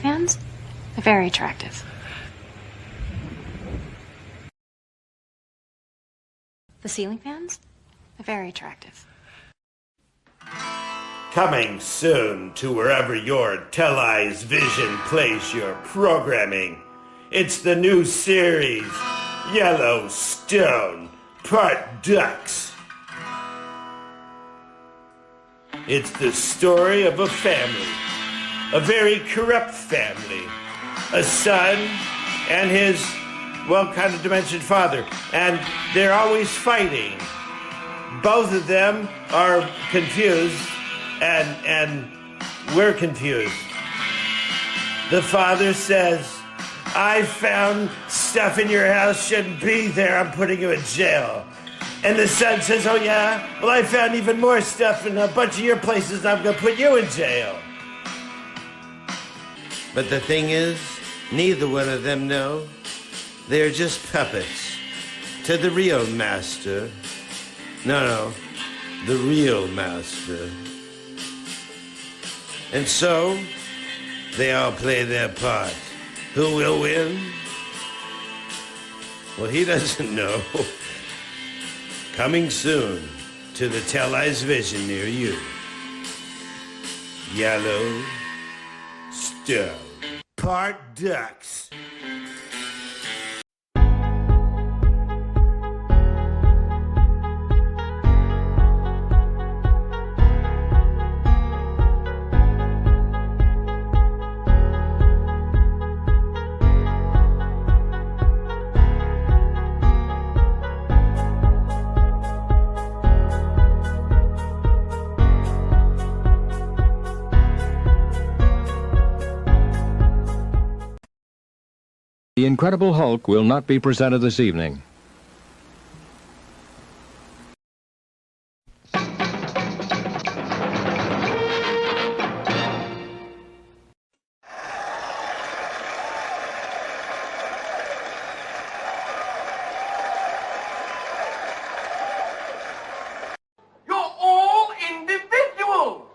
Fans are very attractive. The ceiling fans are very attractive. Coming soon to wherever your televised vision plays your programming. It's the new series, Yellowstone, Part Ducks. It's the story of a family, a very corrupt family, a son and his, kind of dimensioned father, and they're always fighting. Both of them are confused, and we're confused. The father says, I found stuff in your house shouldn't be there, I'm putting you in jail. And the son says, oh yeah? Well, I found even more stuff in a bunch of your places, I'm gonna put you in jail. But the thing is, neither one of them know. They're just puppets to the real master. No, the real master. And so, they all play their part. Who will win? Well, he doesn't know. Coming soon to the televised vision near you. Yellowstone. Part Ducks. The Incredible Hulk will not be presented this evening. You're all individuals!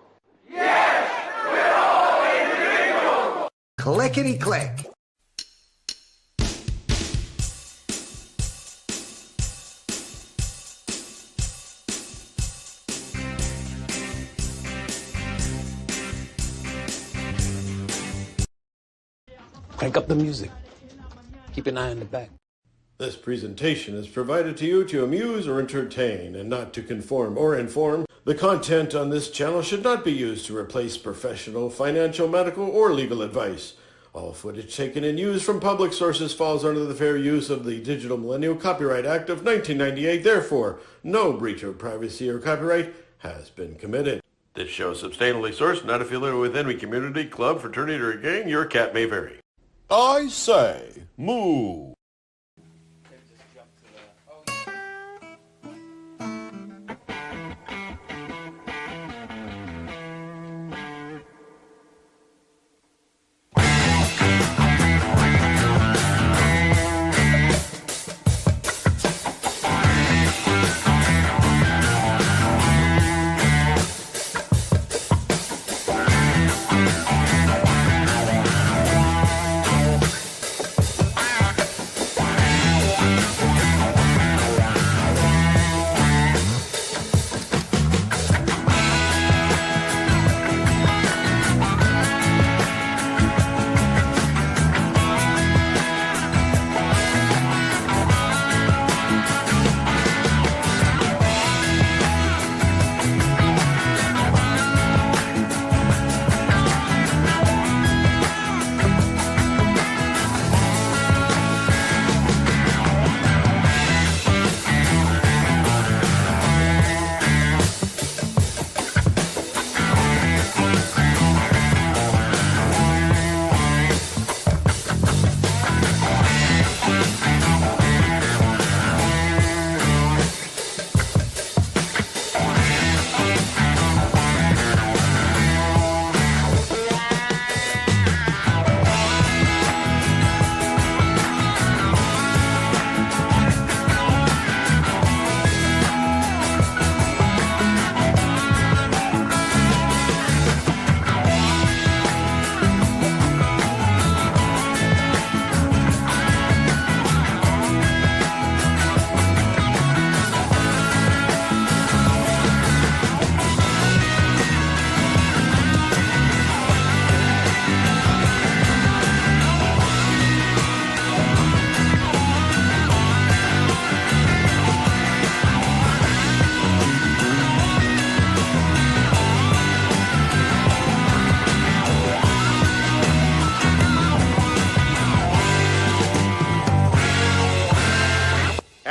Yes, we're all individuals! Clickety-click. Crank up the music. Keep an eye on the back. This presentation is provided to you to amuse or entertain and not to conform or inform. The content on this channel should not be used to replace professional, financial, medical, or legal advice. All footage taken and used from public sources falls under the Fair Use of the Digital Millennium Copyright Act of 1998. Therefore, no breach of privacy or copyright has been committed. This show is substantially sourced, not affiliated with any community, club, fraternity, or gang. Your cat may vary. I say, moo.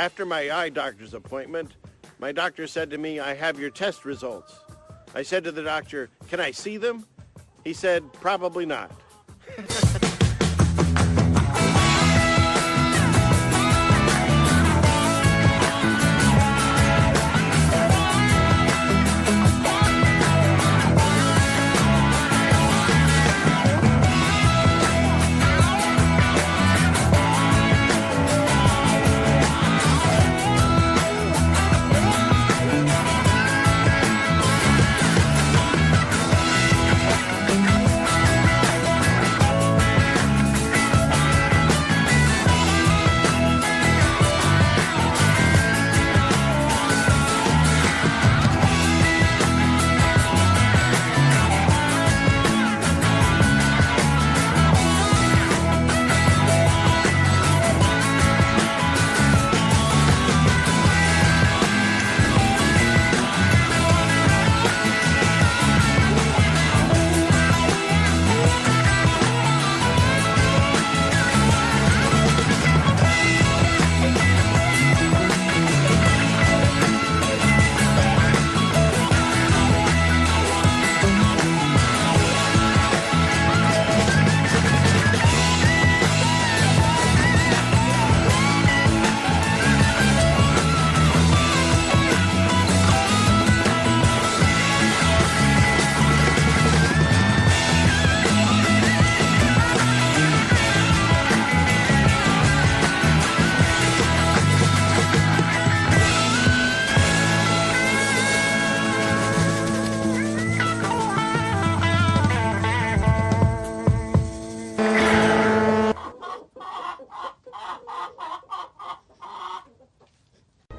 After my eye doctor's appointment, my doctor said to me, I have your test results. I said to the doctor, can I see them? He said, probably not.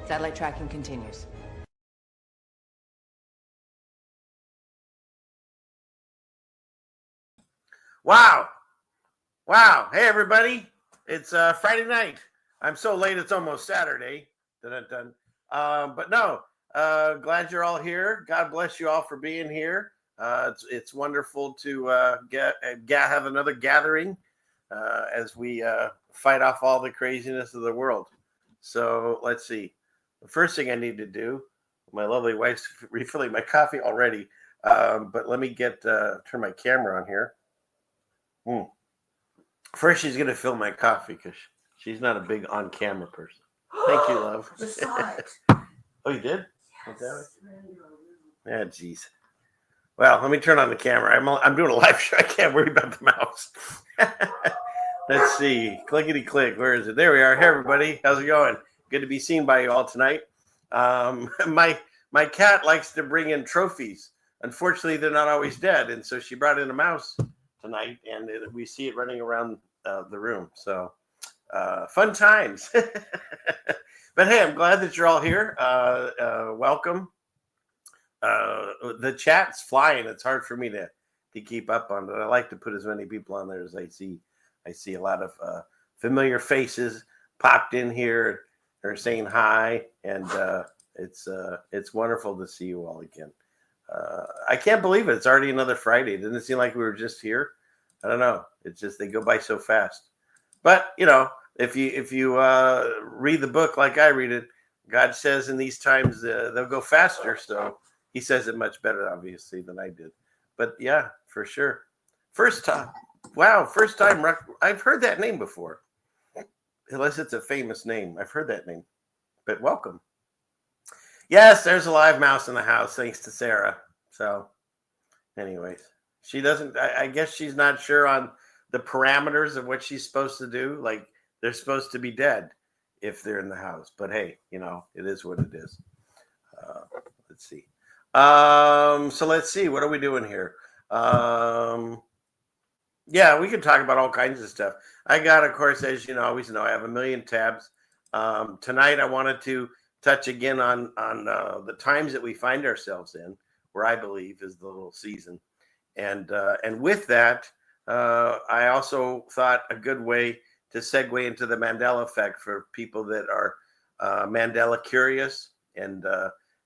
Satellite tracking continues. Wow. Hey, everybody. It's Friday night. I'm so late, it's almost Saturday. Dun. But no, glad you're all here. God bless you all for being here. It's wonderful to have another gathering as we fight off all the craziness of the world. So let's see. The first thing I need to do, my lovely wife's refilling my coffee already, but let me turn my camera on here. First, she's going to fill my coffee because she's not a big on-camera person. Thank you, love. Oh, you did? Yes. Yeah, jeez. Well, let me turn on the camera. I'm doing a live show. I can't worry about the mouse. Let's see. Clickety click. Where is it? There we are. Hey, everybody. How's it going? Good to be seen by you all tonight. My cat likes to bring in trophies. Unfortunately, they're not always dead, and so she brought in a mouse tonight, and we see it running around the room. So fun times. But hey, I'm glad that you're all here. Welcome. The chat's flying. It's hard for me to keep up on it. I like to put as many people on there as I see. I see a lot of familiar faces popped in here. They're saying hi, and it's wonderful to see you all again. I can't believe it. It's already another Friday. Doesn't it seem like we were just here? I don't know. It's just they go by so fast. But if you read the book like I read it, God says in these times they'll go faster. So he says it much better, obviously, than I did. But yeah, for sure. First time. Wow, first time. I've heard that name before. Unless it's a famous name. I've heard that name. But welcome. Yes, there's a live mouse in the house, thanks to Sarah. So, anyways, she doesn't, I guess she's not sure on the parameters of what she's supposed to do. Like, they're supposed to be dead if they're in the house. But hey, it is what it is. Let's see. So let's see. What are we doing here? Yeah, we can talk about all kinds of stuff. I got, of course, as you always know, I have a million tabs. Tonight, I wanted to touch again on the times that we find ourselves in, where I believe is the little season. And with that, I also thought a good way to segue into the Mandela effect for people that are Mandela curious and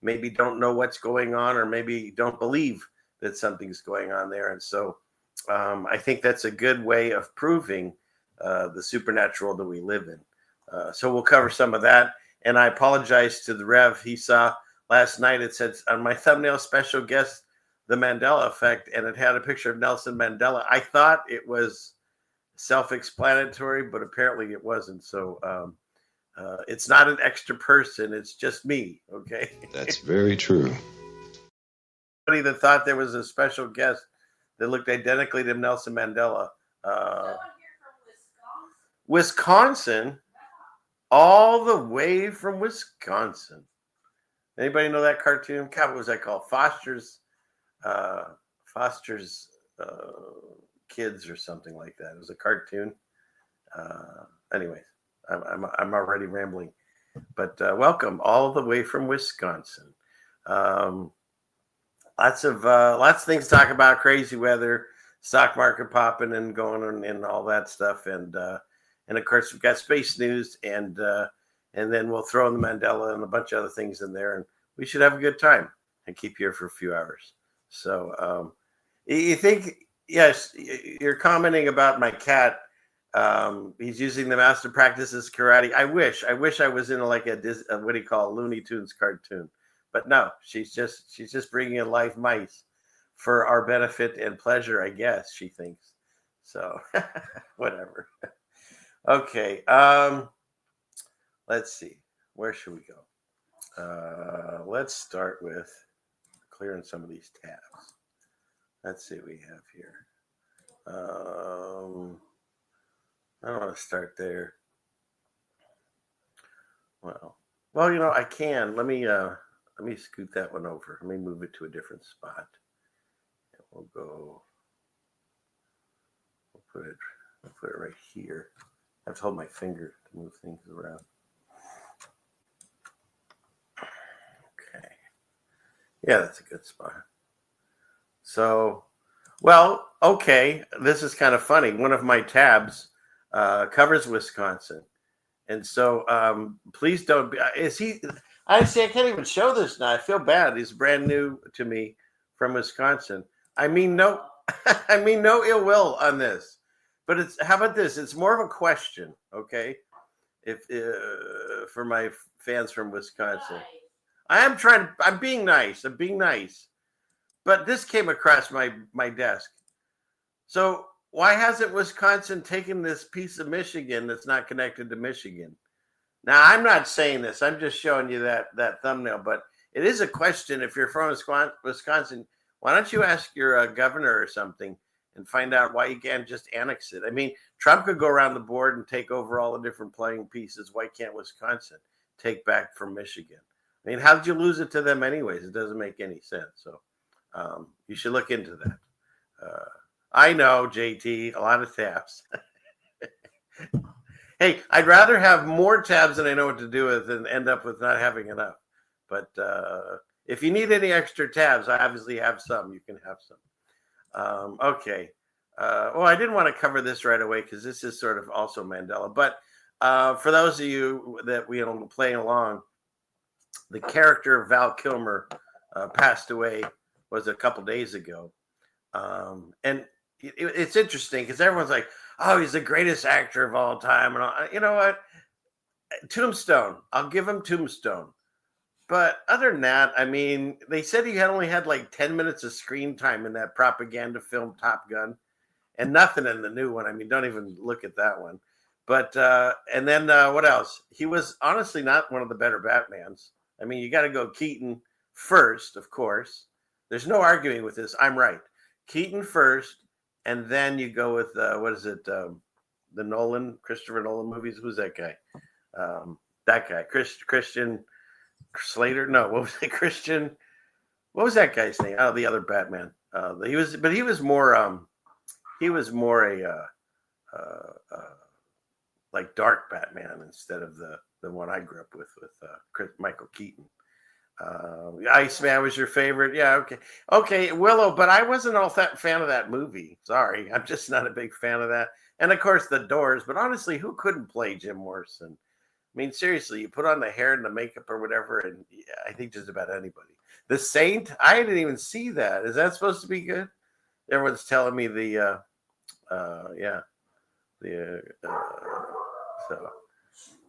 maybe don't know what's going on, or maybe don't believe that something's going on there. And so I think that's a good way of proving the supernatural that we live in. So we'll cover some of that. And I apologize to the Rev. He saw last night, it said on my thumbnail, special guest, the Mandela effect, and it had a picture of Nelson Mandela. I thought it was self-explanatory, but apparently it wasn't. So it's not an extra person. It's just me. Okay. That's very true. Somebody that thought there was a special guest that looked identically to Nelson Mandela. Wisconsin, all the way from Wisconsin. Anybody know that cartoon? God, what was that called? Foster's Kids or something like that. It was a cartoon. Anyways, I'm already rambling, but welcome all the way from Wisconsin. Lots of things to talk about. Crazy weather, stock market popping and going on, and all that stuff, and of course we've got space news, and then we'll throw in the Mandela and a bunch of other things in there, and we should have a good time and keep you here for a few hours. So you think, yes, you're commenting about my cat. He's using the mouse to practice his karate. I wish I was in like a what do you call, a Looney Tunes cartoon, but no, she's just bringing in live mice for our benefit and pleasure, I guess she thinks. So whatever. Okay. Let's see. Where should we go? Let's start with clearing some of these tabs. Let's see what we have here. I don't want to start there. Well, I can. Let me scoot that one over. Let me move it to a different spot. And we'll put it right here. I have to hold my finger to move things around. Okay. Yeah, that's a good spot. So, well, okay. This is kind of funny. One of my tabs covers Wisconsin. And so please don't be, is he, I can't even show this now. I feel bad. He's brand new to me from Wisconsin. I mean no ill will on this. But how about this? It's more of a question, okay? If for my fans from Wisconsin. I'm being nice. But this came across my desk. So why hasn't Wisconsin taken this piece of Michigan that's not connected to Michigan? Now, I'm not saying this. I'm just showing you that thumbnail. But it is a question. If you're from Wisconsin, why don't you ask your governor or something and find out why you can't just annex it? I mean, Trump could go around the board and take over all the different playing pieces. Why can't Wisconsin take back from Michigan? I mean, how did you lose it to them anyways? It doesn't make any sense. So you should look into that. I know, JT, a lot of tabs. Hey, I'd rather have more tabs than I know what to do with than end up with not having enough. But if you need any extra tabs, I obviously have some. You can have some. Okay. Well, I didn't want to cover this right away because this is sort of also Mandela. But for those of you that we are playing along, the character of Val Kilmer passed away was a couple days ago. And it's interesting because everyone's like, oh, he's the greatest actor of all time. And you know what? Tombstone. I'll give him Tombstone. But other than that, I mean, they said he only had like 10 minutes of screen time in that propaganda film Top Gun, and nothing in the new one. I mean, don't even look at that one. But and then what else? He was honestly not one of the better Batmans. I mean, you got to go Keaton first, of course. There's no arguing with this. I'm right. Keaton first, and then you go with what is it? The Christopher Nolan movies. Who's that guy? That guy, Christian Slater. No, what was it? Christian. What was that guy's name? Oh, the other Batman. He was more a like dark Batman instead of the one I grew up with Michael Keaton. Iceman was your favorite? Yeah, okay, Willow. But I wasn't all that fan of that movie. Sorry, I'm just not a big fan of that. And of course, The Doors. But honestly, who couldn't play Jim Morrison? I mean, seriously, you put on the hair and the makeup or whatever, and yeah, I think just about anybody. The Saint, I didn't even see that. Is that supposed to be good? Everyone's telling me so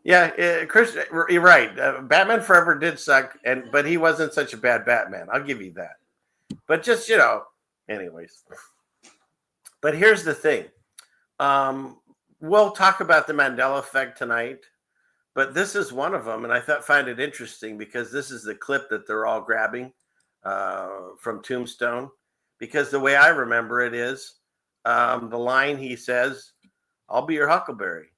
Yeah, Chris, you're right. Batman Forever did suck, but he wasn't such a bad Batman. I'll give you that. But just anyways. But here's the thing. We'll talk about the Mandela effect tonight, but this is one of them, and I find it interesting because this is the clip that they're all grabbing from Tombstone. Because the way I remember it is the line he says, "I'll be your Huckleberry,"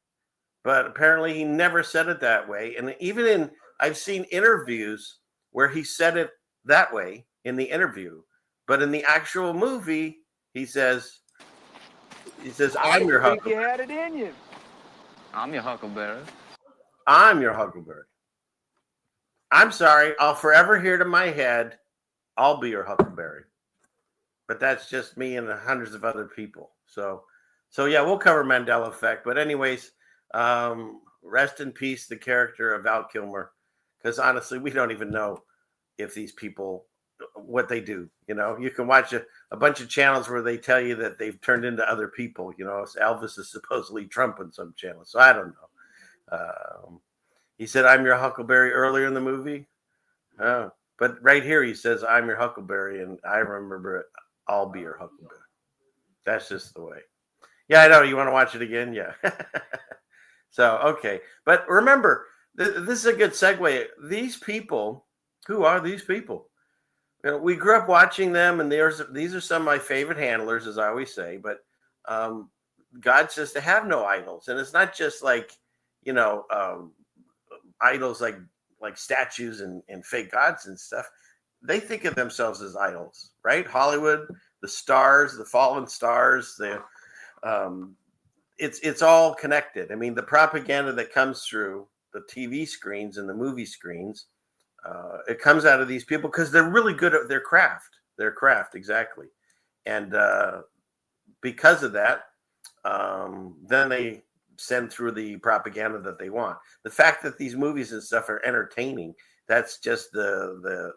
but apparently he never said it that way. And even I've seen interviews where he said it that way in the interview, but in the actual movie, he says, "I'm your Huckleberry." You had it in you. I'm your Huckleberry. I'm your Huckleberry. I'm sorry. I'll forever hear to my head, "I'll be your Huckleberry." But that's just me and hundreds of other people. So yeah, we'll cover Mandela effect. But anyways, rest in peace, the character of Val Kilmer. Because honestly, we don't even know if these people, what they do. You can watch a bunch of channels where they tell you that they've turned into other people. Elvis is supposedly Trump on some channels. So I don't know. He said, "I'm your Huckleberry" earlier in the movie. But right here, he says, "I'm your Huckleberry." And I remember it. "I'll be your Huckleberry." That's just the way. Yeah, I know. You want to watch it again? Yeah. So, okay. But remember, this is a good segue. These people, who are these people? We grew up watching them, and these are some of my favorite handlers, as I always say. But God says to have no idols. And it's not just like, idols like statues and fake gods and stuff. They think of themselves as idols, right? Hollywood, the stars, the fallen stars, it's all connected. I mean, the propaganda that comes through the TV screens and the movie screens, it comes out of these people because they're really good at their craft. Their craft, exactly. And because of that, then they send through the propaganda that they want. The fact that these movies and stuff are entertaining, that's just the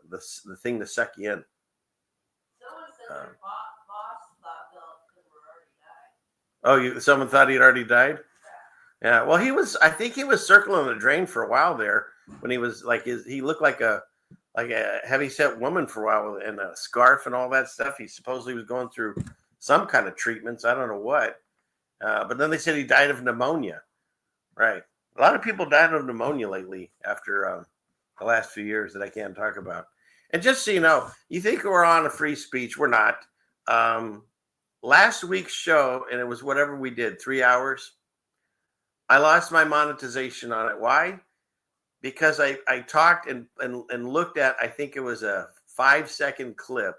thing to suck you in. Someone said their boss thought Val Kilmer already died. Oh, someone thought he'd already died? Yeah. Well, I think he was circling the drain for a while there when he was like he looked like a heavy-set woman for a while and a scarf and all that stuff. He supposedly was going through some kind of treatments. I don't know what. But then they said he died of pneumonia. Right. A lot of people died of pneumonia lately after the last few years that I can't talk about. And just so you know, you think we're on a free speech. We're not. Last week's show, and it was whatever we did, 3 hours, I lost my monetization on it. Why? Because I talked and looked at, I think it was a 5-second clip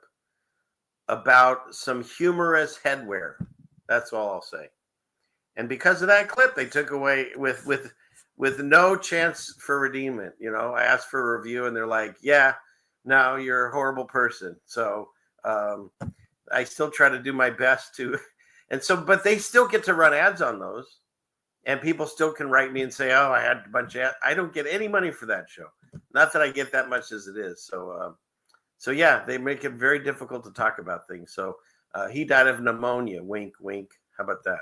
about some humorous headwear. That's all I'll say. And because of that clip, they took away with no chance for redeemment. I asked for a review and they're like, "Yeah, no, you're a horrible person." So I still try to do my best to, but they still get to run ads on those, and people still can write me and say, "Oh, I had a bunch of ads." I don't get any money for that show. Not that I get that much as it is. So yeah, they make it very difficult to talk about things. So he died of pneumonia. Wink, wink. How about that?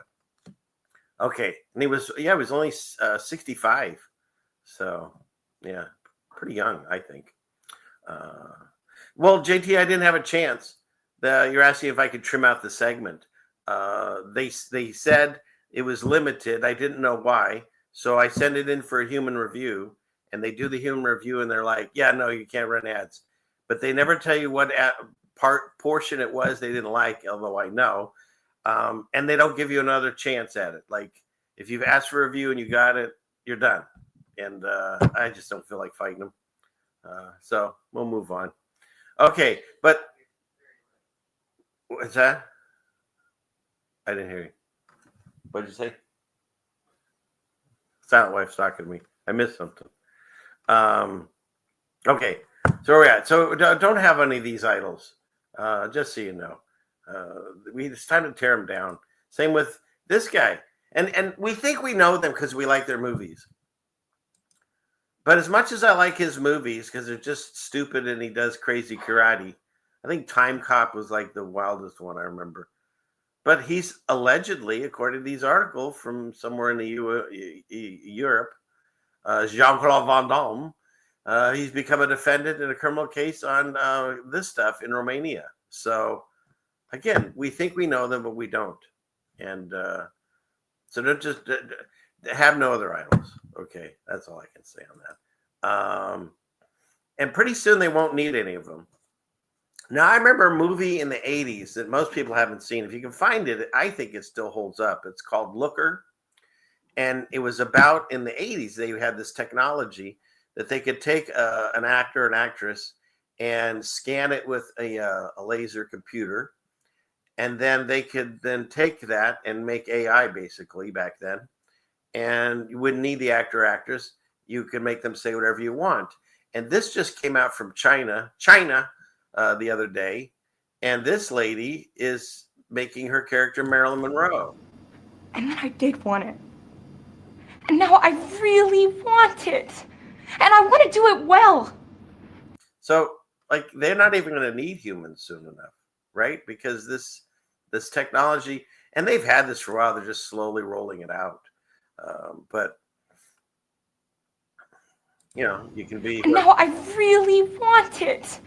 Okay, and he was only 65, so yeah, pretty young, I think. Well, JT, I didn't have a chance. You're asking if I could trim out the segment. They said it was limited. I didn't know why, so I sent it in for a human review, and they do the human review, and they're like, "Yeah, no, you can't run ads," but they never tell you what portion it was they didn't like, although I know. And they don't give you another chance at it. Like if you've asked for a review and you got it, you're done. And I just don't feel like fighting them. So we'll move on. Okay, but what's that? I didn't hear you. What did you say? Silent wife's talking to me. I missed something. Okay, so where we're at. So don't have any of these idols. Just so you know. It's time to tear them down. Same with this guy. And we think we know them because we like their movies. But as much as I like his movies because they're just stupid and he does crazy karate, I think Time Cop was like the wildest one I remember. But he's allegedly, according to these articles from somewhere in the Europe, Jean-Claude Van Damme. He's become a defendant in a criminal case on this stuff in Romania. So again, we think we know them, but we don't. And so don't just have no other idols. Okay, that's all I can say on that. And pretty soon they won't need any of them. Now, I remember a movie in the 80s that most people haven't seen. If you can find it, I think it still holds up. It's called Looker. And it was about, in the 80s, they had this technology that they could take an actor, an actress, and scan it with a laser computer. And then they could then take that and make AI, basically, back then. And you wouldn't need the actor or actress. You could make them say whatever you want. And this just came out from China the other day. And this lady is making her character Marilyn Monroe. And then I did want it. And now I really want it. And I want to do it well. So, like, they're not even going to need humans soon enough, right? Because this technology, and they've had this for a while, they're just slowly rolling it out. But, you know, you can be... And now I really want it.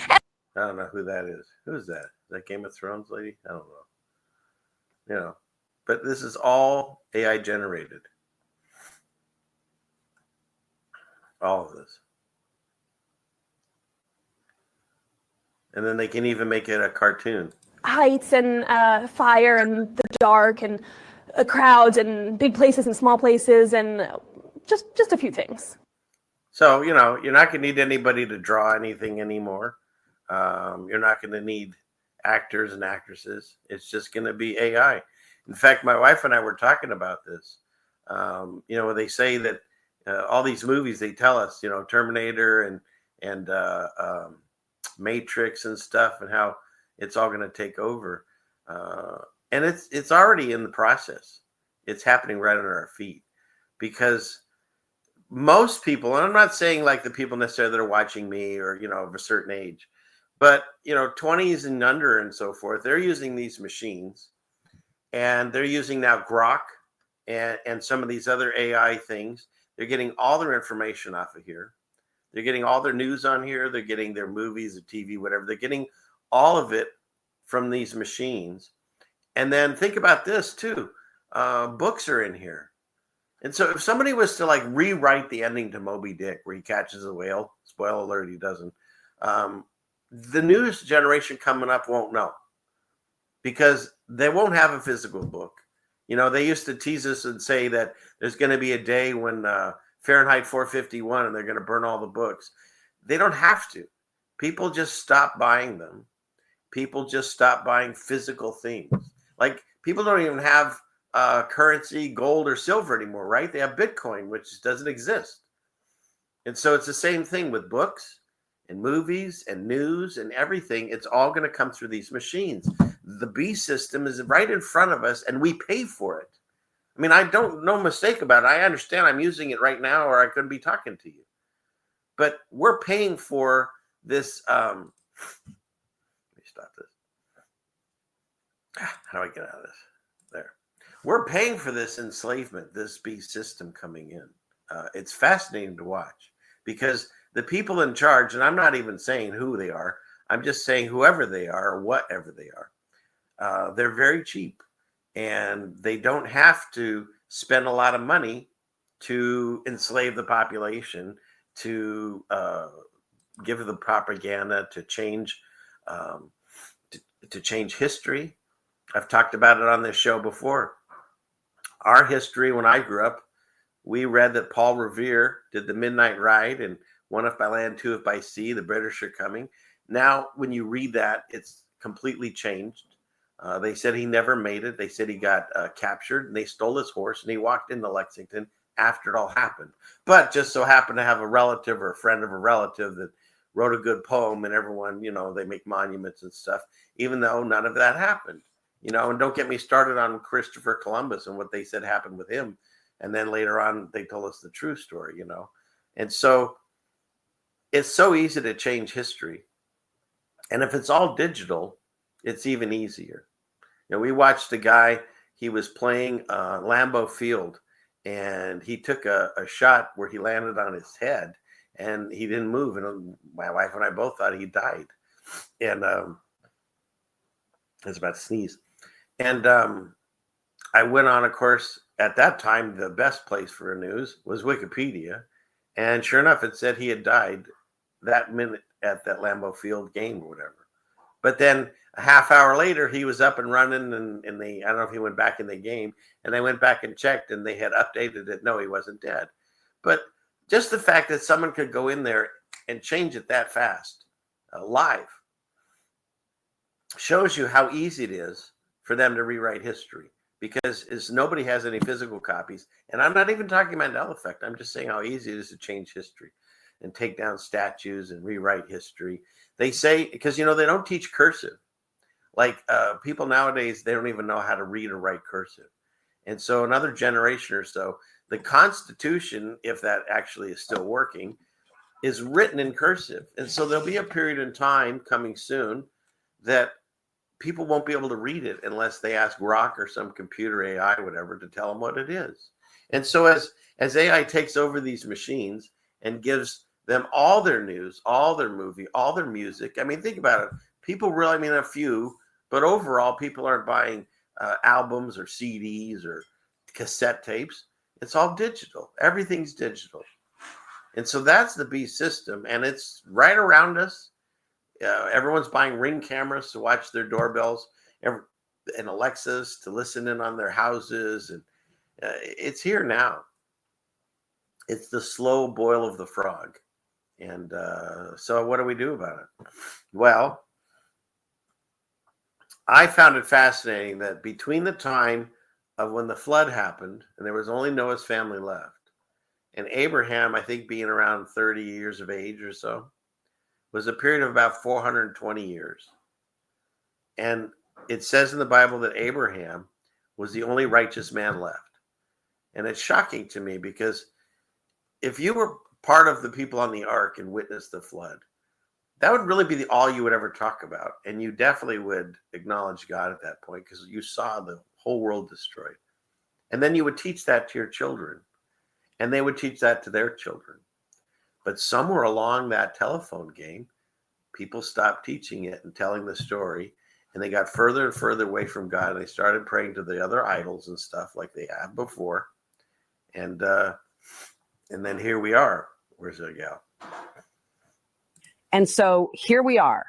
I don't know who that is. Who's that? Is that Game of Thrones lady? I don't know. You know, but this is all AI generated. All of this. And then they can even make it a cartoon. Heights and fire and the dark and crowds and big places and small places and just a few things. So, you know, you're not going to need anybody to draw anything anymore. You're not going to need actors and actresses. It's just going to be AI. In fact, my wife and I were talking about this. You know, they say that all these movies, they tell us, you know, Terminator and Matrix and stuff, and how it's all going to take over. And it's already in the process. It's happening right under our feet, because most people, and I'm not saying like the people necessarily that are watching me or, you know, of a certain age, but, you know, 20s and under and so forth, they're using these machines, and they're using now Grock and some of these other AI things. They're getting all their information off of here. They're getting all their news on here. They're getting their movies, their TV, whatever. They're getting all of it from these machines. And then think about this too. Books are in here. And so if somebody was to like rewrite the ending to Moby Dick where he catches a whale, spoiler alert, he doesn't, the news generation coming up won't know, because they won't have a physical book. You know, they used to tease us and say that there's going to be a day when Fahrenheit 451 and they're going to burn all the books. They don't have to. People just stop buying them. People just stop buying physical things. Like, people don't even have currency, gold or silver anymore, right? They have Bitcoin, which doesn't exist. And so it's the same thing with books and movies and news and everything. It's all going to come through these machines. The B system is right in front of us, and we pay for it. I mean, I don't, no mistake about it. I understand I'm using it right now, or I couldn't be talking to you. But we're paying for this. Let me stop this. How do I get out of this? There. We're paying for this enslavement, this beast system coming in. It's fascinating to watch, because the people in charge, and I'm not even saying who they are, I'm just saying whoever they are or whatever they are, they're very cheap, and they don't have to spend a lot of money to enslave the population, to give the propaganda, to change to change history. I've talked about it on this show before. Our history, when I grew up, we read that Paul Revere did the Midnight Ride and one if by land, two if by sea, the British are coming. Now, when you read that, it's completely changed. They said he never made it. They said he got captured, and they stole his horse, and he walked into Lexington after it all happened. But just so happened to have a relative or a friend of a relative that wrote a good poem, and everyone, you know, they make monuments and stuff, even though none of that happened. You know, and don't get me started on Christopher Columbus and what they said happened with him. And then later on, they told us the true story, you know. And so it's so easy to change history. And if it's all digital, it's even easier. You know, we watched a guy, he was playing Lambeau Field, and he took a shot where he landed on his head, and he didn't move. And my wife and I both thought he died. And I was about to sneeze. And I went on, of course, at that time, the best place for news was Wikipedia. And sure enough, it said he had died that minute at that Lambeau Field game or whatever. But then a half hour later, he was up and running, and I don't know if he went back in the game, and they went back and checked, and they had updated it. No, he wasn't dead. But just the fact that someone could go in there and change it that fast, live, shows you how easy it is for them to rewrite history, because nobody has any physical copies. And I'm not even talking Mandela effect. I'm just saying how easy it is to change history and take down statues and rewrite history. They say, because, they don't teach cursive. Like people nowadays, they don't even know how to read or write cursive. And so another generation or so, the Constitution, if that actually is still working, is written in cursive. And so there'll be a period in time coming soon that people won't be able to read it unless they ask Grock or some computer AI, whatever, to tell them what it is. And so as AI takes over these machines and gives them all their news, all their movie, all their music. I mean, think about it. People really, a few, but overall, people aren't buying albums or CDs or cassette tapes. It's all digital. Everything's digital. And so that's the beast system. And it's right around us. Everyone's buying Ring cameras to watch their doorbells and Alexas to listen in on their houses. And it's here now. It's the slow boil of the frog. And so what do we do about it? Well, I found it fascinating that between the time of when the flood happened, and there was only Noah's family left, and Abraham, I think, being around 30 years of age or so, was a period of about 420 years. And it says in the Bible that Abraham was the only righteous man left. And it's shocking to me, because if you were part of the people on the ark and witnessed the flood, that would really be all you would ever talk about. And you definitely would acknowledge God at that point, because you saw the whole world destroyed. And then you would teach that to your children, and they would teach that to their children. But somewhere along that telephone game, people stopped teaching it and telling the story, and they got further and further away from God, and they started praying to the other idols and stuff like they have before. And then here we are. Where's that gal? And so here we are.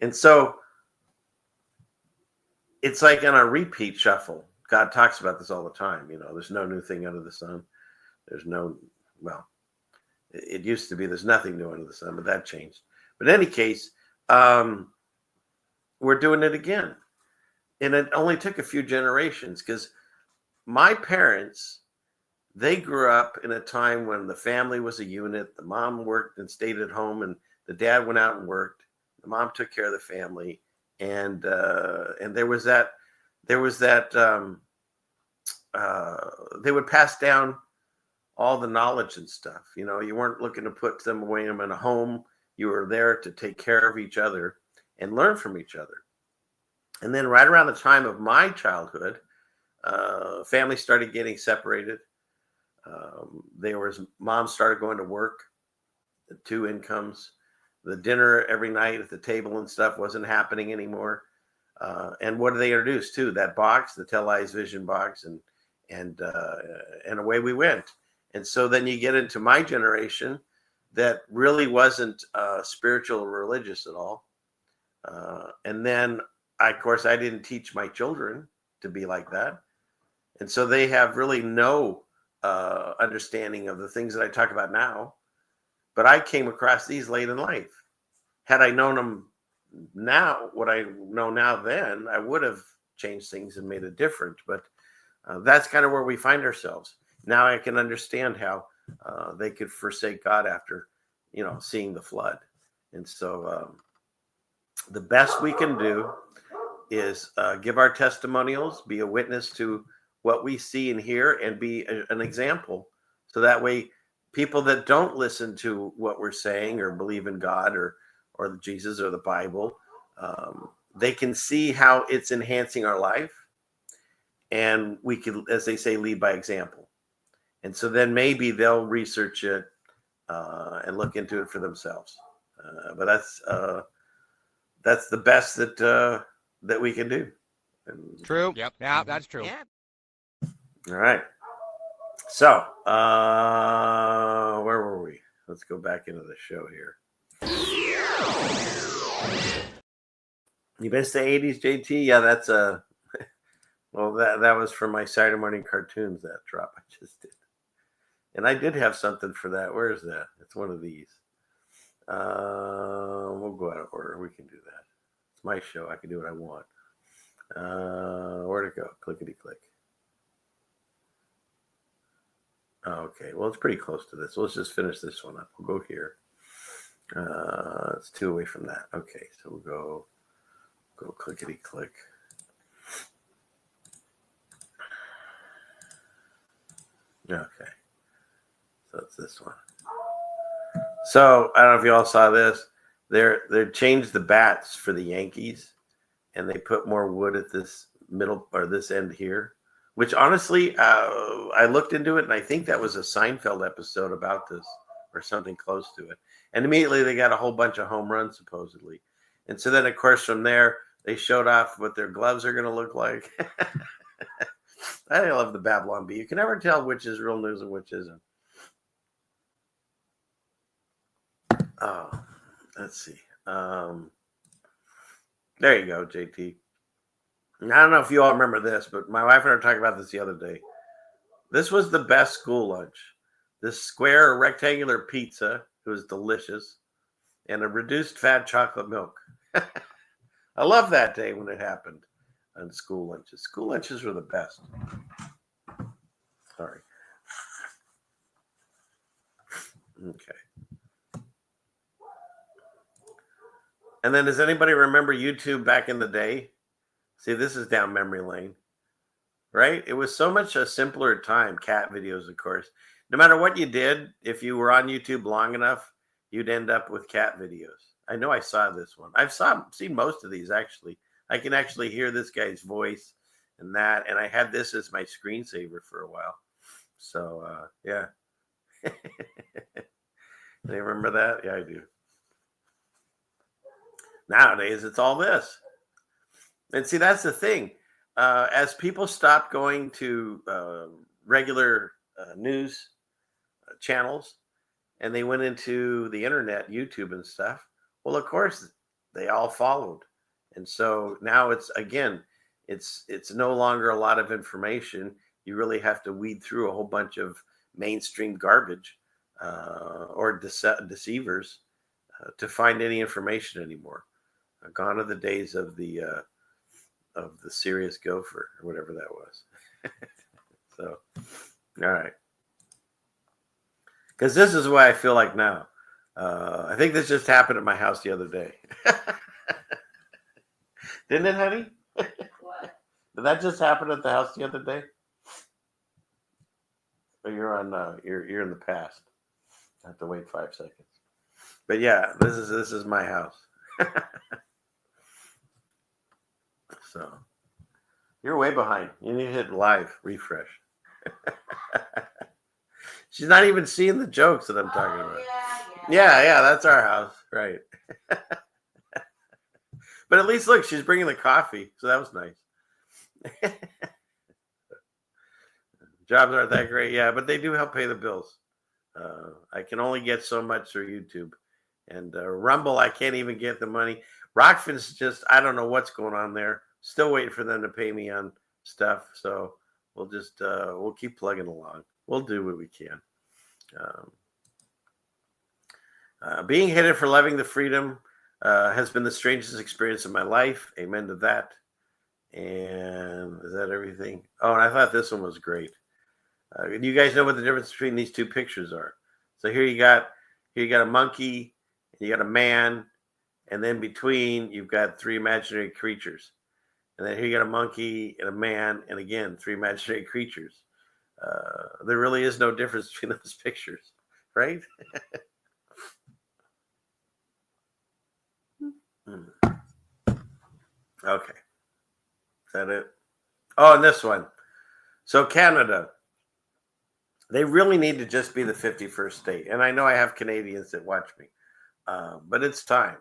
And so it's like on a repeat shuffle. God talks about this all the time. There's no new thing under the sun. It used to be there's nothing new under the sun, but that changed. But in any case, we're doing it again. And it only took a few generations, because my parents, they grew up in a time when the family was a unit. The mom worked and stayed at home, and the dad went out and worked. The mom took care of the family, and there was that they would pass down all the knowledge and stuff. You weren't looking to put them away in a home. You were there to take care of each other and learn from each other. And then right around the time of my childhood, families started getting separated. Mom started going to work, 2 incomes. The dinner every night at the table and stuff wasn't happening anymore. And what did they introduce too? That box, the Teley's Vision box, and away we went. And so then you get into my generation that really wasn't spiritual or religious at all. And then, of course, I didn't teach my children to be like that. And so they have really no understanding of the things that I talk about now. But I came across these late in life. Had I known them now, what I know now then, I would have changed things and made it different. But that's kind of where we find ourselves. Now I can understand how they could forsake God after, seeing the flood. And so the best we can do is give our testimonials, be a witness to what we see and hear, and be an example. So that way people that don't listen to what we're saying or believe in God or Jesus or the Bible, they can see how it's enhancing our life. and we could, as they say, lead by example. And so then maybe they'll research it and look into it for themselves. But that's the best that we can do. And, True. Yep. Yeah, that's true. all right. So where were we? Let's go back into the show here. You missed the 80s, JT? Yeah, that's well, that was from my Saturday morning cartoons, that drop I just did. And I did have something for that. Where is that? It's one of these. We'll go out of order. We can do that. It's my show. I can do what I want. Where to go? Clickety click. Oh, okay. Well, it's pretty close to this. Let's just finish this one up. We'll go here. It's 2 away from that. Okay, so we'll go clickety click. Okay. So it's this one. So I don't know if you all saw this. They changed the bats for the Yankees, and they put more wood at this middle or this end here. Which honestly, I looked into it, and I think that was a Seinfeld episode about this, or something close to it. And immediately they got a whole bunch of home runs supposedly. And so then, of course, from there they showed off what their gloves are going to look like. I love the Babylon Bee. You can never tell which is real news and which isn't. Oh, let's see. There you go, JT. I don't know if you all remember this, but my wife and I were talking about this the other day. This was the best school lunch. This square or rectangular pizza, it was delicious, and a reduced fat chocolate milk. I love that day when it happened on school lunches. School lunches were the best. Sorry. Okay. And then does anybody remember YouTube back in the day? See, this is down memory lane, right? It was so much a simpler time. Cat videos, of course. No matter what you did, if you were on YouTube long enough, you'd end up with cat videos. I know I saw this one. I've seen most of these, actually. I can actually hear this guy's voice and that. And I had this as my screensaver for a while. So, yeah. They remember that? Yeah, I do. Nowadays, it's all this. And see, that's the thing. As people stopped going to regular news channels and they went into the internet, YouTube and stuff, well, of course, they all followed. And so now it's no longer a lot of information. You really have to weed through a whole bunch of mainstream garbage or deceivers to find any information anymore. Gone are the days of the serious gopher or whatever that was. So, all right. Because this is what I feel like now. I think this just happened at my house the other day. Didn't it, honey? What? Did that just happen at the house the other day? Or you're on you're in the past. I have to wait 5 seconds. But yeah, this is my house. So you're way behind. You need to hit live refresh. She's not even seeing the jokes that I'm talking about. Yeah, that's our house, right? But at least look, she's bringing the coffee, so that was nice. Jobs aren't that great, yeah, but they do help pay the bills. I can only get so much through YouTube, and Rumble, I can't even get the money. Rockfin's just, I don't know what's going on there. Still waiting for them to pay me on stuff, so we'll just we'll keep plugging along. We'll do what we can. Being hated for loving the freedom has been the strangest experience of my life. Amen to that. And is that everything? Oh, and I thought this one was great. You guys know what the difference between these two pictures are. So here you got a monkey, you got a man, and then between you've got three imaginary creatures. And then here you got a monkey and a man, and again, three imaginary creatures. There really is no difference between those pictures, right? Okay. Is that it? Oh, and this one. So Canada, they really need to just be the 51st state. And I know I have Canadians that watch me, but it's time.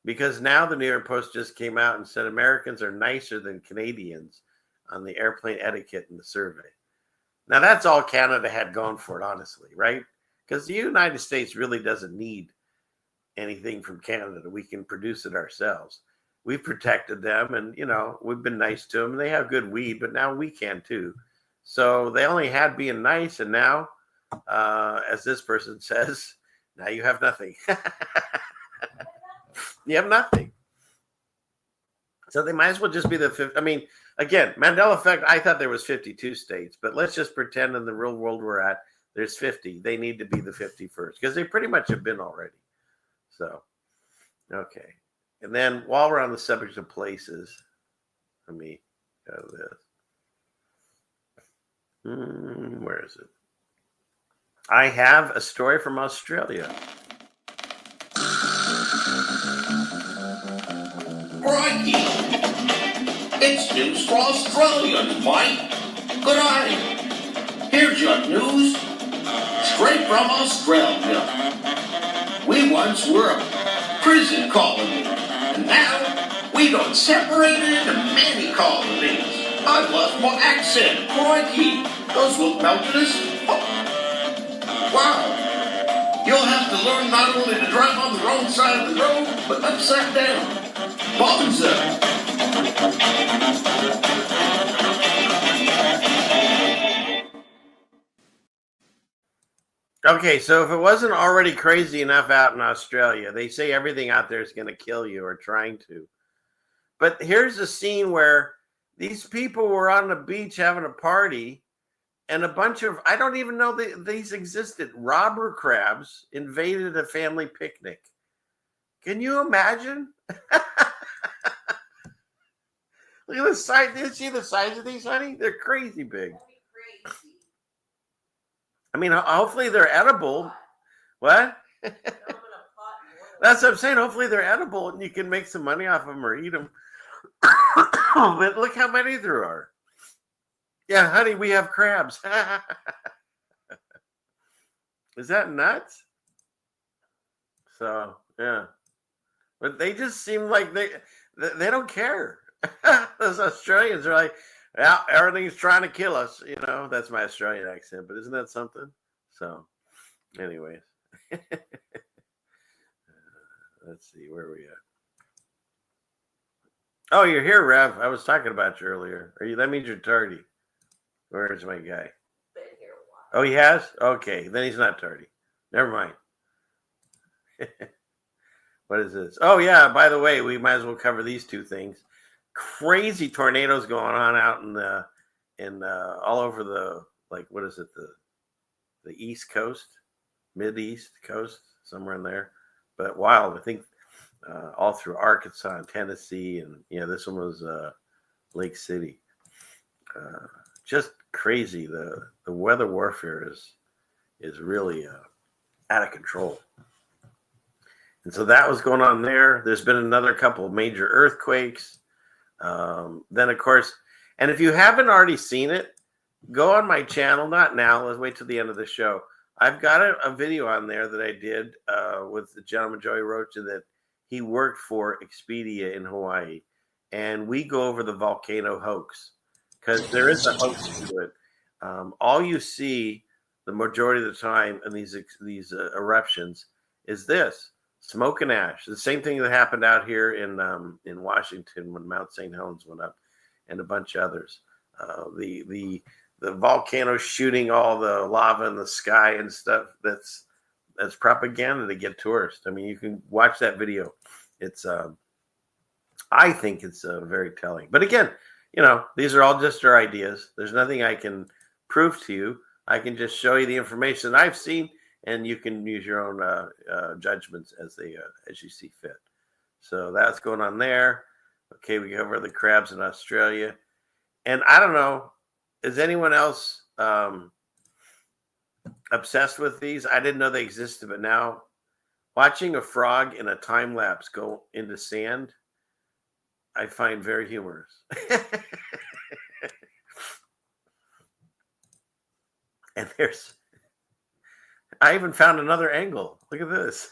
Because now the New York Post just came out and said Americans are nicer than Canadians on the airplane etiquette in the survey. Now, that's all Canada had going for it, honestly, right? Because the United States really doesn't need anything from Canada. We can produce it ourselves. We've protected them, and, we've been nice to them. And they have good weed, but now we can too. So they only had being nice, and now, as this person says, now you have nothing. You have nothing. So they might as well just be the fifth. I mean, again, Mandela effect, I thought there was 52 states, but let's just pretend in the real world we're at, there's 50. They need to be the 51st because they pretty much have been already. So, okay. And then while we're on the subject of places, let me go to this. Where is it? I have a story from Australia. Crikey! It's news for Australians, mate. Good day. Here's your news straight from Australia. We once were a prison colony, and now we got separated into many colonies. I've lost my accent. Crikey! Those look mountainous. Wow! You'll have to learn not only to drive on the wrong side of the road, but upside down. Bonza! Okay, so if it wasn't already crazy enough out in Australia, they say everything out there is going to kill you or trying to. But here's a scene where these people were on the beach having a party, and a bunch of, I don't even know these existed, robber crabs invaded a family picnic. Can you imagine? Look at the size. Did you see the size of these, honey? They're crazy big. I mean, hopefully they're edible. What? That's what I'm saying. Hopefully they're edible and you can make some money off them or eat them. But look how many there are. Yeah, honey, we have crabs. Is that nuts? So, yeah. But they just seem like they don't care. Those Australians are like, yeah, everything's trying to kill us. That's my Australian accent, but isn't that something? So, anyways. Let's see, where are we at? Oh, you're here, Rev. I was talking about you earlier. That means you're tardy. Where's my guy? Oh, he has? Okay, then he's not tardy. Never mind. What is this? Oh, yeah, by the way, we might as well cover these two things. Crazy tornadoes going on out in all over the, like, what is it, the East Coast, Mid-East Coast, somewhere in there. But wild, I think all through Arkansas and Tennessee, and this one was Lake City. Just crazy. The weather warfare is really out of control. And so that was going on there. There's been another couple of major earthquakes. Then, of course, and if you haven't already seen it, go on my channel. Not now. Let's wait till the end of the show. I've got a video on there that I did with the gentleman, Joey Rocha, that he worked for Expedia in Hawaii. And we go over the volcano hoax because there is a hoax to it. All you see the majority of the time in these eruptions is this. Smoke and ash. The same thing that happened out here in Washington when Mount St. Helens went up, and a bunch of others. The volcano shooting all the lava in the sky and stuff. That's propaganda to get tourists. I mean, you can watch that video. It's I think it's very telling. But again, these are all just our ideas. There's nothing I can prove to you. I can just show you the information that I've seen. And you can use your own judgments as you see fit. So that's going on there. Okay, we cover the crabs in Australia. And I don't know, is anyone else obsessed with these? I didn't know they existed, but now watching a frog in a time lapse go into sand, I find very humorous. And I even found another angle. Look at this.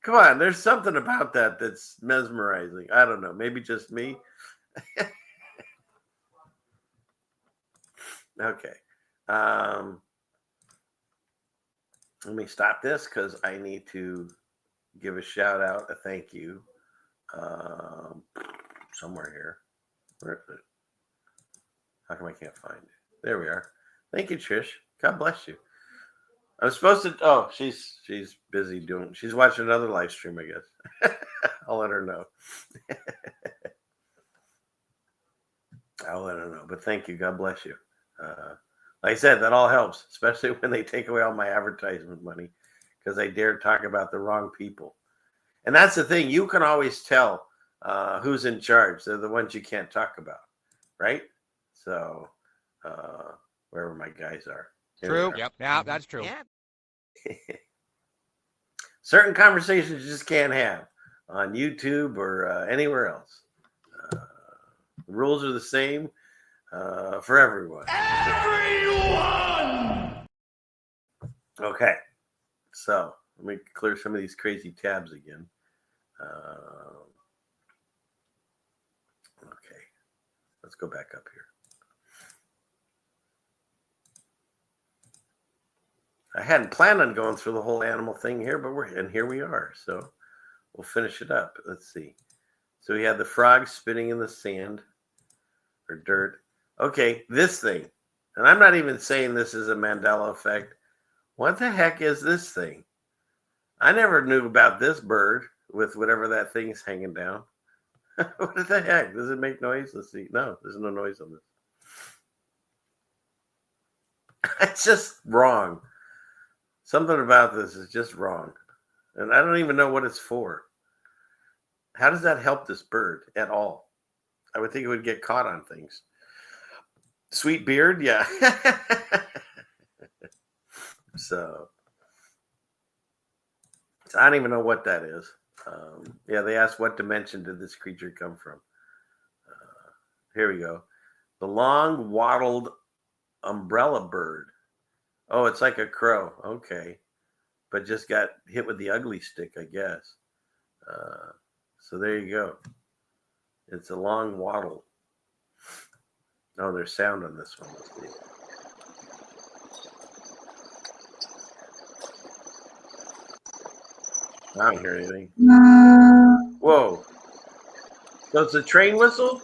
Come on, there's something about that that's mesmerizing. I don't know, maybe just me. Okay. Let me stop this because I need to give a shout out, a thank you. Somewhere here. Where is it? How come I can't find it? There we are. Thank you, Trish. God bless you. I was supposed to. Oh, she's busy doing. She's watching another live stream, I guess. I'll let her know. I'll let her know. But thank you. God bless you. Like I said, that all helps, especially when they take away all my advertisement money because I dare talk about the wrong people. And that's the thing. You can always tell who's in charge. They're the ones you can't talk about, right? So wherever my guys are. True. Yep. Yeah, that's true. Yeah. Certain conversations you just can't have on YouTube or anywhere else. The rules are the same for everyone. Okay. So let me clear some of these crazy tabs again. Okay. Let's go back up here. I hadn't planned on going through the whole animal thing here, but here we are. So we'll finish it up. Let's see. So we had the frog spinning in the sand or dirt. Okay, this thing. And I'm not even saying this is a Mandela effect. What the heck is this thing? I never knew about this bird with whatever that thing's hanging down. What the heck? Does it make noise? Let's see. No, there's no noise on this. It's just wrong. Something about this is just wrong. And I don't even know what it's for. How does that help this bird at all? I would think it would get caught on things. Sweet beard? Yeah. So I don't even know what that is. Yeah, they asked what dimension did this creature come from? Here we go. The long wattled umbrella bird. Oh, it's like a crow. Okay. But just got hit with the ugly stick, I guess. So there you go. It's a long wattle. Oh, there's sound on this one. Let's see. I don't hear anything. Whoa. So it's a train whistle?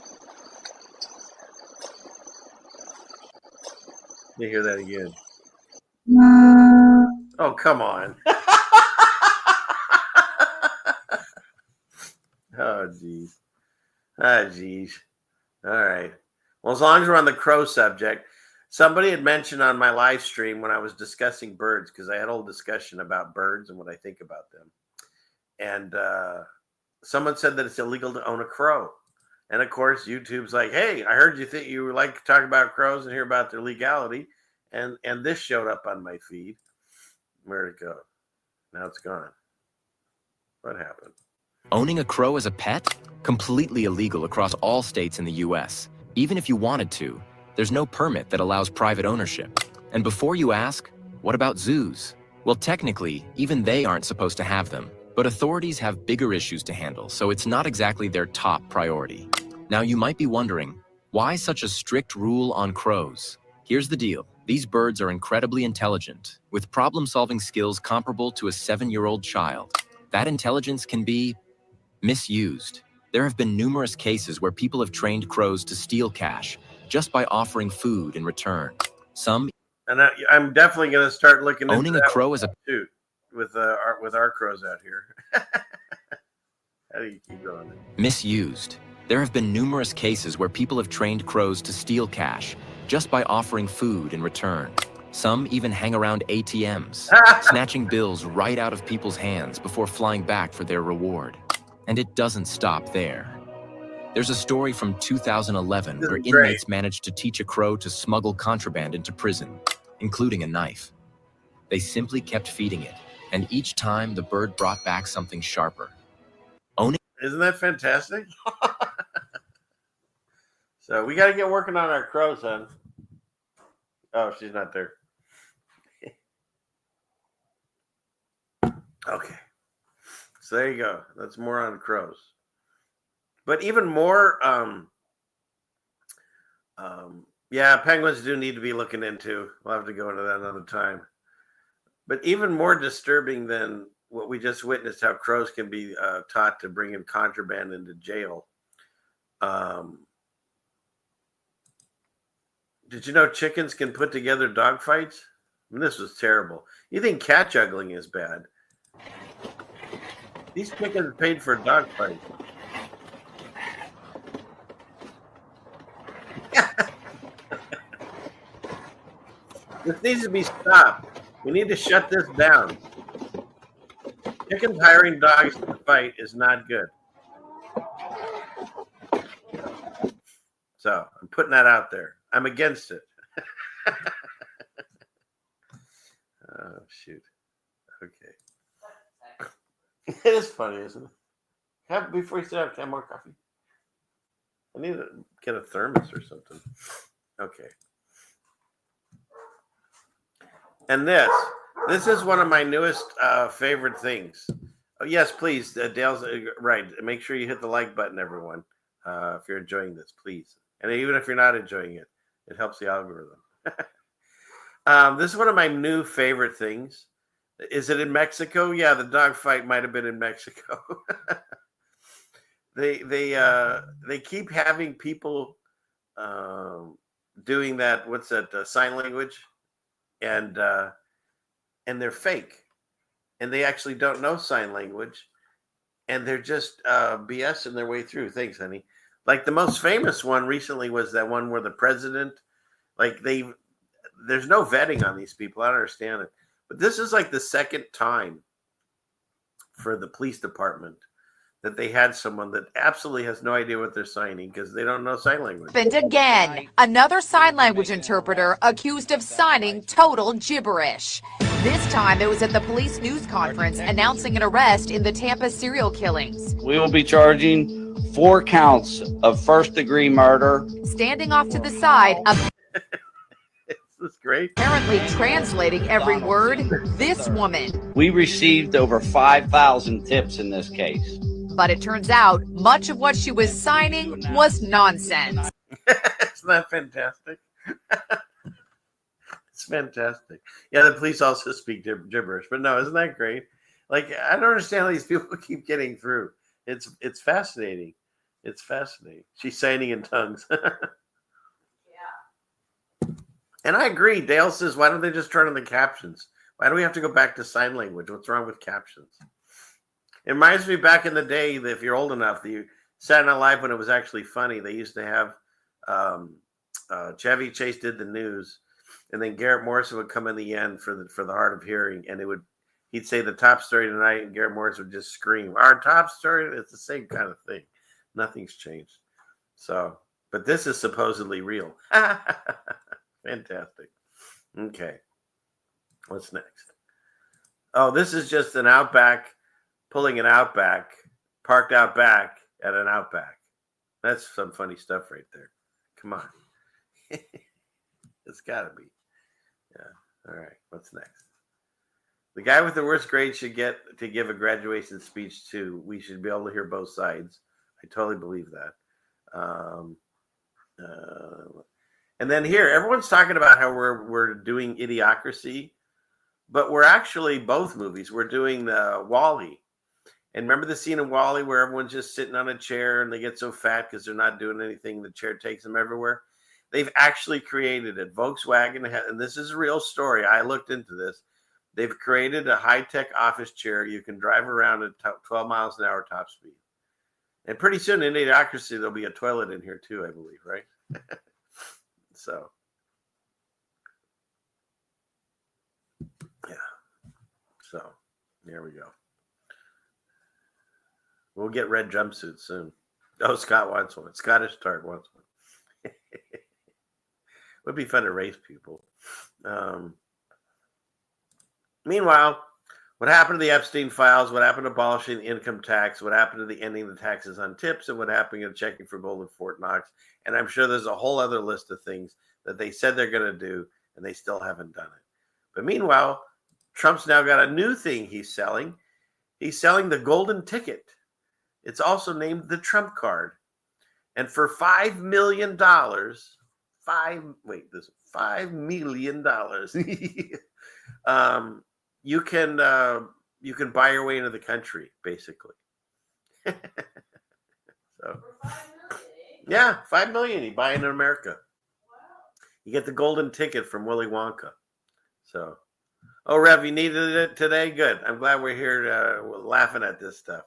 Let me hear that again. Oh, come on. Oh, geez. Ah, geez. All right. Well, as long as we're on the crow subject, somebody had mentioned on my live stream when I was discussing birds, because I had a whole discussion about birds and what I think about them. And someone said that it's illegal to own a crow. And of course, YouTube's like, hey, I heard you think you like to talk about crows and hear about their legality. And this showed up on my feed. Where'd it go? Now it's gone. What happened? Owning a crow as a pet? Completely illegal across all states in the US. Even if you wanted to, there's no permit that allows private ownership. And before you ask, what about zoos? Well, technically, even they aren't supposed to have them. But authorities have bigger issues to handle, so it's not exactly their top priority. Now, you might be wondering, why such a strict rule on crows? Here's the deal. These birds are incredibly intelligent, with problem-solving skills comparable to a 7-year-old child. That intelligence can be misused. There have been numerous cases where people have trained crows to steal cash just by offering food in return. Some... And I'm definitely going to start looking owning into a crow as a... shoot, with our crows out here. How do you keep going? Misused. There have been numerous cases where people have trained crows to steal cash just by offering food in return. Some even hang around ATMs, snatching bills right out of people's hands before flying back for their reward. And it doesn't stop there. There's a story from 2011 where inmates managed to teach a crow to smuggle contraband into prison, including a knife. They simply kept feeding it, and each time the bird brought back something sharper. Isn't that fantastic? So we got to get working on our crows, son. Oh, she's not there. Okay. So there you go. That's more on crows. But even more, yeah, penguins do need to be looking into. We'll have to go into that another time. But even more disturbing than what we just witnessed, how crows can be taught to bring in contraband into jail. Did you know chickens can put together dog fights? I mean, this was terrible. You think cat juggling is bad? These chickens paid for a dog fight. This needs to be stopped. We need to shut this down. Chickens hiring dogs to fight is not good. So I'm putting that out there. I'm against it. Oh, shoot. Okay. It is funny, isn't it? Before you sit down, have more coffee. I need to get a thermos or something. Okay. And this is one of my newest favorite things. Oh, yes, please. Dale's right. Make sure you hit the like button, everyone, if you're enjoying this, please. And even if you're not enjoying it, it helps the algorithm. This is one of my new favorite things. Is it in Mexico? Yeah, the dog fight might have been in Mexico. They keep having people doing that. What's that? Sign language, and they're fake, and they actually don't know sign language, and they're just BSing their way through. Thanks, honey. Like the most famous one recently was that one where the president, there's no vetting on these people. I don't understand it. But this is like the second time for the police department that they had someone that absolutely has no idea what they're signing because they don't know sign language. And again, another sign language interpreter accused of signing total gibberish. This time it was at the police news conference announcing an arrest in the Tampa serial killings. We will be charging 4 counts of first-degree murder. Standing off to the side, This is great. Apparently translating every word, this woman. We received over 5,000 tips in this case. But it turns out much of what she was signing was nonsense. Isn't that fantastic? It's fantastic. Yeah, the police also speak gibberish, but no, isn't that great? Like, I don't understand how these people keep getting through. It's fascinating. It's fascinating. She's signing in tongues. And I agree. Dale says, why don't they just turn on the captions? Why do we have to go back to sign language? What's wrong with captions? It reminds me back in the day that if you're old enough, the Saturday Night Live, when it was actually funny, they used to have Chevy Chase did the news, and then Garrett Morrison would come in the end for the hard of hearing, and he'd say the top story tonight, and Garrett Morrison would just scream, "Our top story!" It's the same kind of thing. Nothing's changed. So, but this is supposedly real. Fantastic. Okay. What's next? Oh, this is just an Outback, pulling an Outback, parked out back at an Outback. That's some funny stuff right there. Come on. It's got to be. Yeah. All right. What's next? The guy with the worst grade should get to give a graduation speech too. We should be able to hear both sides. I totally believe that. And then here, everyone's talking about how we're doing Idiocracy, but we're actually both movies. We're doing the WALL-E. And remember the scene in WALL-E where everyone's just sitting on a chair and they get so fat because they're not doing anything. The chair takes them everywhere. They've actually created it. Volkswagen, and this is a real story. I looked into this. They've created a high-tech office chair you can drive around at 12 miles an hour top speed. And pretty soon in Idiocracy, there'll be a toilet in here too, I believe, right? So, yeah. So, there we go. We'll get red jumpsuits soon. Oh, Scott wants one. Scottish Tart wants one. Would be fun to race people. Meanwhile, what happened to the Epstein files? What happened to abolishing the income tax? What happened to the ending the taxes on tips? And what happened to checking for gold in Fort Knox? And I'm sure there's a whole other list of things that they said they're going to do and they still haven't done it. But meanwhile, Trump's now got a new thing he's selling. He's selling the golden ticket. It's also named the Trump card. And for $5 million, $5 million, you can buy your way into the country, basically. So, yeah, $5 million you buy into America. You get the golden ticket from Willy Wonka. So, oh, Rev, you needed it today? Good. I'm glad we're here laughing at this stuff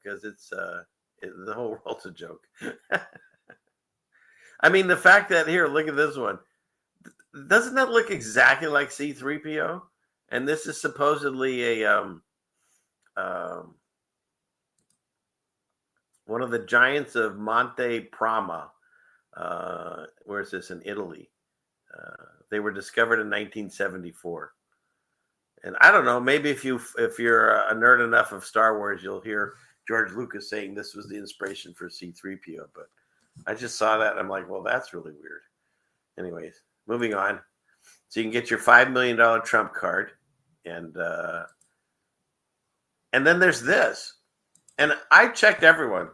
because the whole world's a joke. I mean, the fact that here, look at this one. Doesn't that look exactly like C-3PO? And this is supposedly a one of the giants of Monte Prama. Where is this? In Italy. They were discovered in 1974. And I don't know, maybe if you're a nerd enough of Star Wars, you'll hear George Lucas saying this was the inspiration for C-3PO. But I just saw that and I'm like, well, that's really weird. Anyways, moving on. So you can get your $5 million Trump card. And then there's this. And I checked everyone.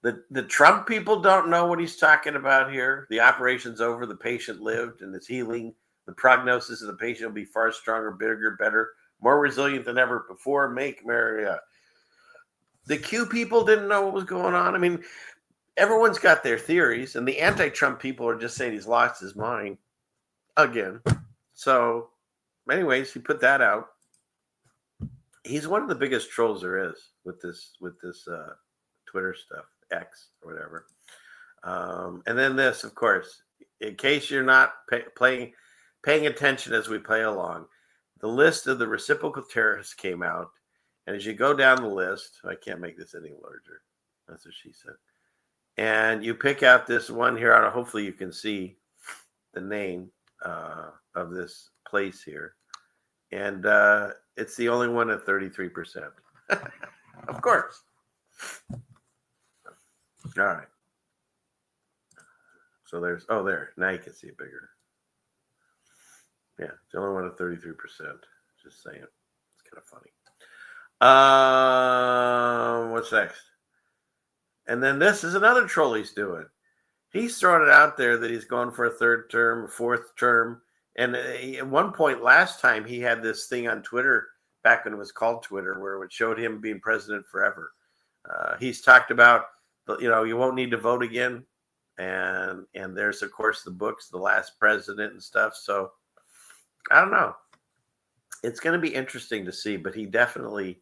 The Trump people don't know what he's talking about here. The operation's over. The patient lived and is healing. The prognosis of the patient will be far stronger, bigger, better, more resilient than ever before. Make America. The Q people didn't know what was going on. I mean, everyone's got their theories, and the anti-Trump people are just saying he's lost his mind again. So, anyways, he put that out. He's one of the biggest trolls there is with this Twitter stuff. X or whatever. And then this, of course, in case you're not paying attention as we play along, the list of the reciprocal terrorists came out. And as you go down the list, I can't make this any larger. That's what she said. And you pick out this one here. Hopefully you can see the name of this place here. And it's the only one at 33%. Of course. All right. So there's, there. Now you can see it bigger. Yeah, it's the only one at 33%. Just saying. It's kind of funny. What's next? And then this is another troll he's doing. He's throwing it out there that he's going for a third term, fourth term. And at one point last time, he had this thing on Twitter, back when it was called Twitter, where it showed him being president forever. He's talked about, you won't need to vote again. And there's, of course, the books, The Last President and stuff. So I don't know. It's going to be interesting to see, but he definitely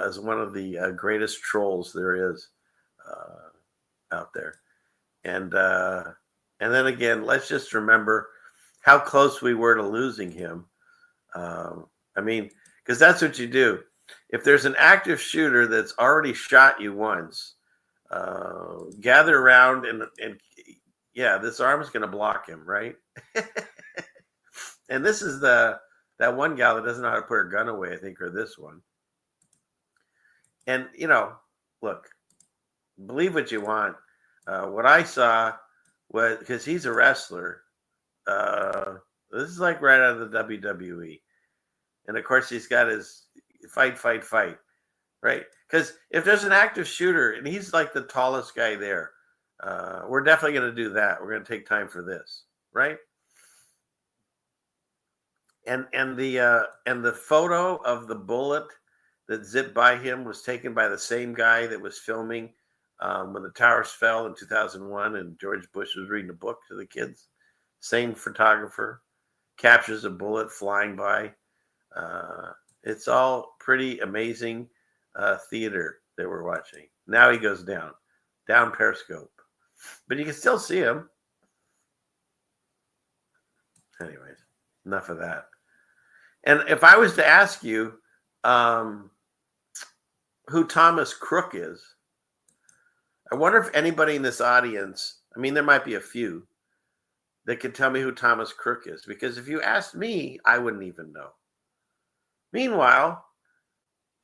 is one of the greatest trolls there is out there. And then again, let's just remember how close we were to losing him. I mean, because that's what you do. If there's an active shooter that's already shot you once, gather around and this arm's going to block him, right? And this is that one gal that doesn't know how to put her gun away, I think, or this one. And, look, believe what you want. What I saw was, because he's a wrestler, this is like right out of the WWE. And, of course, he's got his fight, right? Because if there's an active shooter, and he's like the tallest guy there, we're definitely going to do that. We're going to take time for this, right? And the photo of the bullet that zipped by him was taken by the same guy that was filming when the towers fell in 2001 and George Bush was reading a book to the kids. Same photographer captures a bullet flying by. It's all pretty amazing theater that we're watching. Now he goes down Periscope, but you can still see him. Anyways, enough of that. And if I was to ask you who Thomas Crook is, I wonder if anybody in this audience, I mean, there might be a few that could tell me who Thomas Crook is, because if you asked me, I wouldn't even know. Meanwhile,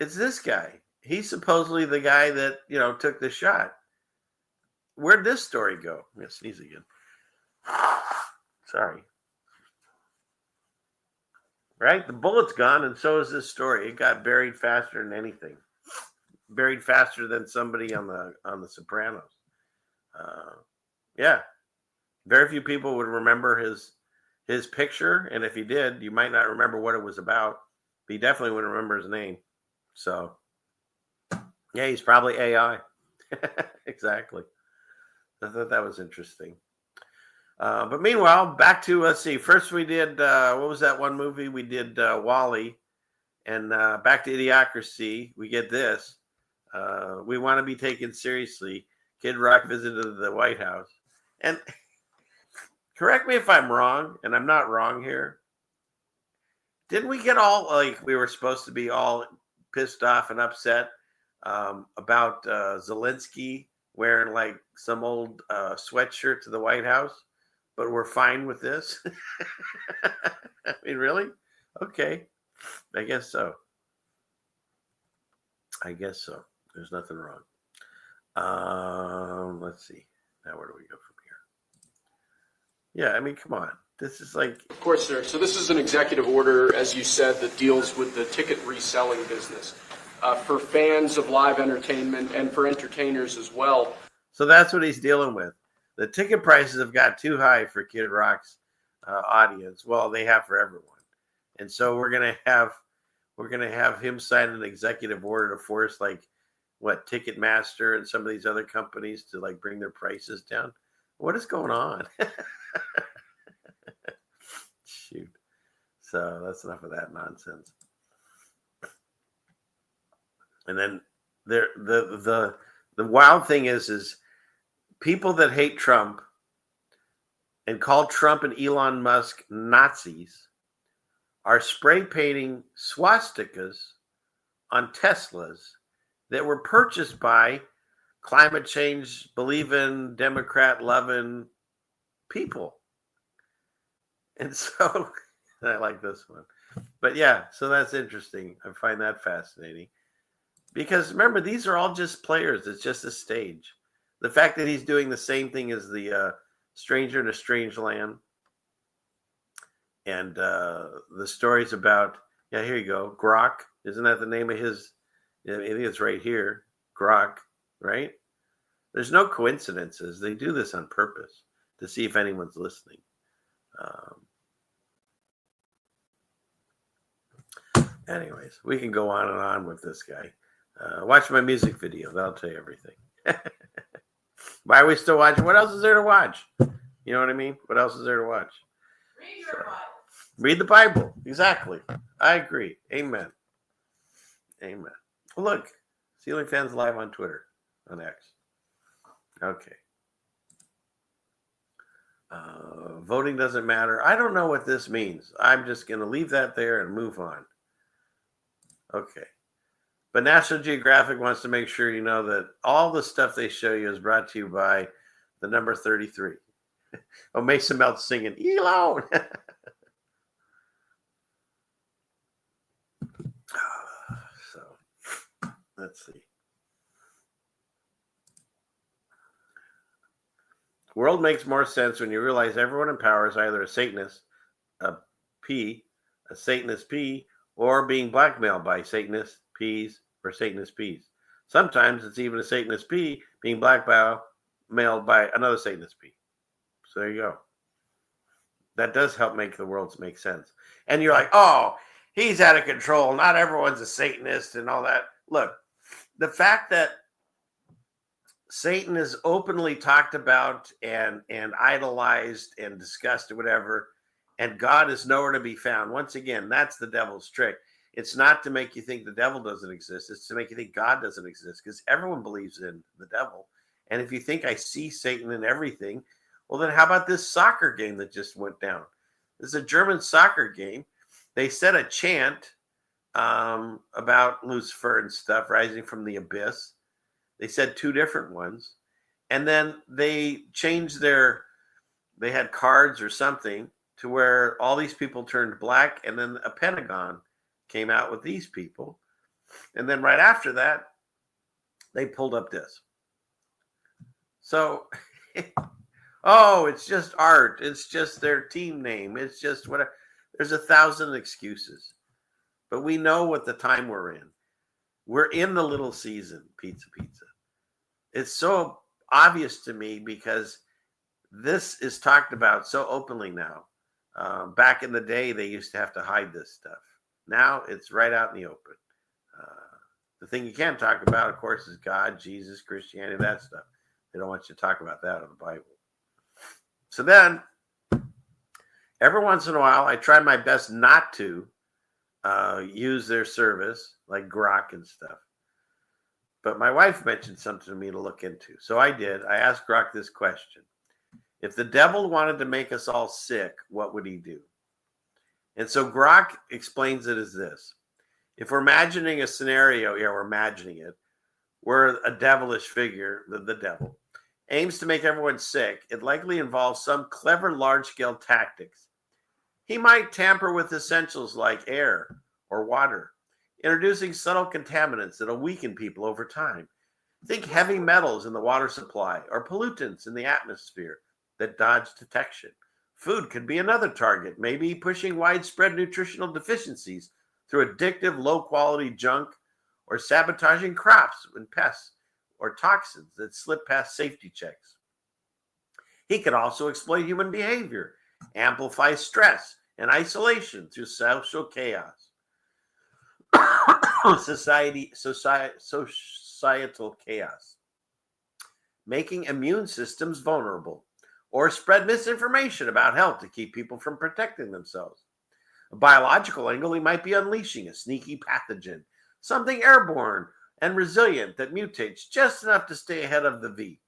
it's this guy. He's supposedly the guy that, took the shot. Where'd this story go? I'm going to sneeze again. Sorry. Right? The bullet's gone, and so is this story. It got buried faster than anything. Buried faster than somebody on the Sopranos. Yeah. Very few people would remember his picture, and if he did, you might not remember what it was about. But he definitely wouldn't remember his name. So, yeah, he's probably AI. Exactly. I thought that was interesting. But meanwhile, back to, let's see. First we did, what was that one movie? We did Wall-E. And back to Idiocracy, we get this. We want to be taken seriously. Kid Rock visited the White House. And correct me if I'm wrong, and I'm not wrong here. Didn't we get all, like, we were supposed to be all pissed off and upset about Zelensky wearing, like, some old sweatshirt to the White House? But we're fine with this? I mean, really? Okay. I guess so. There's nothing wrong. Let's see. Now, where do we go from here? Yeah, I mean, come on. This is like... Of course, sir. So this is an executive order, as you said, that deals with the ticket reselling business for fans of live entertainment and for entertainers as well. So that's what he's dealing with. The ticket prices have got too high for Kid Rock's audience. Well, they have for everyone. And so we're gonna have him sign an executive order to force, like, what, Ticketmaster and some of these other companies to, like, bring their prices down. What is going on? Shoot. So that's enough of that nonsense. And then the wild thing is people that hate Trump and call Trump and Elon Musk Nazis are spray painting swastikas on Teslas that were purchased by climate change believing, Democrat loving people. And so I like this one. But yeah, so that's interesting. I find that fascinating. Because remember, these are all just players. It's just a stage. The fact that he's doing the same thing as the Stranger in a Strange Land. And the stories about, yeah, here you go, Grock. Isn't that the name of his? I think it's right here, Grock, right? There's no coincidences. They do this on purpose to see if anyone's listening. Anyways, we can go on and on with this guy. Watch my music video. That'll tell you everything. Why are we still watching? What else is there to watch? You know what I mean? What else is there to watch? Read your Bible. Read the Bible. Exactly. I agree. Amen. Amen. Look, Ceiling Fans Live on Twitter, on X. Okay. Voting doesn't matter. I don't know what this means. I'm just going to leave that there and move on. Okay. But National Geographic wants to make sure you know that all the stuff they show you is brought to you by the number 33. Oh, Mason Melt's singing, Elon. So, let's see. World makes more sense when you realize everyone in power is either a Satanist, a Satanist P, or being blackmailed by Satanist P's or Satanist P's. Sometimes it's even a Satanist P being blackmailed by another Satanist P. So there you go. That does help make the world make sense. And you're like, oh, he's out of control. Not everyone's a Satanist and all that. Look, the fact that Satan is openly talked about and idolized and discussed or whatever, and God is nowhere to be found. Once again, that's the devil's trick. It's not to make you think the devil doesn't exist. It's to make you think God doesn't exist, because everyone believes in the devil. And if you think I see Satan in everything, well, then how about this soccer game that just went down? This is a German soccer game. They said a chant about Lucifer and stuff rising from the abyss. They said two different ones. And then they changed they had cards or something to where all these people turned black, and then a pentagon came out with these people. And then right after that, they pulled up this. So Oh, it's just art. It's just their team name. It's just whatever. There's 1,000 excuses. But we know what the time we're in. We're in the little season, pizza. It's so obvious to me because this is talked about so openly now. Back in the day, they used to have to hide this stuff. Now it's right out in the open. The thing you can't talk about, of course, is God, Jesus, Christianity, that stuff. They don't want you to talk about that in the Bible. So then, every once in a while, I try my best not to use their service, like Grock and stuff. But my wife mentioned something to me to look into. So I did. I asked Grock this question. If the devil wanted to make us all sick, what would he do? And so Grock explains it as this. If we're imagining a scenario, we're imagining it, where a devilish figure, the devil, aims to make everyone sick, it likely involves some clever large-scale tactics. He might tamper with essentials like air or water, introducing subtle contaminants that'll weaken people over time. Think heavy metals in the water supply or pollutants in the atmosphere that dodge detection. Food could be another target, maybe pushing widespread nutritional deficiencies through addictive, low-quality junk or sabotaging crops and pests or toxins that slip past safety checks. He could also exploit human behavior, amplify stress and isolation through social chaos, societal chaos, making immune systems vulnerable, or spread misinformation about health to keep people from protecting themselves. A biological angle, he might be unleashing a sneaky pathogen, something airborne and resilient that mutates just enough to stay ahead of the V.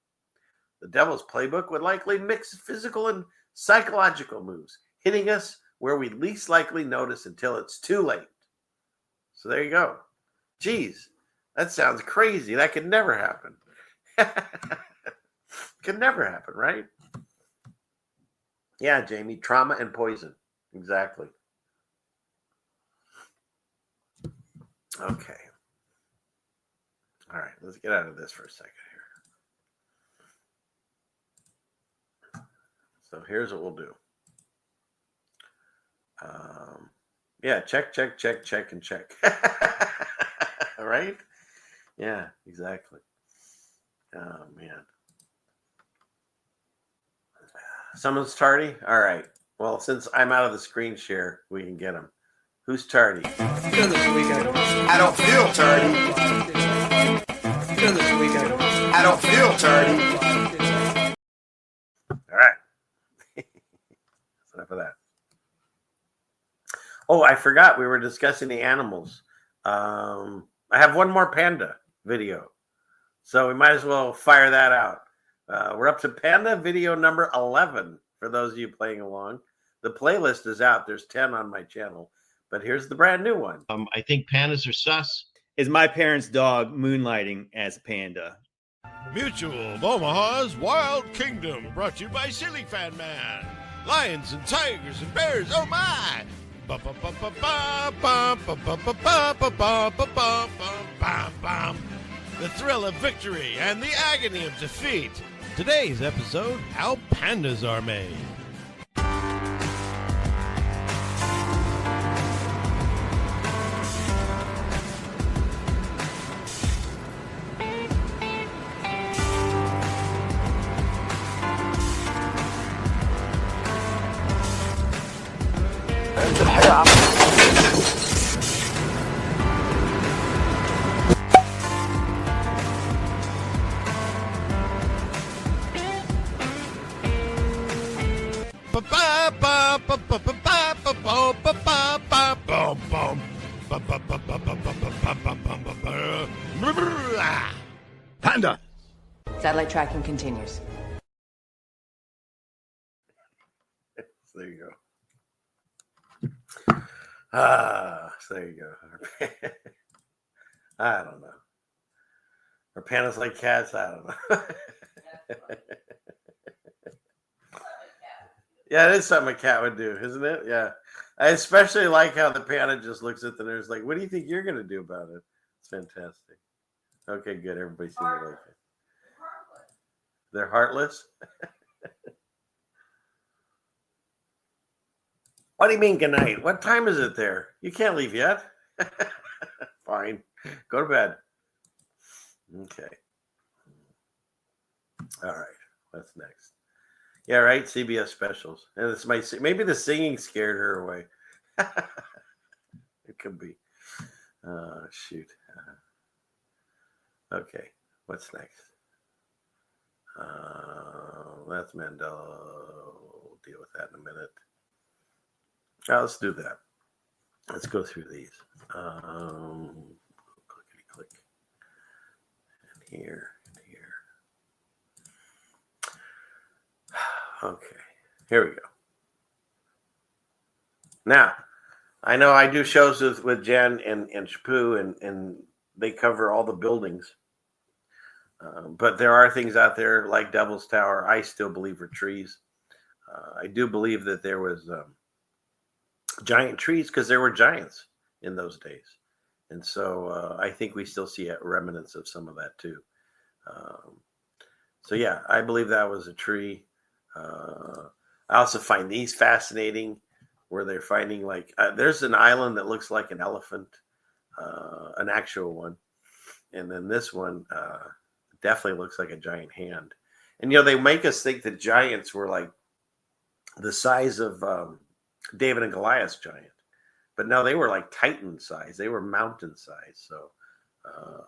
The devil's playbook would likely mix physical and psychological moves, hitting us where we least likely notice until it's too late. So there you go. Geez, that sounds crazy. That could never happen. Could never happen, right? Yeah, Jamie, trauma and poison. Exactly. Okay. All right, let's get out of this for a second here. So here's what we'll do. Yeah, check, and check. All right? Yeah, exactly. Oh, man. Someone's tardy? All right. Well, since I'm out of the screen share, we can get them. Who's tardy? I don't feel tardy. I don't feel tardy. All right. That's enough of that. Oh, I forgot we were discussing the animals. I have one more Panda video, so we might as well fire that out. We're up to Panda video number 11 for those of you playing along. The playlist is out. There's 10 on my channel, but here's the brand new one. I think pandas are sus. Is my parents' dog moonlighting as Panda? Mutual of Omaha's Wild Kingdom, brought to you by Silly Fan Man. Lions and tigers and bears, oh my! The thrill of victory and the agony of defeat. Today's episode, how pandas are made. Panda! Satellite tracking continues. There you go. So there you go. I don't know. Are pandas like cats? I don't know. Yeah, it is something a cat would do, isn't it? Yeah. I especially like how the panda just looks at the nurse like, what do you think you're going to do about it? It's fantastic. Okay, good. Everybody seems to like it. They're heartless? What do you mean good night? What time is it there? You can't leave yet. Fine. Go to bed. Okay. All right. What's next? Yeah, right. CBS specials. And this might maybe the singing scared her away. It could be. Shoot. Okay. What's next? That's Mandela. We'll deal with that in a minute. Let's do that. Let's go through these. Click. And here. Okay. Here we go. Now, I know I do shows with Jen and Shapu, and they cover all the buildings. But there are things out there like Devil's Tower I still believe are trees. I do believe that there was giant trees because there were giants in those days. And so I think we still see remnants of some of that too. So yeah, I believe that was a tree. I also find these fascinating where they're finding like, there's an island that looks like an elephant, an actual one. And then this one definitely looks like a giant hand. And, they make us think that giants were like the size of David and Goliath's giant. But no, they were like Titan size. They were mountain size. So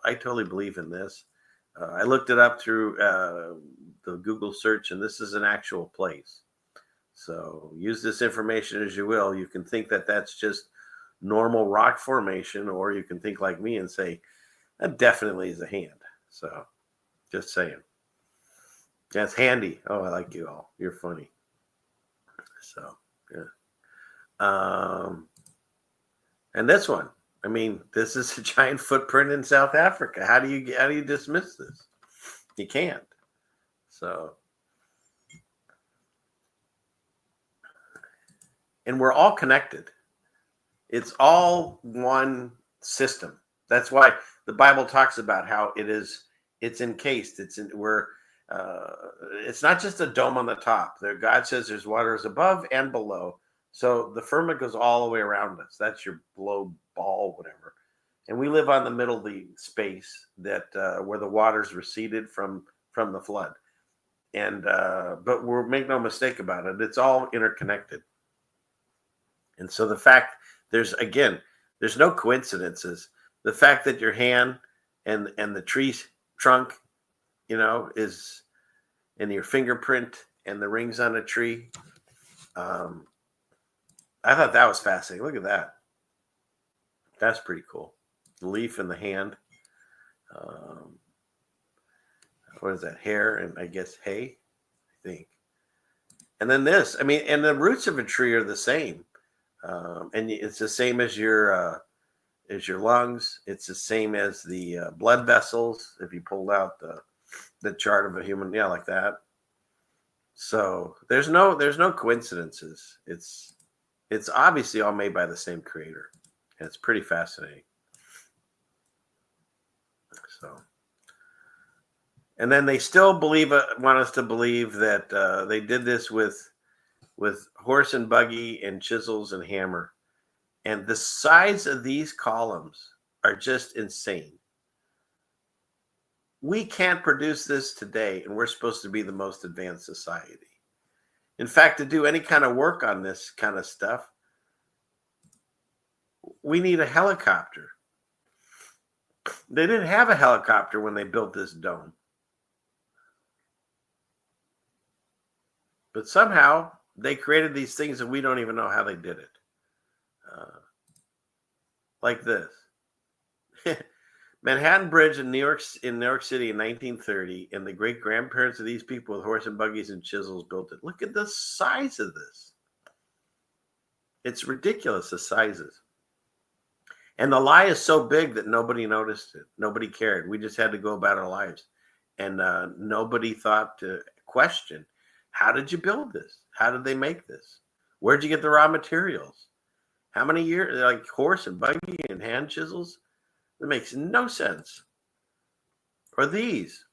I totally believe in this. I looked it up through the Google search, and this is an actual place. So use this information as you will. You can think that that's just normal rock formation, or you can think like me and say, that definitely is a hand. So just saying. That's handy. Oh, I like you all. You're funny. So, yeah. And this one, I mean, this is a giant footprint in South Africa. How do you dismiss this? You can't. So, and we're all connected. It's all one system. That's why the Bible talks about how it's encased. It's not just a dome on the top. God says there's waters above and below. So the firmament goes all the way around us. That's your globe ball, whatever. And we live on the middle of the space that where the waters receded from the flood. And but make no mistake about it, it's all interconnected. And so the fact there's no coincidences. The fact that your hand and the tree trunk, is in your fingerprint and the rings on a tree. I thought that was fascinating. Look at that. That's pretty cool. The leaf in the hand. What is that? Hair and I guess hay, I think. And then this, and the roots of a tree are the same. And it's the same as your lungs. It's the same as the blood vessels. If you pulled out the chart of a human, like that. So there's no coincidences. It's obviously all made by the same creator. And it's pretty fascinating. So, and then they still want us to believe that they did this with horse and buggy and chisels and hammer. And the size of these columns are just insane. We can't produce this today, and we're supposed to be the most advanced society. In fact, to do any kind of work on this kind of stuff, we need a helicopter. They didn't have a helicopter when they built this dome. But somehow they created these things and we don't even know how they did it. Like this. Manhattan Bridge in New York City in 1930, and the great grandparents of these people with horse and buggies and chisels built it. Look at the size of this. It's ridiculous, the sizes. And the lie is so big that nobody noticed it. Nobody cared. We just had to go about our lives. And nobody thought to question, how did you build this? How did they make this? Where'd you get the raw materials? How many years, like horse and buggy and hand chisels? It makes no sense. Or these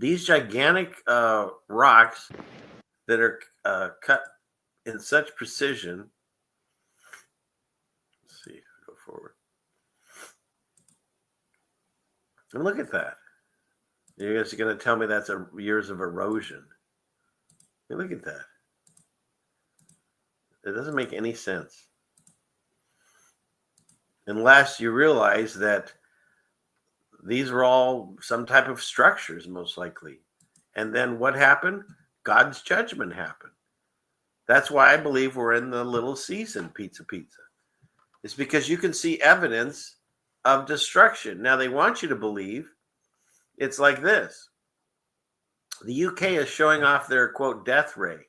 gigantic rocks that are cut in such precision. Let's see, go forward. And look at that. You guys are going to tell me that's years of erosion. I mean, look at that. It doesn't make any sense. Unless you realize that these were all some type of structures, most likely. And then what happened? God's judgment happened. That's why I believe we're in the little season, pizza. It's because you can see evidence of destruction. Now, they want you to believe it's like this. The UK is showing off their, quote, death ray.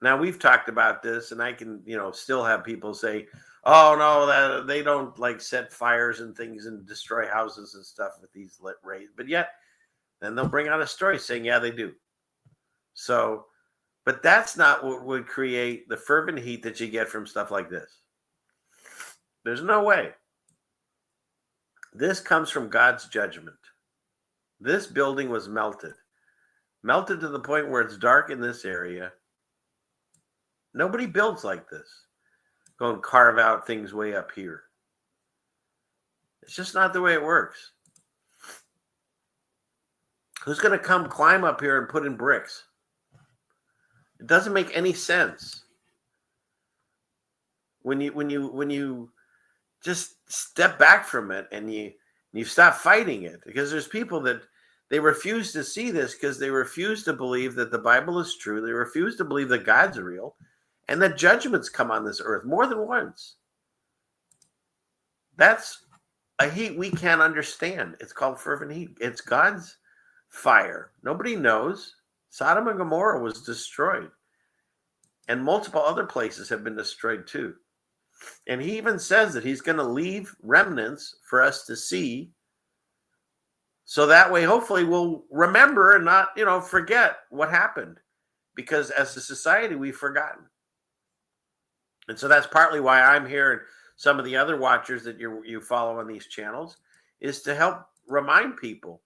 Now, we've talked about this, and I can, still have people say, oh, no, that they don't, like, set fires and things and destroy houses and stuff with these lit rays. But yet, then they'll bring out a story saying, yeah, they do. So, but that's not what would create the fervent heat that you get from stuff like this. There's no way. This comes from God's judgment. This building was melted to the point where it's dark in this area. Nobody builds like this. Go and carve out things way up here. It's just not the way it works. Who's going to come climb up here and put in bricks? It doesn't make any sense. When you just step back from it and you stop fighting it, because there's people that they refuse to see this because they refuse to believe that the Bible is true. They refuse to believe that God's real and that judgments come on this earth more than once. That's a heat we can't understand. It's called fervent heat. It's God's fire. Nobody knows. Sodom and Gomorrah was destroyed. And multiple other places have been destroyed too. And he even says that he's going to leave remnants for us to see. So that way, hopefully, we'll remember and not, forget what happened. Because as a society, we've forgotten. And so that's partly why I'm here, and some of the other watchers that you follow on these channels, is to help remind people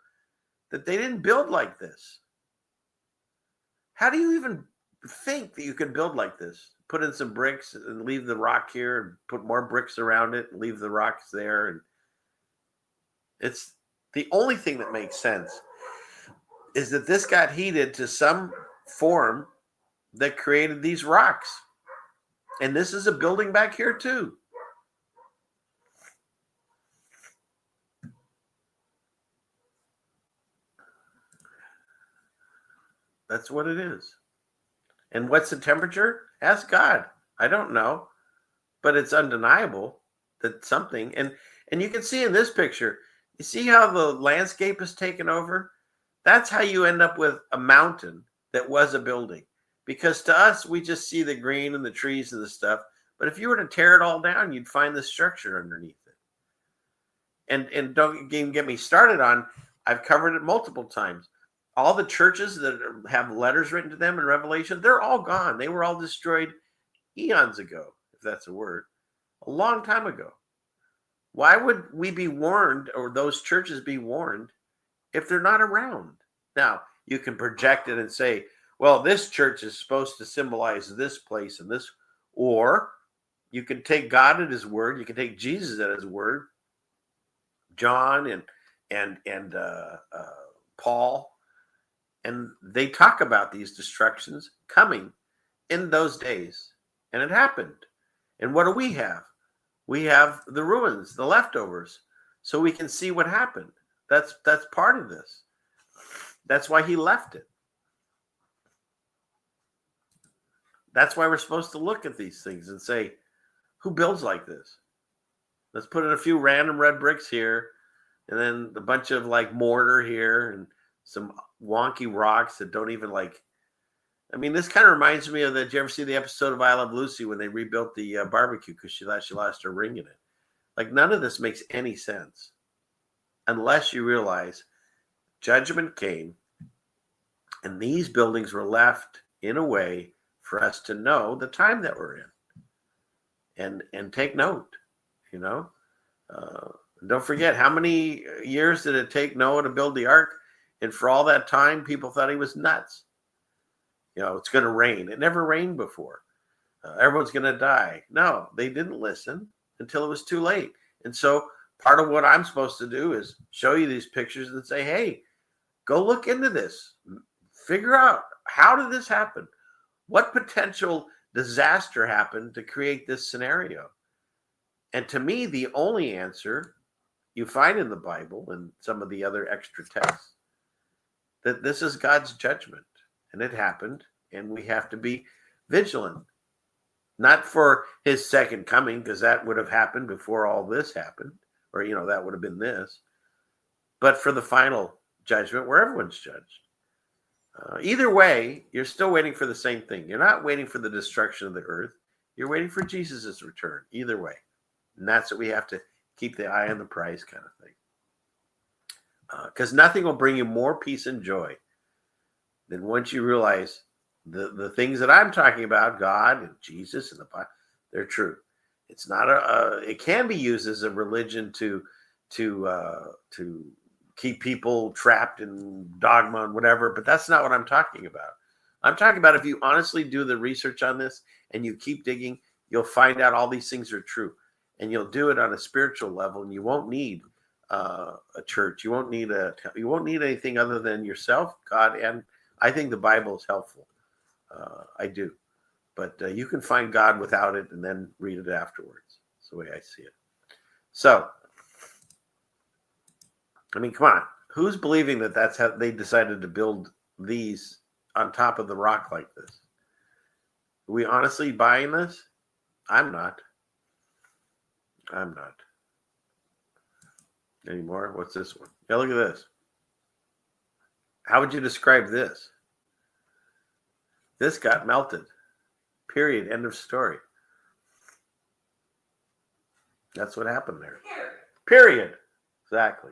that they didn't build like this. How do you even think that you can build like this? Put in some bricks and leave the rock here and put more bricks around it and leave the rocks there. And it's the only thing that makes sense is that this got heated to some form that created these rocks. And this is a building back here too. That's what it is. And what's the temperature? Ask God. I don't know. But it's undeniable that something, and you can see in this picture, you see how the landscape is taken over? That's how you end up with a mountain that was a building. Because to us, we just see the green and the trees and the stuff. But if you were to tear it all down, you'd find the structure underneath it. And don't even get me started on, I've covered it multiple times. All the churches that have letters written to them in Revelation, they're all gone. They were all destroyed eons ago, if that's a word, a long time ago. Why would we be warned, or those churches be warned, if they're not around? Now, you can project it and say, well, this church is supposed to symbolize this place and this, or you can take God at his word. You can take Jesus at his word. John and Paul. And they talk about these destructions coming in those days. And it happened. And what do we have? We have the ruins, the leftovers, so we can see what happened. That's part of this. That's why he left it. That's why we're supposed to look at these things and say, who builds like this? Let's put in a few random red bricks here, and then a bunch of like mortar here, and some wonky rocks that don't even like. I mean, this kind of reminds me of did you ever see the episode of I Love Lucy when they rebuilt the barbecue because she lost her ring in it? Like, none of this makes any sense unless you realize judgment came and these buildings were left in a way for us to know the time that we're in and take note, Don't forget, how many years did it take Noah to build the ark? And for all that time, people thought he was nuts. It's going to rain. It never rained before. Everyone's going to die. No, they didn't listen until it was too late. And so part of what I'm supposed to do is show you these pictures and say, hey, go look into this. Figure out, how did this happen? What potential disaster happened to create this scenario? And to me, the only answer you find in the Bible and some of the other extra texts, that this is God's judgment, and it happened, and we have to be vigilant. Not for his second coming, because that would have happened before all this happened, or, that would have been this, but for the final judgment where everyone's judged. Either way, you're still waiting for the same thing. You're not waiting for the destruction of the earth. You're waiting for Jesus' return, either way. And that's what we have to keep the eye on the prize kind of thing. Because nothing will bring you more peace and joy than once you realize the things that I'm talking about, God and Jesus and the Bible, they're true. It's not it can be used as a religion to keep people trapped in dogma and whatever, but that's not what I'm talking about. I'm talking about if you honestly do the research on this and you keep digging, you'll find out all these things are true, and you'll do it on a spiritual level, and you won't need a church. You won't need anything other than yourself, God, and I think the Bible is helpful. I do, but you can find God without it and then read it afterwards. That's the way I see it. So, I mean, come on. Who's believing that that's how they decided to build these on top of the rock like this? Are we honestly buying this? I'm not. Anymore. What's this one? Yeah, look at this. How would you describe this? This got melted. Period. End of story. That's what happened there. Period. Exactly.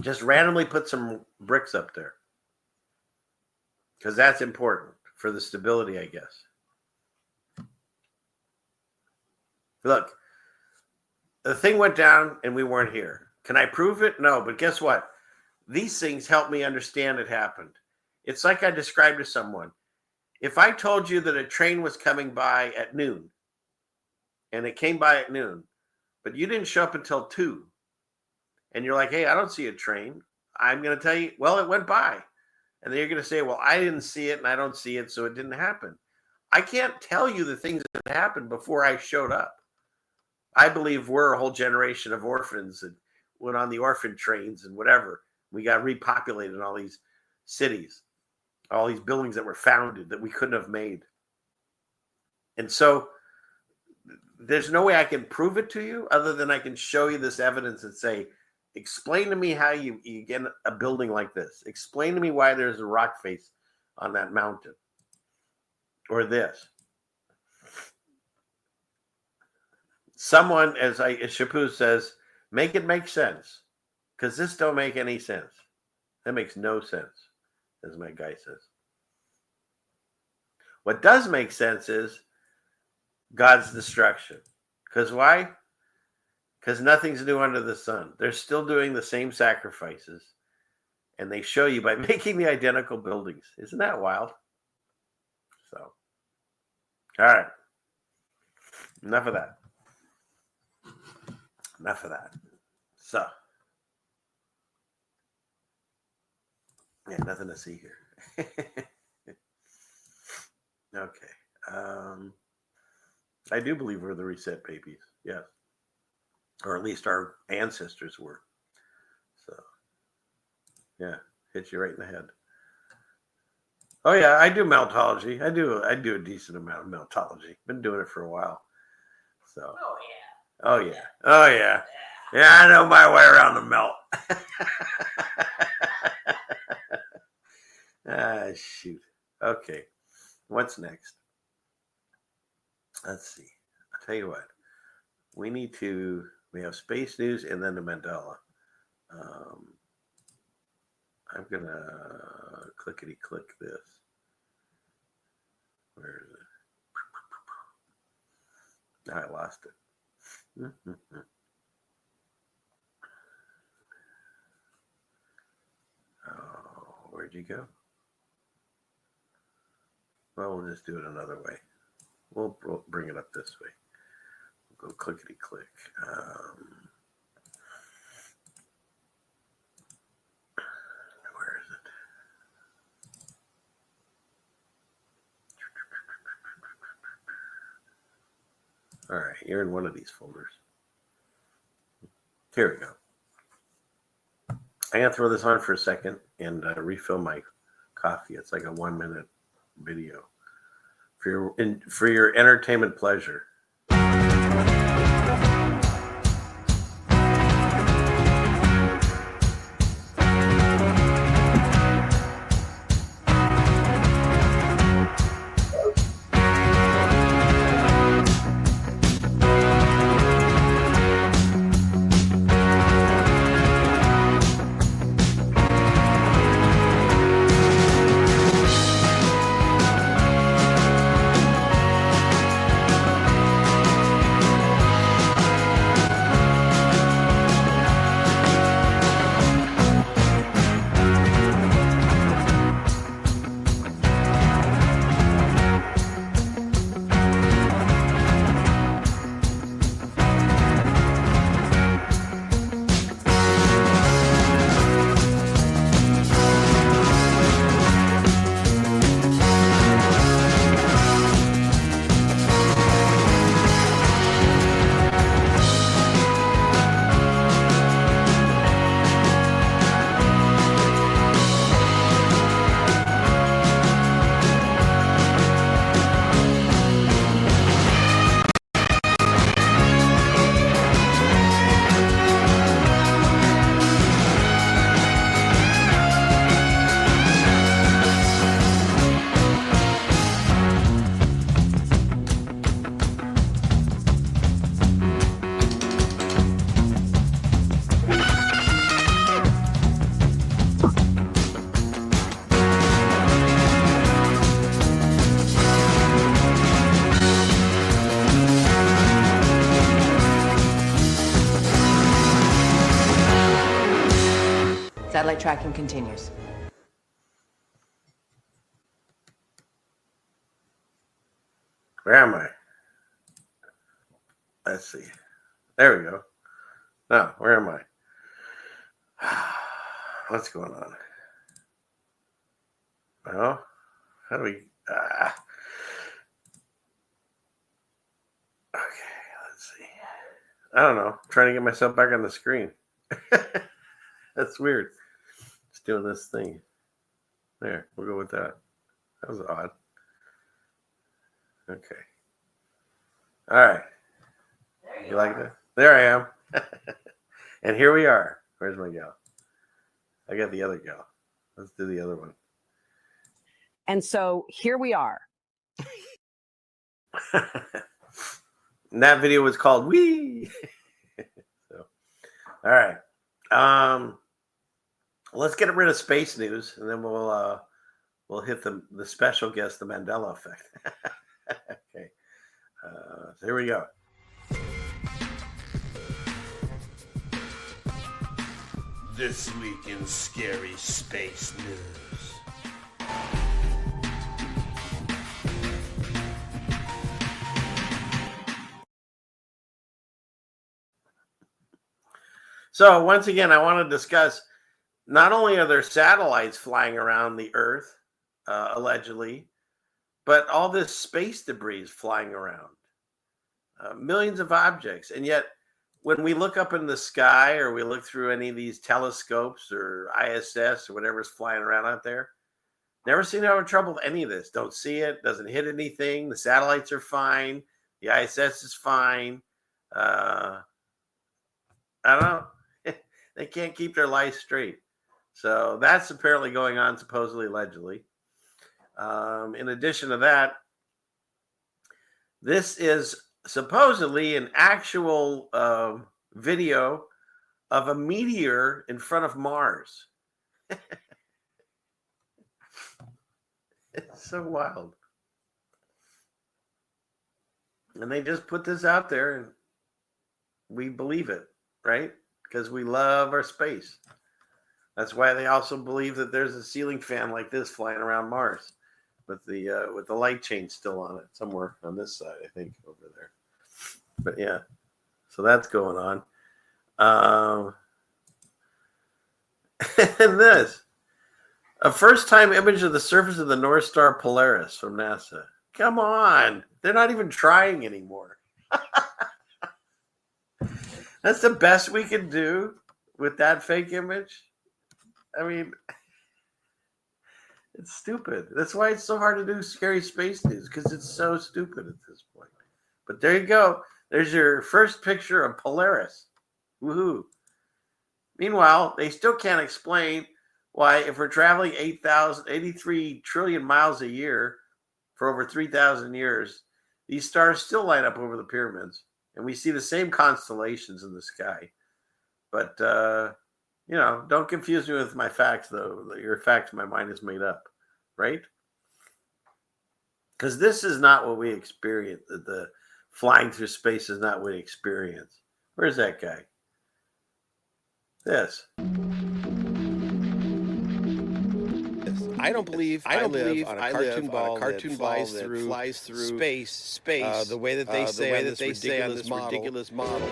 Just randomly put some bricks up there, because that's important for the stability, I guess. Look, the thing went down and we weren't here. Can I prove it? No, but guess what? These things help me understand it happened. It's like I described to someone. If I told you that a train was coming by at noon, and it came by at noon, but you didn't show up until 2, and you're like, hey, I don't see a train, I'm going to tell you, well, it went by. And then you're going to say, well, I didn't see it and I don't see it, so it didn't happen. I can't tell you the things that happened before I showed up. I believe we're a whole generation of orphans that went on the orphan trains and whatever. We got repopulated in all these cities, all these buildings that were founded that we couldn't have made. And so there's no way I can prove it to you other than I can show you this evidence and say, explain to me how you get a building like this. Explain to me why there's a rock face on that mountain. Or this. Someone, as Shapu says, make it make sense. Because this don't make any sense. That makes no sense, as my guy says. What does make sense is God's destruction. Because why? Because nothing's new under the sun. They're still doing the same sacrifices. And they show you by making the identical buildings. Isn't that wild? So, all right. Enough of that. So, yeah, nothing to see here. Okay. I do believe we're the reset babies. Yes. Or at least our ancestors were. So, yeah, hit you right in the head. Oh yeah, I do Meltology. I do a decent amount of Meltology. Been doing it for a while. So. Oh yeah. Yeah, I know my way around the melt. Shoot. Okay. What's next? Let's see. I'll tell you what. We have space news and then the Mandela. I'm going to clickety-click this. Where is it? I lost it. Oh, where'd you go? Well, we'll just do it another way. We'll bring it up this way. We'll go clickety click. Where is it? All right, you're in one of these folders. Here we go. I'm going to throw this on for a second and refill my coffee. It's like a 1-minute video for your entertainment pleasure. Satellite tracking continues. Where am I? Let's see. There we go. Now, where am I? What's going on? Well, how do we... Okay, let's see. I don't know. I'm trying to get myself back on the screen. That's weird. It's doing this thing. There, we'll go with that. That was odd. Okay. All right. You like that? There I am. And here we are. Where's my gal? I got the other gal. Let's do the other one. And so here we are. And that video was called Wee. So, all right. Let's get rid of space news, and then we'll hit the special guest, the Mandela effect. Okay. So here we go. This week in scary space news. So once again, I want to discuss, not only are there satellites flying around the Earth, allegedly, but all this space debris is flying around. Millions of objects. And yet, when we look up in the sky or we look through any of these telescopes or ISS or whatever's flying around out there, never seem to have trouble with any of this. Don't see it, doesn't hit anything. The satellites are fine. The ISS is fine. I don't know. They can't keep their life straight. So that's apparently going on, supposedly, allegedly. In addition to that, this is supposedly an actual video of a meteor in front of Mars. It's so wild. And they just put this out there and we believe it, right? Because we love our space. That's why they also believe that there's a ceiling fan like this flying around Mars. with the light chain still on it somewhere on this side, I think, over there. But yeah, so that's going on. And this, a first-time image of the surface of the North Star Polaris from NASA. Come on, they're not even trying anymore. That's the best we can do with that fake image. I mean, it's stupid. That's why it's so hard to do scary space news, because it's so stupid at this point. But there you go. There's your first picture of Polaris. Woohoo. Meanwhile, they still can't explain why, if we're traveling 83 trillion miles a year for over 3,000 years, these stars still light up over the pyramids. And we see the same constellations in the sky. But, don't confuse me with my facts, though. Your facts, my mind is made up, right? Because this is not what we experience. The flying through space is not what we experience. Where's that guy? This. I don't believe I live on a cartoon ball that flies through space. The way that they say on this ridiculous model.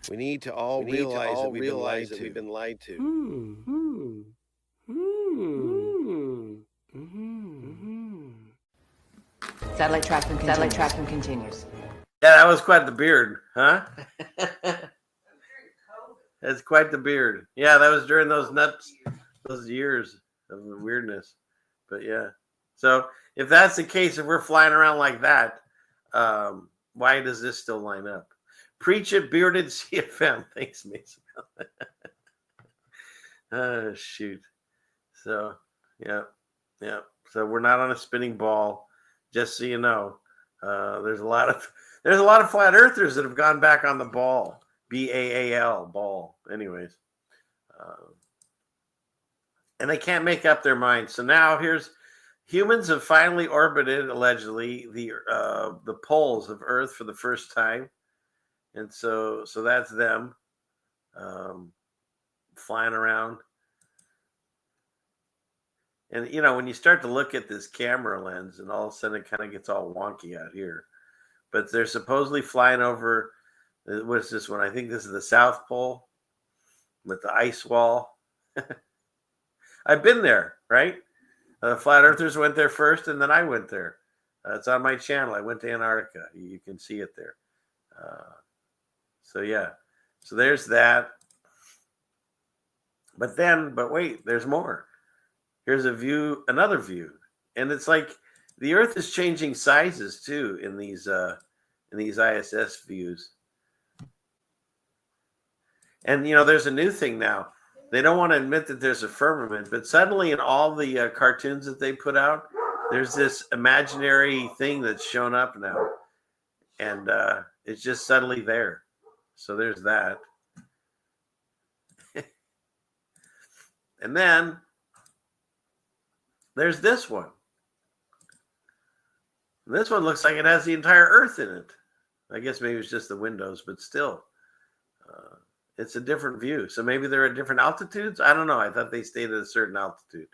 We need to all realize that we've been lied to. Satellite tracking continues. Yeah, that was quite the beard, huh? That's quite the beard. Yeah, that was during those years of weirdness. But yeah. So if that's the case, if we're flying around like that, why does this still line up? Preach it, bearded CFM. Thanks, Mason. Oh, shoot. So, yeah. So we're not on a spinning ball, just so you know. There's a lot of flat earthers that have gone back on the ball. BAAL, ball. Anyways. And they can't make up their minds. So now humans have finally orbited, allegedly, the poles of Earth for the first time. And so that's them flying around. And, when you start to look at this camera lens, and all of a sudden it kind of gets all wonky out here. But they're supposedly flying over, what's this one? I think this is the South Pole with the ice wall. I've been there, right? Flat Earthers went there first, and then I went there. It's on my channel. I went to Antarctica. You can see it there. So there's that. But wait, there's more. Here's another view. And it's like the Earth is changing sizes too in these ISS views. And there's a new thing now. They don't want to admit that there's a firmament, but suddenly in all the cartoons that they put out, there's this imaginary thing that's shown up now. And it's just suddenly there. So there's that. And then there's this one. And this one looks like it has the entire Earth in it. I guess maybe it's just the windows, but still. It's a different view. So maybe they're at different altitudes? I don't know. I thought they stayed at a certain altitude.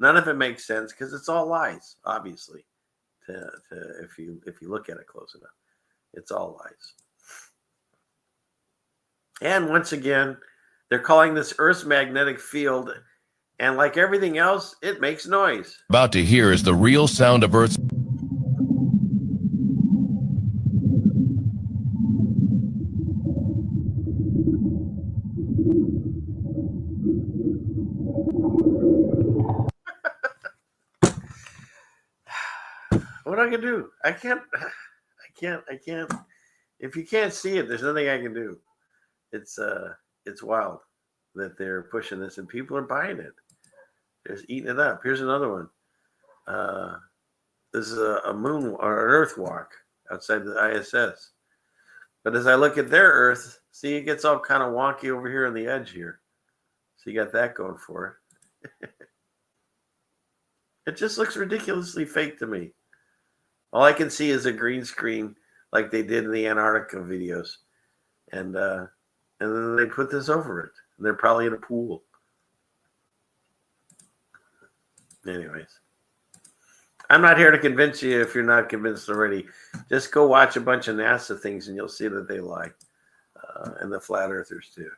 None of it makes sense because it's all lies, obviously. If you look at it close enough. It's all lies. And once again, they're calling this Earth's magnetic field, and like everything else, it makes noise. About to hear is the real sound of Earth's... What am I gonna do? I can't. If you can't see it, there's nothing I can do. It's it's wild that they're pushing this and people are buying it. They're just eating it up. Here's another one. This is a moon or an Earth walk outside the ISS. But as I look at their Earth, see, it gets all kind of wonky over here on the edge here. So you got that going for it. It just looks ridiculously fake to me. All I can see is a green screen like they did in the Antarctica videos. And then they put this over it. And they're probably in a pool. Anyways. I'm not here to convince you if you're not convinced already. Just go watch a bunch of NASA things and you'll see that they lie. And the flat earthers too.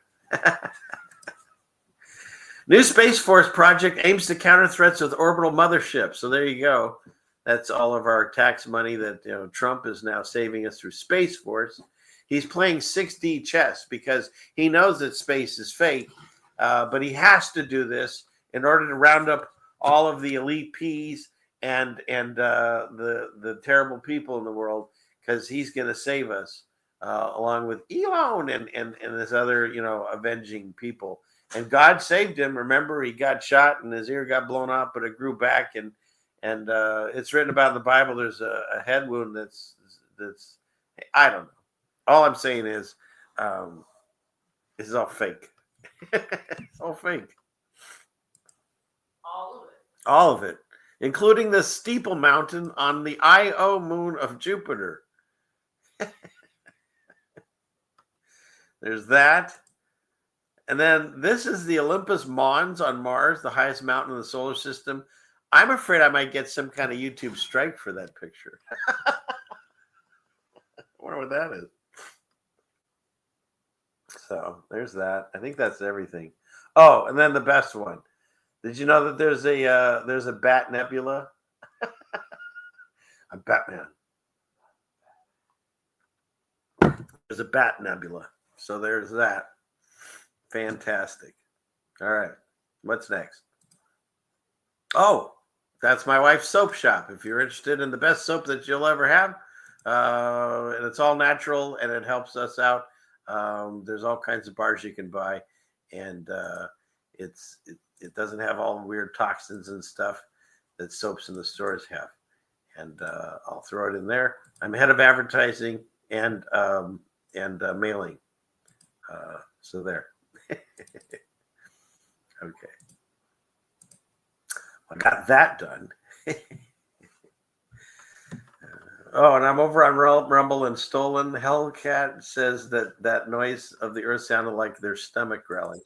New Space Force project aims to counter threats with orbital motherships. So there you go. That's all of our tax money that Trump is now saving us through Space Force. He's playing 6D chess because he knows that space is fake, but he has to do this in order to round up all of the elite Ps and the terrible people in the world, because he's going to save us along with Elon and this other avenging people. And God saved him. Remember, he got shot and his ear got blown off, but it grew back. And it's written about in the Bible. There's a head wound that's I don't know. All I'm saying is this is all fake. It's all fake. All of it. All of it, including the steeple mountain on the Io moon of Jupiter. There's that. And then this is the Olympus Mons on Mars, the highest mountain in the solar system. I'm afraid I might get some kind of YouTube strike for that picture. I wonder what that is. So there's that. I think that's everything. Oh, and then the best one. Did you know that there's a bat nebula? A Batman. There's a bat nebula. So there's that. Fantastic. All right. What's next? Oh, that's my wife's soap shop. If you're interested in the best soap that you'll ever have, and it's all natural and it helps us out. There's all kinds of bars you can buy, and it doesn't have all the weird toxins and stuff that soaps in the stores have. And I'll throw it in there. I'm head of advertising and mailing. So there. Okay. I got that done. Oh, and I'm over on Rumble and Stolen. Hellcat says that noise of the earth sounded like their stomach growling.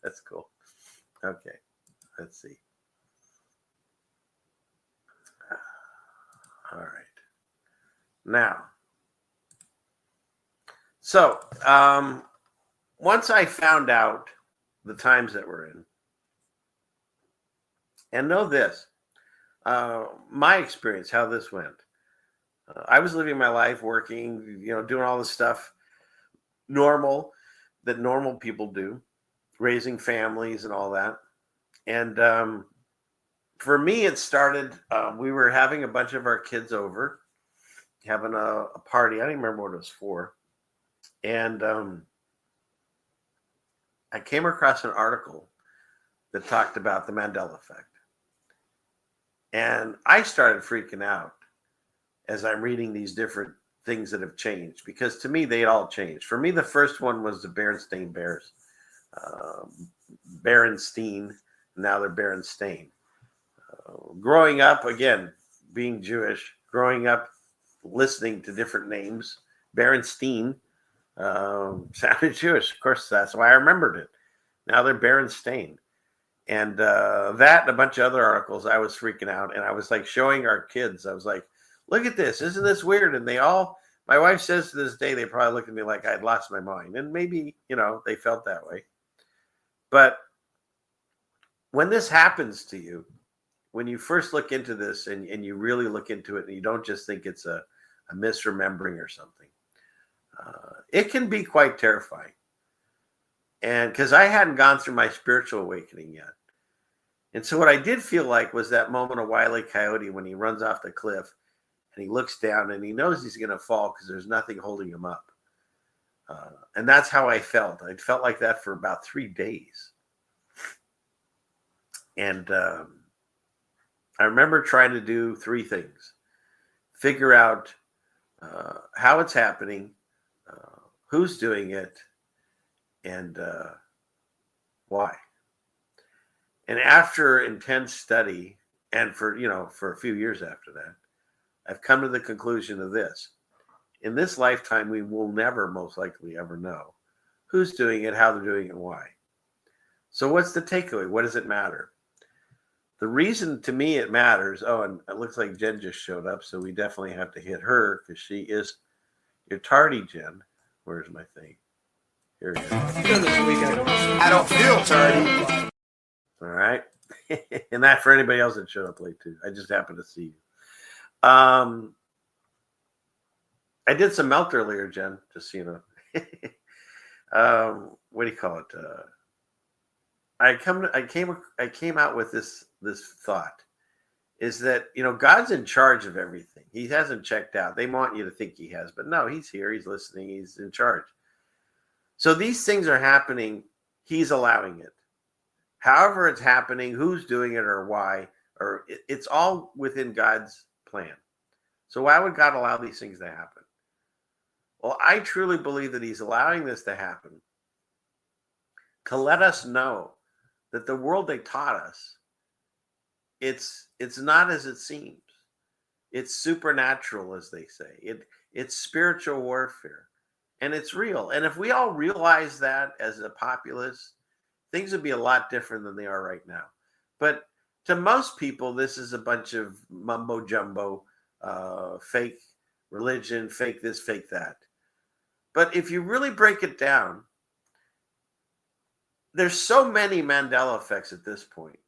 That's cool. Okay. Let's see. All right. Now, so once I found out the times that we're in, and know this, my experience, how this went. I was living my life, working, doing all the stuff normal that normal people do, raising families and all that. And for me, it started, we were having a bunch of our kids over, having a party. I don't even remember what it was for. And I came across an article that talked about the Mandela effect. And I started freaking out as I'm reading these different things that have changed, because to me, they all changed. For me, the first one was the Berenstain Bears. Berenstein, now they're Berenstain. Growing up, again, being Jewish, growing up listening to different names, Berenstein sounded Jewish. Of course, that's why I remembered it. Now they're Berenstain. And that and a bunch of other articles, I was freaking out. And I was like showing our kids. I was like, look at this. Isn't this weird? And my wife says to this day, they probably looked at me like I'd lost my mind. And maybe, they felt that way. But when this happens to you, when you first look into this and you really look into it and you don't just think it's a misremembering or something, it can be quite terrifying. And because I hadn't gone through my spiritual awakening yet. And so what I did feel like was that moment of Wile E. Coyote when he runs off the cliff and he looks down and he knows he's going to fall because there's nothing holding him up. And that's how I felt. I felt like that for about 3 days. And I remember trying to do 3 things. Figure out how it's happening, who's doing it, and why. And after intense study, and for a few years after that, I've come to the conclusion of this. In this lifetime, we will never most likely ever know who's doing it, how they're doing it, and why. So what's the takeaway? What does it matter? The reason to me it matters, and it looks like Jen just showed up, so we definitely have to hit her because she is your tardy, Jen. Where's my thing? Here it is. I don't feel tardy. All right. And that for anybody else that showed up late too. I just happened to see you. I did some melt earlier, Jen, just so you know. What do you call it? I came out with this thought is that, God's in charge of everything. He hasn't checked out. They want you to think he has, but no, he's here. He's listening. He's in charge. So these things are happening. He's allowing it. However it's happening, who's doing it or why, or it's all within God's plan. So why would God allow these things to happen? Well, I truly believe that he's allowing this to happen to let us know that the world they taught us, it's not as it seems. It's supernatural, as they say. It's spiritual warfare, and it's real. And if we all realize that as a populace, things would be a lot different than they are right now. But to most people, this is a bunch of mumbo jumbo, fake religion, fake this, fake that. But if you really break it down, there's so many Mandela effects at this point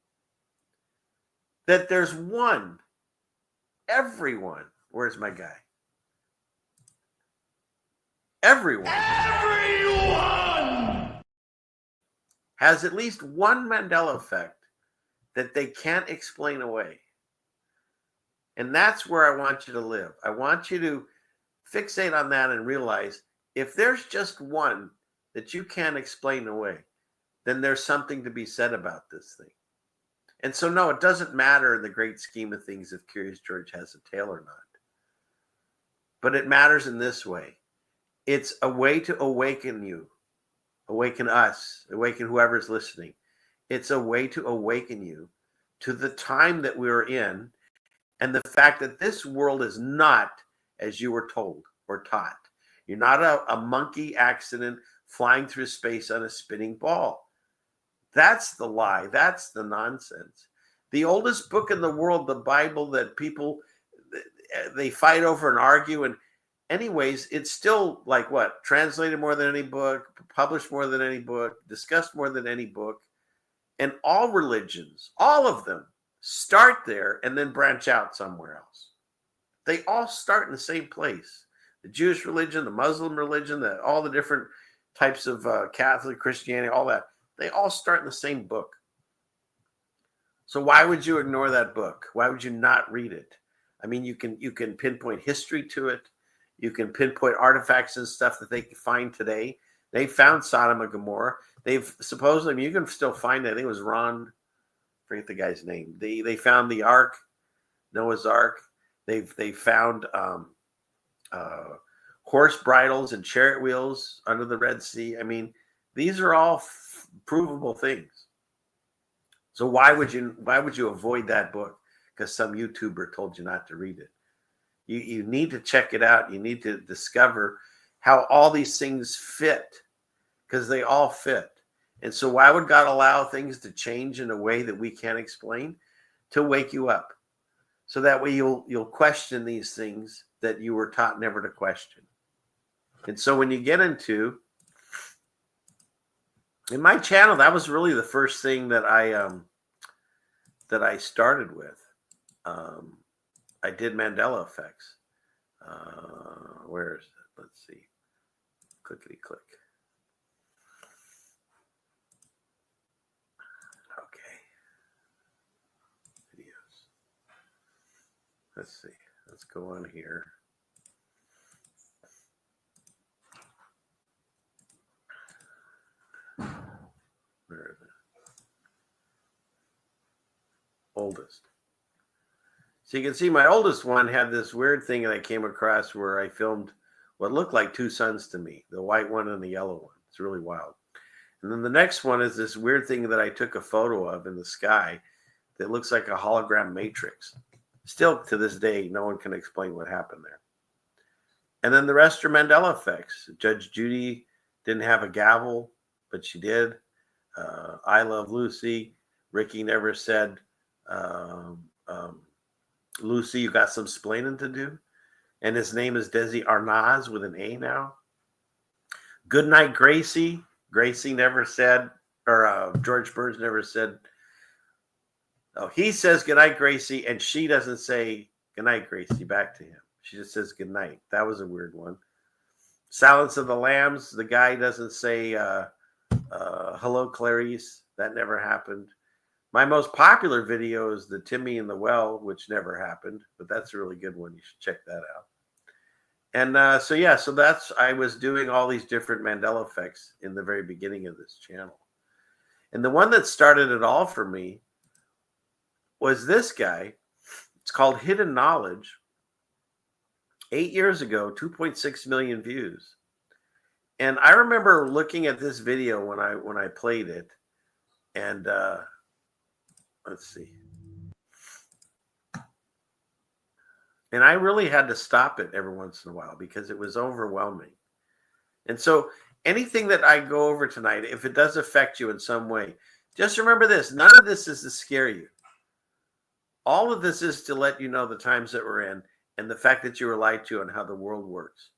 that there's everyone, where's my guy? Everyone has at least one Mandela effect that they can't explain away. And that's where I want you to live. I want you to fixate on that and realize if there's just one that you can't explain away, then there's something to be said about this thing. And so, no, it doesn't matter in the great scheme of things if Curious George has a tail or not. But it matters in this way. It's a way to awaken you, awaken us, awaken whoever's listening. It's a way to awaken you to the time that we're in and the fact that this world is not as you were told or taught. You're not a monkey accident flying through space on a spinning ball. That's the lie. That's the nonsense. The oldest book in the world, the Bible, that people, they fight over and argue. And anyways, it's still like what? Translated more than any book, published more than any book, discussed more than any book. And all religions, all of them, start there and then branch out somewhere else. They all start in the same place. The Jewish religion, the Muslim religion, all the different types of Catholic, Christianity, all that. They all start in the same book. So why would you ignore that book? Why would you not read it? I mean, you can pinpoint history to it. You can pinpoint artifacts and stuff that they can find today. They found Sodom and Gomorrah. They've supposedly, you can still find it. I think it was Ron, forget the guy's name. They found the Ark, Noah's Ark. They found horse bridles and chariot wheels under the Red Sea. I mean, these are all provable things. So why would you avoid that book because some YouTuber told you not to read it? You need to check it out. You need to discover how all these things fit, because they all fit. And so why would God allow things to change in a way that we can't explain? To wake you up. So that way you'll question these things that you were taught never to question. And so when you get into, in my channel, that was really the first thing that I started with. I did Mandela effects. Where is it? Let's see. Clickety click. Okay. Videos. Let's see. Let's go on here. oldest. So you can see my oldest one had this weird thing that I came across where I filmed what looked like two suns to me, the white one and the yellow one. It's really wild. And then the next one is this weird thing that I took a photo of in the sky that looks like a hologram matrix. Still to this day, no one can explain what happened there. And then the rest are Mandela effects. Judge Judy didn't have a gavel, but she did. I Love Lucy. Ricky never said, Lucy, you got some splaining to do. And his name is Desi Arnaz with an A now. Good night, Gracie. Gracie never said, or George Burns never said. Oh, he says good night, Gracie, and she doesn't say good night, Gracie, back to him. She just says good night. That was a weird one. Silence of the Lambs. The guy doesn't say hello, Clarice. That never happened. My most popular video is the Timmy in the Well, which never happened, but that's a really good one. You should check that out. And so that's, I was doing all these different Mandela effects in the very beginning of this channel. And the one that started it all for me was this guy. It's called Hidden Knowledge. 8 years ago, 2.6 million views. And I remember looking at this video when I played it, and let's see. And I really had to stop it every once in a while because it was overwhelming. And so anything that I go over tonight, if it does affect you in some way, just remember this. None of this is to scare you. All of this is to let you know the times that we're in and the fact that you were lied to and how the world works.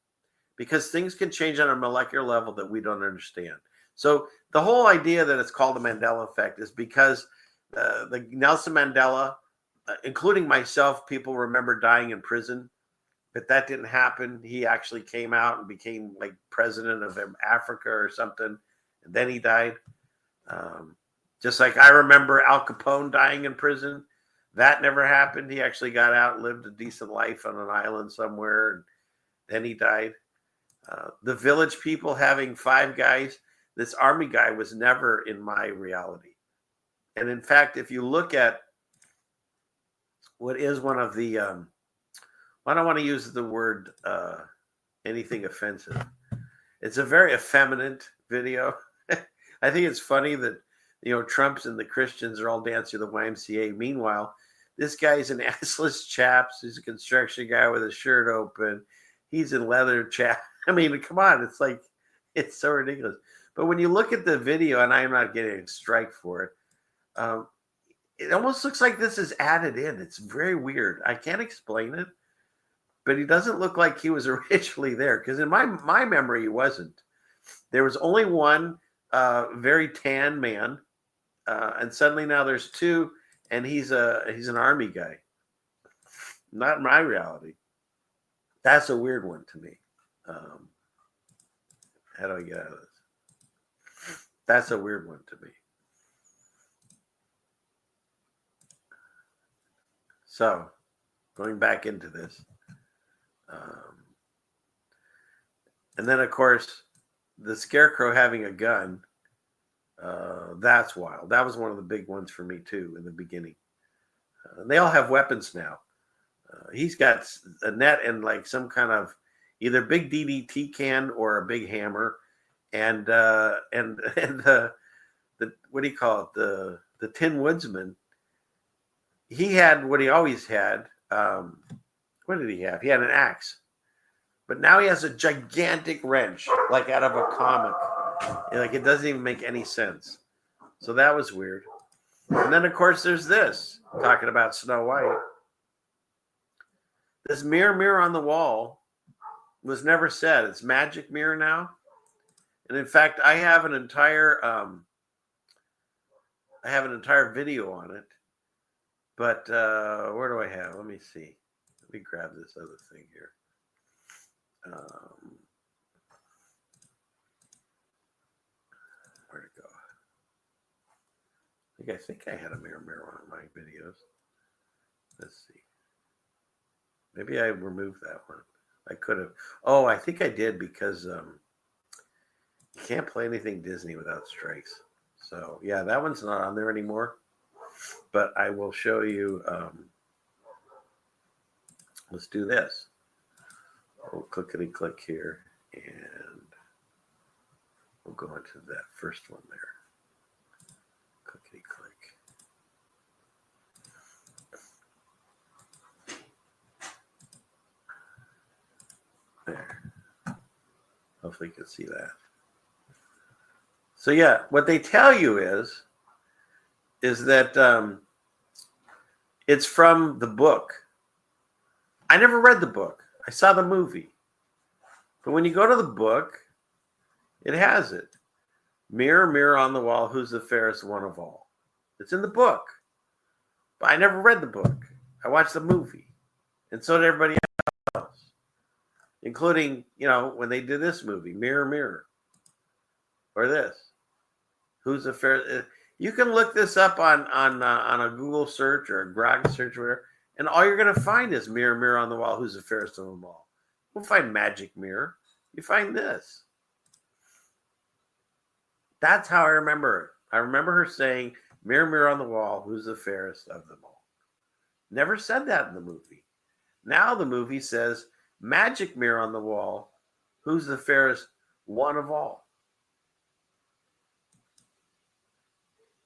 Because things can change on a molecular level that we don't understand. So the whole idea that it's called the Mandela effect is because the Nelson Mandela, including myself, people remember dying in prison, but that didn't happen. He actually came out and became like president of Africa or something, and then he died. Just like I remember Al Capone dying in prison. That never happened. He actually got out and lived a decent life on an island somewhere, and then he died. The Village People having 5 guys. This army guy was never in my reality. And in fact, if you look at what is one of the, I don't want to use the word anything offensive. It's a very effeminate video. I think it's funny that, Trump's and the Christians are all dancing to the YMCA. Meanwhile, this guy's an assless chaps. He's a construction guy with his shirt open. He's in leather chaps. I mean, come on. It's like, it's so ridiculous. But when you look at the video, and I'm not getting a strike for it, it almost looks like this is added in. It's very weird. I can't explain it, but he doesn't look like he was originally there. Because in my memory, he wasn't. There was only one very tan man, and suddenly now there's 2, and he's an army guy. Not in my reality. That's a weird one to me. How do I get out of this? That's a weird one to me. So, going back into this. And then, of course, the Scarecrow having a gun. That's wild. That was one of the big ones for me, too, in the beginning. They all have weapons now. He's got a net and like some kind of either big DDT can or a big hammer, and the what do you call it? The Tin Woodsman. He had what he always had. What did he have? He had an axe, but now he has a gigantic wrench, like out of a comic. Like it doesn't even make any sense. So that was weird. And then of course there's this talking about Snow White. This mirror on the wall was never said. It's magic mirror now. And in fact, I have an entire video on it. But where do I have? Let me see. Let me grab this other thing here. Where'd it go? I think I had a mirror on my videos. Let's see. Maybe I removed that one. I could have. Oh, I think I did because you can't play anything Disney without strikes. So yeah, that one's not on there anymore. But I will show you. Let's do this. We'll clickety click here, and we'll go into that first one there. Clickety click. There. Hopefully you can see that. So yeah, what they tell you is that it's from the book. I never read the book. I saw the movie. But when you go to the book, it has it. Mirror, mirror on the wall, who's the fairest one of all? It's in the book. But I never read the book. I watched the movie. And so did everybody else. Including, when they did this movie, Mirror, Mirror. Or this. Who's the fairest? You can look this up on a Google search or a Grock search or whatever. And all you're going to find is mirror, mirror on the wall. Who's the fairest of them all? You won't find magic mirror. You find this. That's how I remember it. I remember her saying, mirror, mirror on the wall. Who's the fairest of them all? Never said that in the movie. Now the movie says, magic mirror on the wall. Who's the fairest one of all?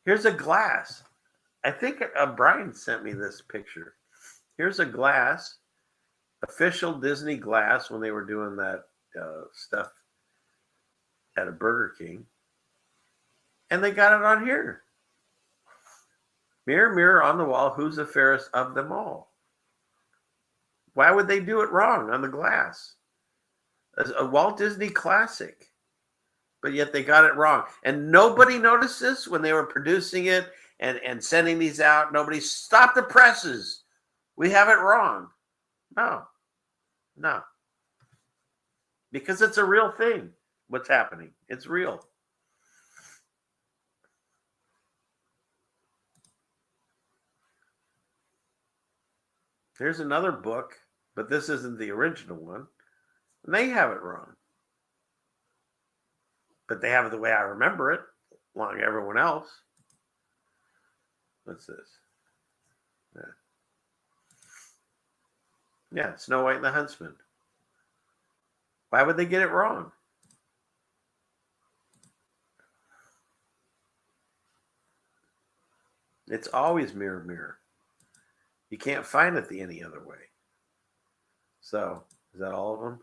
Here's a glass. I think Brian sent me this picture. Here's a glass, official Disney glass when they were doing that stuff at a Burger King. And they got it on here. Mirror, mirror on the wall, who's the fairest of them all? Why would they do it wrong on the glass? A Walt Disney classic. But yet they got it wrong. And nobody noticed this when they were producing it and sending these out. Nobody stopped the presses. We have it wrong. No. Because it's a real thing, what's happening. It's real. Here's another book, but this isn't the original one. And they have it wrong. But they have it the way I remember it, along everyone else. What's this? Yeah, Snow White and the Huntsman. Why would they get it wrong? It's always mirror, mirror. You can't find it the any other way. So, is that all of them?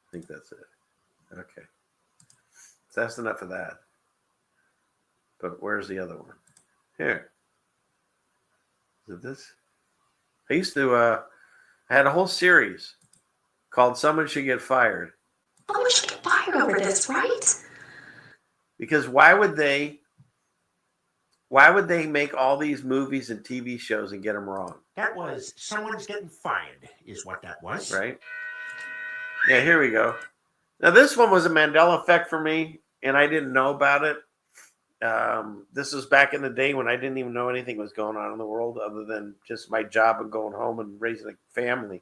I think that's it. Okay. So that's enough of that. But where's the other one? Here. Is it this? I used to, I had a whole series called Someone Should Get Fired. Someone should get fired over this, right? Because why would they make all these movies and TV shows and get them wrong? That was someone's getting fired, is what that was. Right? Yeah, here we go. Now, this one was a Mandela effect for me, and I didn't know about it. This was back in the day when I didn't even know anything was going on in the world other than just my job and going home and raising a family.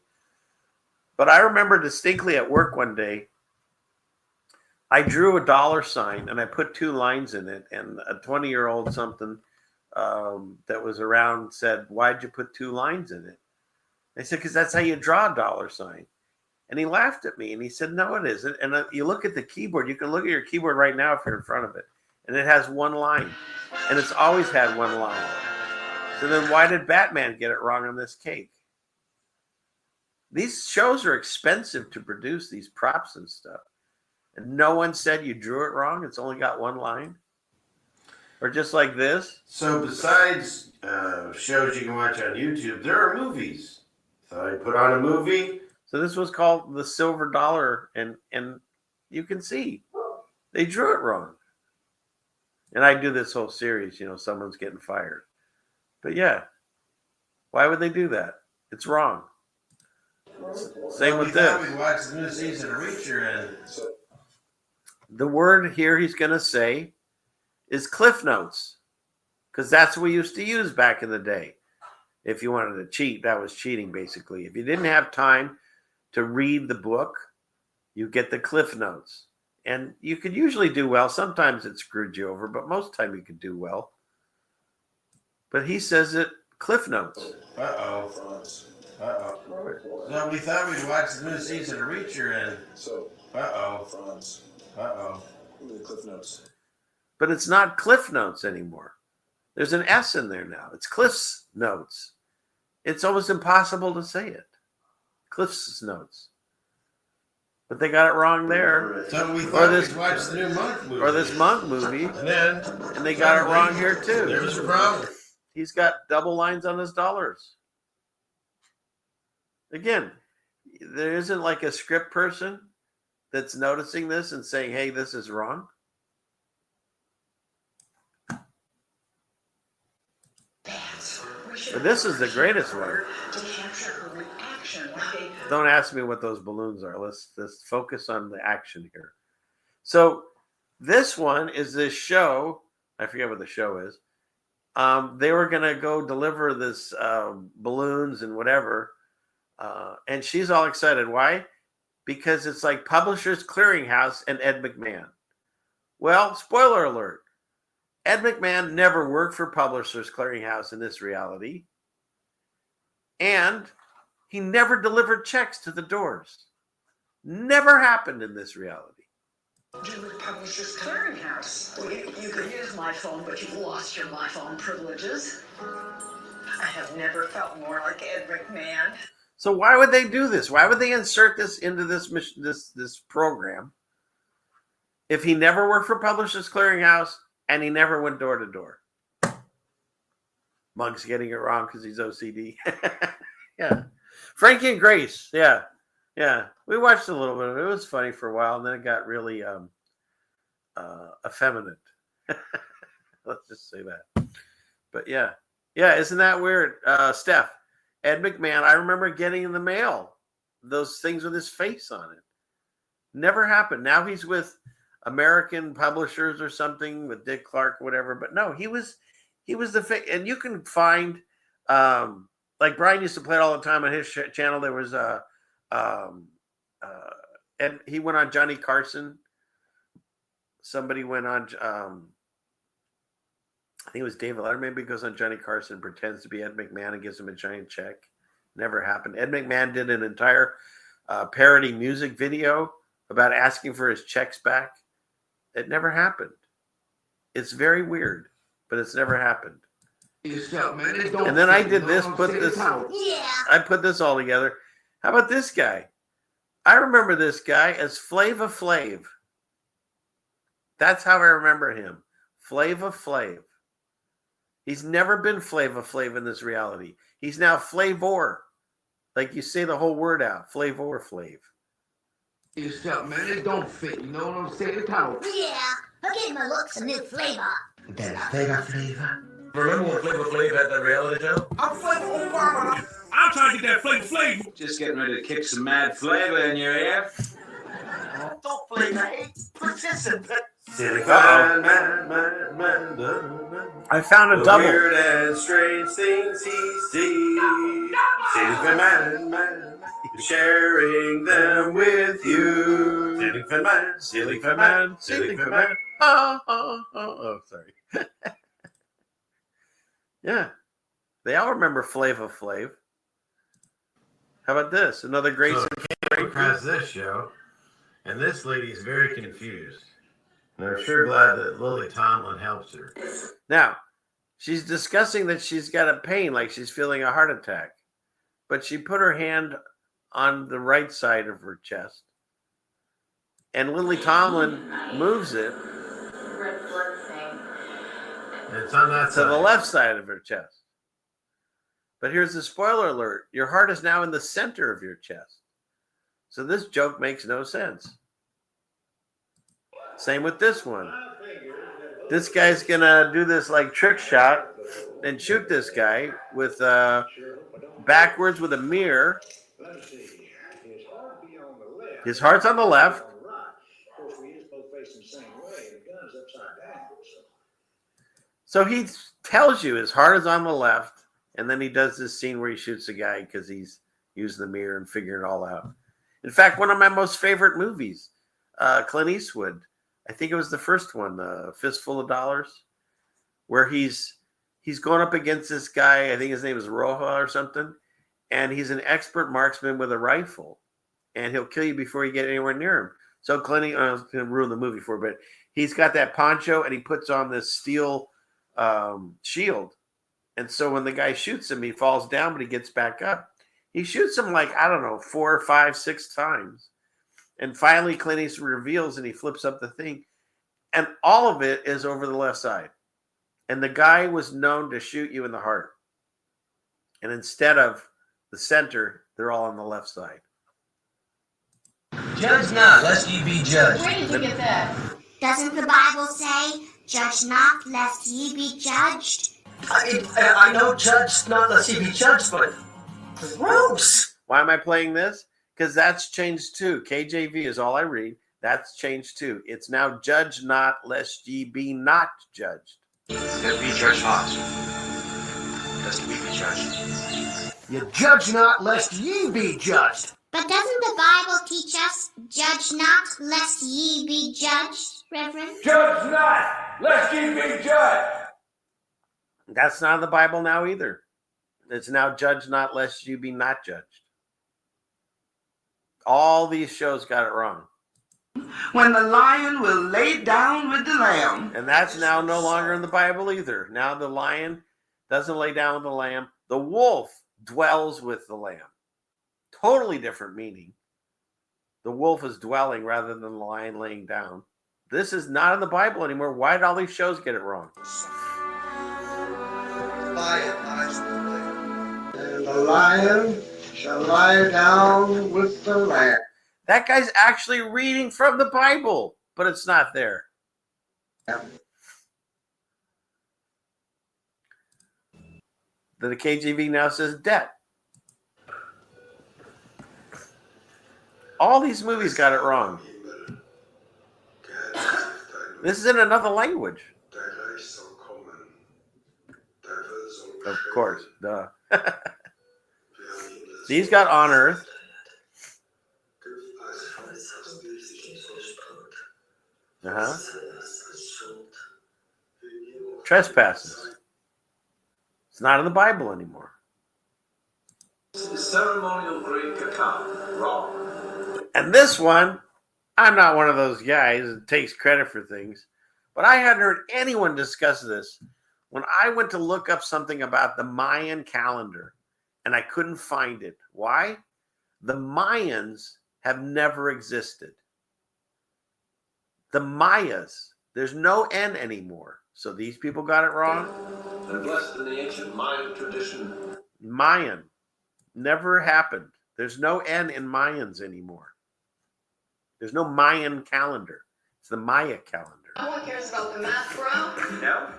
But I remember distinctly at work one day, I drew a $sign and I put 2 lines in it, and a 20-year-old something that was around said, "Why'd you put 2 lines in it?" I said, "Because that's how you draw a $sign." And he laughed at me and he said, "No, it isn't." And you look at the keyboard, you can look at your keyboard right now if you're in front of it, and it has 1 line, and it's always had 1 line. So then why did Batman get it wrong on this cake? These shows are expensive to produce, these props and stuff. And no one said you drew it wrong. It's only got 1 line. Or just like this. So besides shows you can watch on YouTube, there are movies. So I put on a movie. So this was called The Silver Dollar, and you can see they drew it wrong. And I do this whole series, someone's getting fired. But yeah, why would they do that? It's wrong. Same with this. We watched the new season of Reacher, and the word here he's going to say is Cliff Notes, because that's what we used to use back in the day. If you wanted to cheat, that was cheating, basically. If you didn't have time to read the book, you get the Cliff Notes. And you could usually do well. Sometimes it screwed you over, but most time you could do well. But he says it Cliff Notes. Uh-oh. So we thought we'd watch the new season of Reacher and... Uh-oh. But it's not Cliff Notes anymore. There's an S in there now. It's Cliff's Notes. It's almost impossible to say it. Cliff's Notes. But they got it wrong there. So we thought we'd watch the new Monk movie. Or this Monk movie. And they got it wrong here too. There's a problem. He's got double lines on his dollars. Again, there isn't like a script person that's noticing this and saying, hey, this is wrong. But this is the greatest one. Don't ask me what those balloons are. Let's focus on the action here. So this one is this show. I forget what the show is. They were going to go deliver this balloons and whatever. And she's all excited. Why? Because it's like Publishers Clearinghouse and Ed McMahon. Well, spoiler alert. Ed McMahon never worked for Publishers Clearinghouse in this reality. And he never delivered checks to the doors. Never happened in this reality. Do with Publishers Clearinghouse. Well, you could use my phone, but you've lost your my phone privileges. I have never felt more like Ed McMahon. So why would they do this? Why would they insert this into this program if he never worked for Publishers Clearinghouse and he never went door to door? Monk's getting it wrong because he's OCD. Yeah. Frankie and Grace. Yeah. Yeah. We watched a little bit of it. It was funny for a while, and then it got really effeminate. Let's just say that. But yeah. Yeah, isn't that weird? Steph, Ed McMahon, I remember getting in the mail those things with his face on it. Never happened. Now he's with American Publishers or something with Dick Clark or whatever. But no, he was the and you can find like Brian used to play it all the time on his channel. There was and he went on Johnny Carson. Somebody went on I think it was David Letterman. Maybe goes on Johnny Carson, pretends to be Ed McMahon and gives him a giant check. Never happened. Ed McMahon did an entire parody music video about asking for his checks back. It never happened. It's very weird, but it's never happened. And then I did this, I put this all together. How about this guy? I remember this guy as Flava Flav. That's how I remember him. Flava Flav. He's never been Flava Flav in this reality. He's now Flavor. Like you say the whole word out. Flavor Flav. It's up, man. It don't fit. You know what I'm saying? Yeah, I'm getting my looks a new flavor. That flavor. Remember when Flavor Flav had that reality show? I'm Flavor Flav. I'm trying to get that Flavor. Just getting ready to kick some mad flavor in your ear. Don't flavor hate. Participant. I found a double. Weird and strange things he sees. Man, sharing them with you. Silly man. Oh, sorry. Yeah. They all remember Flava Flav. How about this? Another great... So I came across this show, and this lady's very confused. And I'm sure glad that Lily Tomlin helps her. Now, she's discussing that she's got a pain, like she's feeling a heart attack. But she put her hand on the right side of her chest. And Lily Tomlin moves it. It's on that side. To the left side of her chest. But here's the spoiler alert. Your heart is now in the center of your chest. So this joke makes no sense. Same with this one. This guy's going to do this like trick shot and shoot this guy with backwards with a mirror. His heart's on the left. So he tells you his heart is on the left, and then he does this scene where he shoots a guy because he's using the mirror and figuring it all out. In fact, one of my most favorite movies, Clint Eastwood, I think it was the first one, Fistful of Dollars, where he's he's going up against this guy. I think his name is Roja or something. And he's an expert marksman with a rifle. And he'll kill you before you get anywhere near him. So Clinton, I was going to ruin the movie for a bit. He's got that poncho and he puts on this steel shield. And so when the guy shoots him, he falls down, but he gets back up. He shoots him like, I don't know, 4, 5, 6 times. And finally, Clint Eastwood reveals and he flips up the thing. And all of it is over the left side. And the guy was known to shoot you in the heart. And instead of the center, they're all on the left side. Judge not, lest ye be judged. Where did you get that? Doesn't the Bible say, judge not, lest ye be judged? I know judge not, lest ye be judged, but gross. Why am I playing this? Because that's changed too. KJV is all I read. That's changed too. It's now judge not, lest ye be not judged. That be judged not, lest we be judged. You judge not, lest ye be judged. But doesn't the Bible teach us, judge not, lest ye be judged, Reverend? Judge not, lest ye be judged. That's not in the Bible now either. It's now judge not, lest you be not judged. All these shows got it wrong. When the lion will lay down with the lamb. And that's now no longer in the Bible either. Now the lion doesn't lay down with the lamb. The wolf dwells with the lamb. Totally different meaning. The wolf is dwelling rather than the lion laying down. This is not in the Bible anymore. Why did all these shows get it wrong? And the lion shall lie down with the lamb. That guy's actually reading from the Bible, but it's not there. Then the KJV now says debt. All these movies got it wrong. This is in another language. Of course, duh. These got on earth. Trespasses. It's not in the Bible anymore. Ceremonial Greek account, wrong. And this one, I'm not one of those guys that takes credit for things, but I hadn't heard anyone discuss this when I went to look up something about the Mayan calendar, and I couldn't find it. Why? The Mayans have never existed. The Mayas, there's no N anymore. So these people got it wrong. And blessed in the ancient Mayan tradition. Mayan. Never happened. There's no N in Mayans anymore. There's no Mayan calendar. It's the Maya calendar. No one cares about the math, bro. No?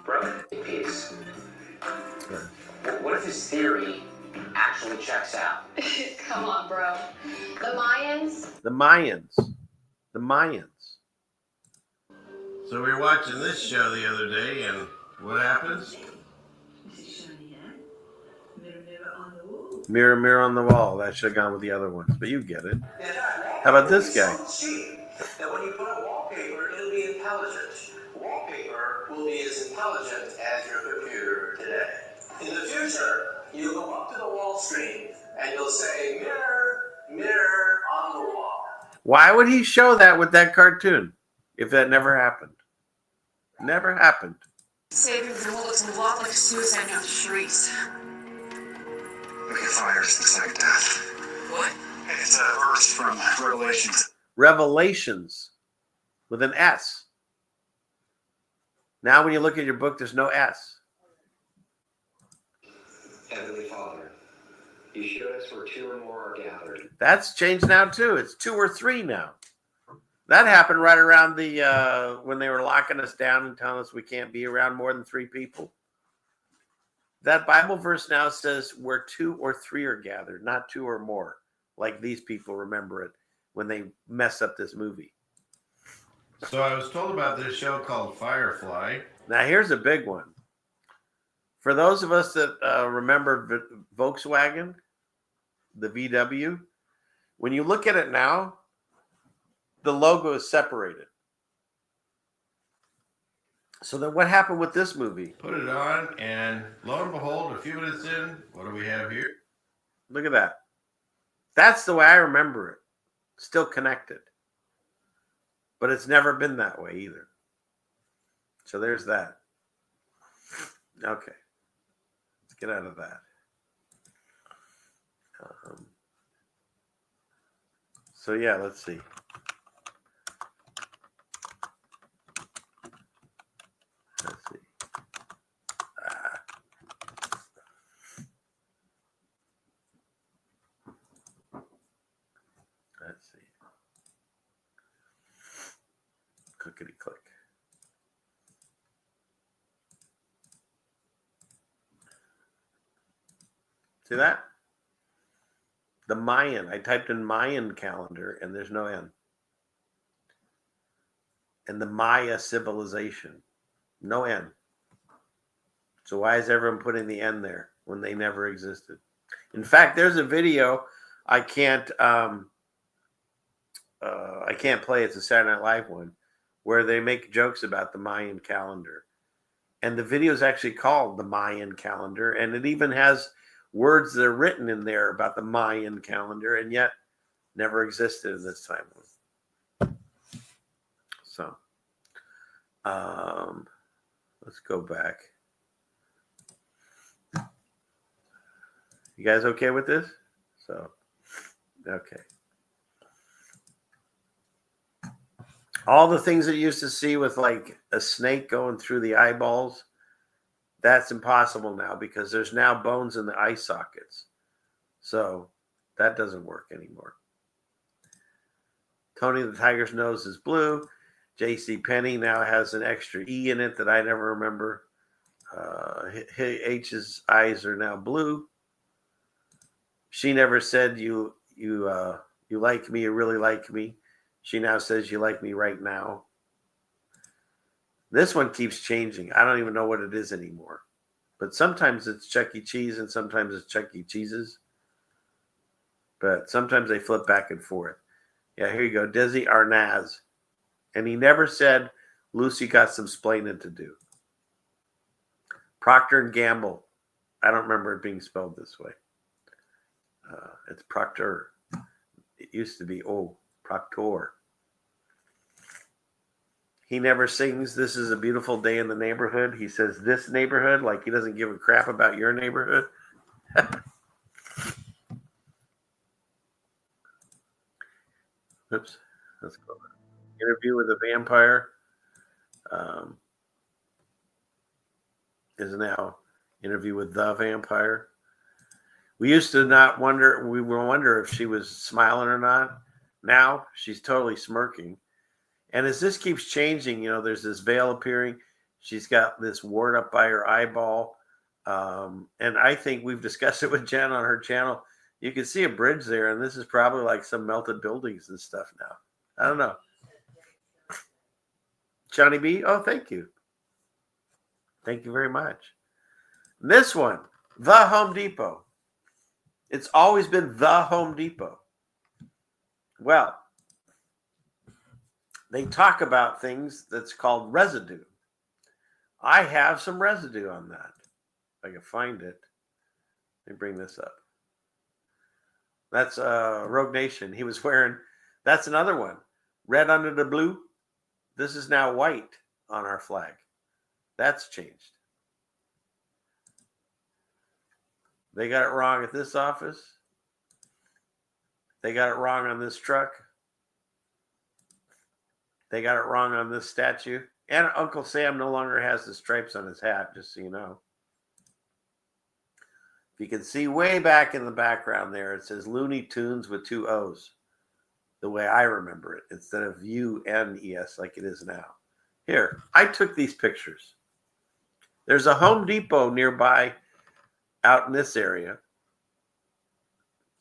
Bro, peace. What if his theory actually checks out? Come on, bro. The Mayans? The Mayans. The Mayans. So we were watching this show the other day, and what happens? Mirror, mirror on the wall. That should have gone with the other ones, but you get it. How about this guy? That when you put a wallpaper, it'll be intelligent. Wallpaper will be as intelligent as your computer today. In the future, you'll go up to the wall screen and you'll say, mirror, mirror on the wall. Why would he show that with that cartoon if that never happened? Never happened. Saving the world looks a lot like suicide note to Sharice. Look at fires, looks like death. What? It's a verse from Revelations. Revelations with an S. Now when you look at your book, there's no S. Heavenly Father, you showed us where 2 or more are gathered. That's changed now too. It's 2 or 3 now. That happened right around the when they were locking us down and telling us we can't be around more than 3 people. That Bible verse now says where 2 or 3 are gathered, not 2 or more, like these people remember it when they mess up this movie. So I was told about this show called Firefly. Now here's a big one. For those of us that remember Volkswagen, the VW, when you look at it now, the logo is separated. So then what happened with this movie? Put it on, and lo and behold, a few minutes in, what do we have here? Look at that. That's the way I remember it. Still connected. But it's never been that way either. So there's that. Okay. Let's get out of that. So yeah, let's see. Let's see. Let's see. Clickety click. See that? The Mayan. I typed in Mayan calendar and there's no N. And the Maya civilization. No N. So why is everyone putting the N there when they never existed? In fact, there's a video I can't play. It's a Saturday Night Live one where they make jokes about the Mayan calendar. And the video is actually called the Mayan calendar. And it even has words that are written in there about the Mayan calendar and yet never existed in this timeline. So let's go back. You guys okay with this? So, okay. All the things that you used to see with like a snake going through the eyeballs, that's impossible now because there's now bones in the eye sockets. So that doesn't work anymore. Tony the Tiger's nose is blue. J.C. Penney now has an extra E in it that I never remember. H's eyes are now blue. She never said you like me, you really like me. She now says you like me right now. This one keeps changing. I don't even know what it is anymore. But sometimes it's Chuck E. Cheese and sometimes it's Chuck E. Cheese's. But sometimes they flip back and forth. Yeah, here you go. Desi Arnaz. And he never said Lucy got some splaining to do. Procter and Gamble. I don't remember it being spelled this way. It's Procter. It used to be, Proctor. He never sings "This is a beautiful day in the neighborhood." He says "this neighborhood," like he doesn't give a crap about your neighborhood. Oops. Let's go. Interview with a Vampire is now Interview with the Vampire. We used to not wonder, we would wonder if she was smiling or not. Now she's totally smirking. And as this keeps changing, there's this veil appearing. She's got this wart up by her eyeball. And I think we've discussed it with Jen on her channel. You can see a bridge there, and this is probably like some melted buildings and stuff now. I don't know. Johnny B, oh, thank you. Thank you very much. This one, the Home Depot. It's always been the Home Depot. Well, they talk about things that's called residue. I have some residue on that. If I can find it. Let me bring this up. That's Rogue Nation. He was wearing, that's another one. Red under the blue. This is now white on our flag. That's changed. They got it wrong at this office. They got it wrong on this truck. They got it wrong on this statue. And Uncle Sam no longer has the stripes on his hat, just so you know. If you can see way back in the background there, it says Looney Tunes with 2 O's. The way I remember it, instead of U-N-E-S like it is now. Here, I took these pictures. There's a Home Depot nearby out in this area.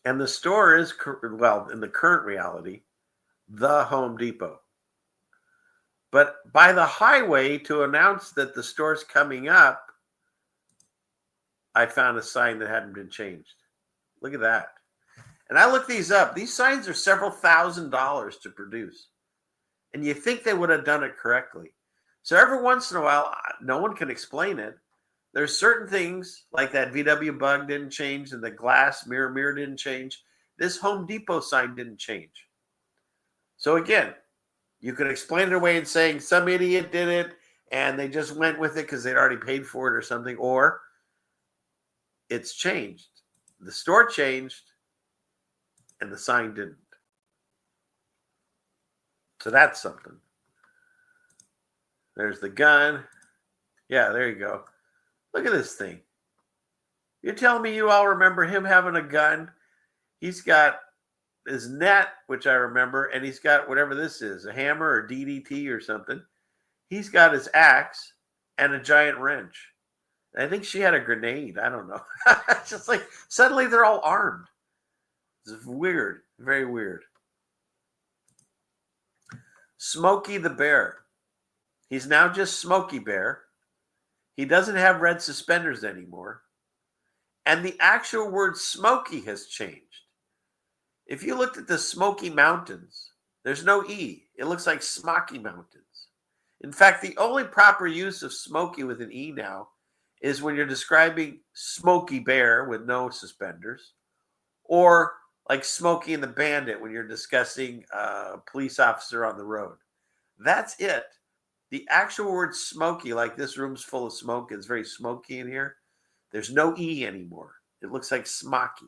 And the store is, well, in the current reality, the Home Depot. But by the highway to announce that the store's coming up, I found a sign that hadn't been changed. Look at that. And I looked these up. These signs are several $1,000s to produce. And you think they would have done it correctly. So every once in a while, no one can explain it. There's certain things like that VW bug didn't change and the glass mirror didn't change. This Home Depot sign didn't change. So again, you could explain it away and saying some idiot did it and they just went with it because they'd already paid for it or something, or it's changed. The store changed and the sign didn't. So that's something. There's the gun. Yeah, there you go. Look at this thing. You're telling me you all remember him having a gun? He's got his net, which I remember, and he's got whatever this is, a hammer or DDT or something. He's got his axe and a giant wrench. I think she had a grenade. I don't know. It's just like suddenly they're all armed. It's weird. Very weird. Smokey the Bear. He's now just Smokey Bear. He doesn't have red suspenders anymore. And the actual word Smokey has changed. If you looked at the Smoky Mountains, there's no E. It looks like Smoky Mountains. In fact, the only proper use of Smokey with an E now is when you're describing Smokey Bear with no suspenders, or like Smokey and the Bandit when you're discussing a police officer on the road. That's it. The actual word smoky, like this room's full of smoke, it's very smoky in here. There's no E anymore. It looks like smoky.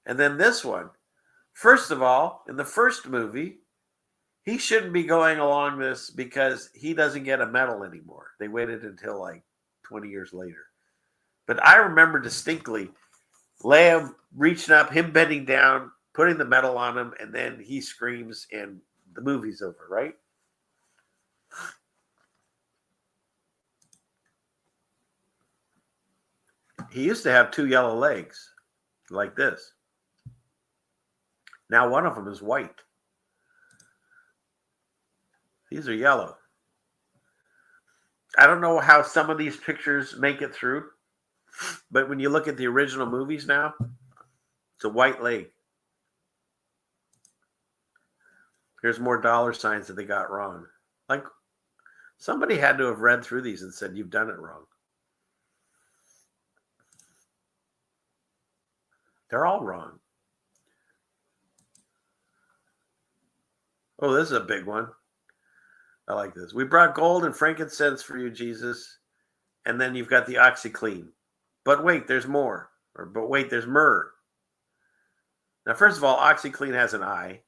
And then this one. First of all, in the first movie, he shouldn't be going along this because he doesn't get a medal anymore. They waited until like 20 years later. But I remember distinctly Leia reaching up, him bending down, putting the medal on him, and then he screams and the movie's over, right? He used to have two yellow legs like this. Now one of them is white. These are yellow. I don't know how some of these pictures make it through, but when you look at the original movies now, it's a white leg. Here's more dollar signs that they got wrong. Like somebody had to have read through these and said, you've done it wrong. They're all wrong. Oh, this is a big one. I like this. We brought gold and frankincense for you, Jesus. And then you've got the OxyClean. But wait, there's more. But wait, there's myrrh. Now, first of all, OxyClean has an I.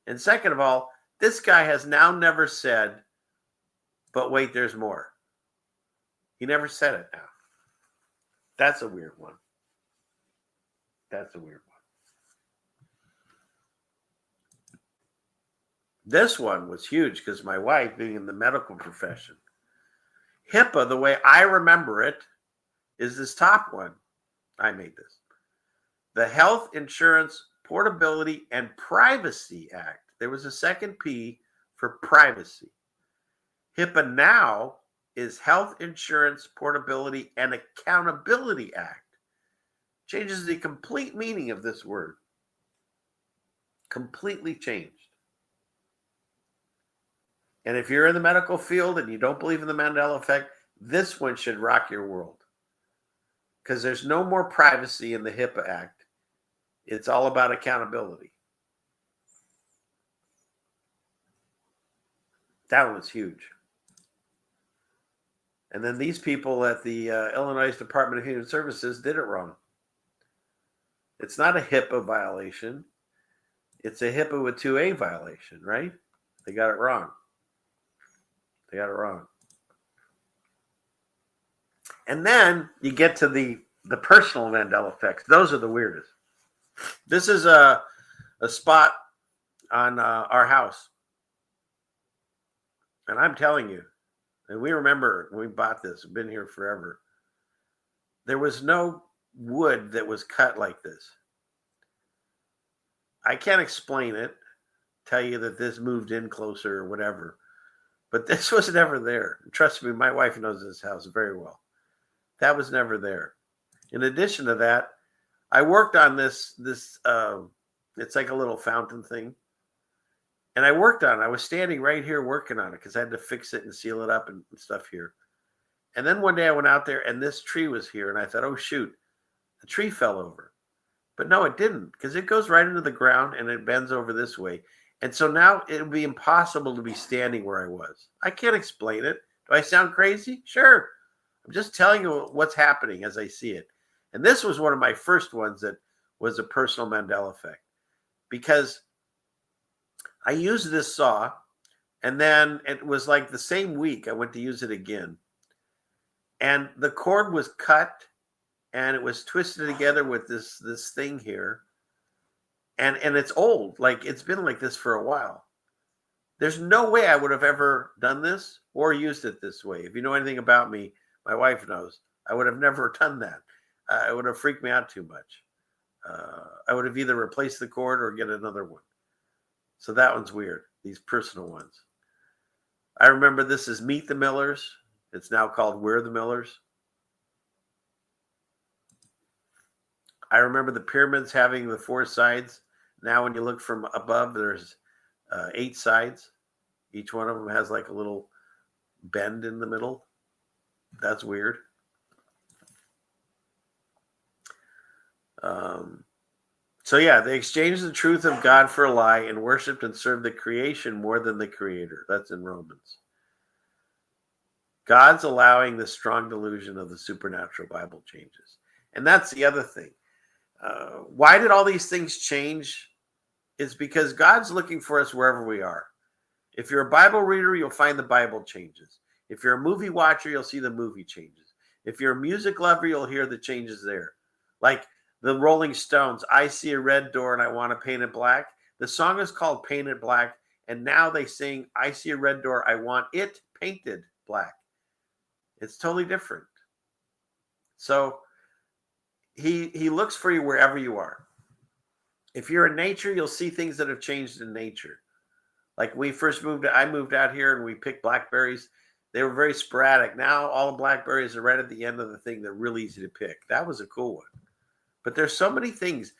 And second of all, this guy has now never said, but wait, there's more. He never said it now. That's a weird one. That's a weird one. This one was huge because my wife, being in the medical profession, HIPAA, the way I remember it, is this top one. I made this. The Health Insurance Portability and Privacy Act. There was a second P for privacy. HIPAA now is Health Insurance Portability and Accountability Act. Changes the complete meaning of this word. Completely changed. And if you're in the medical field and you don't believe in the Mandela effect, this one should rock your world. Because there's no more privacy in the HIPAA Act. It's all about accountability. That one was huge. And then these people at the Illinois Department of Human Services did it wrong. It's not a HIPAA violation. It's a HIPAA with 2A violation, right? They got it wrong. They got it wrong. And then you get to the personal Mandela effects. Those are the weirdest. This is a spot on our house. And I'm telling you, and we remember when we bought this, we've been here forever. There was no wood that was cut like this. I can't explain it, tell you that this moved in closer or whatever. But this was never there. Trust me, my wife knows this house very well. That was never there. In addition to that, I worked on this it's like a little fountain thing. And I worked on it. I was standing right here working on it because I had to fix it and seal it up and stuff here. And then one day I went out there and this tree was here. And I thought, oh, shoot, the tree fell over. But no, it didn't, because it goes right into the ground and it bends over this way. And so now it would be impossible to be standing where I was. I can't explain it. Do I sound crazy? Sure. I'm just telling you what's happening as I see it. And this was one of my first ones that was a personal Mandela effect, because I used this saw, and then it was like the same week I went to use it again. And the cord was cut and it was twisted together with this thing here. And it's old. Like, it's been like this for a while. There's no way I would have ever done this or used it this way. If you know anything about me, my wife knows, I would have never done that. It would have freaked me out too much. I would have either replaced the cord or get another one. So that one's weird, these personal ones. I remember this is Meet the Millers. It's now called We're the Millers. I remember the pyramids having the 4 sides. Now when you look from above, there's 8 sides. Each one of them has like a little bend in the middle. That's weird. So yeah, they exchanged the truth of God for a lie and worshipped and served the creation more than the creator. That's in Romans. God's allowing the strong delusion of the supernatural Bible changes. And that's the other thing. Why did all these things change? It's because God's looking for us wherever we are. If you're a Bible reader, you'll find the Bible changes. If you're a movie watcher, you'll see the movie changes. If you're a music lover, you'll hear the changes there. Like the Rolling Stones, I See a Red Door and I Want to Paint It Black. The song is called Paint It Black. And now they sing, I See a Red Door, I Want It Painted Black. It's totally different. So he looks for you wherever you are. If you're in nature, you'll see things that have changed in nature. Like I moved out here and we picked blackberries. They were very sporadic. Now all the blackberries are right at the end of the thing. They're really easy to pick. That was a cool one. But there's so many things.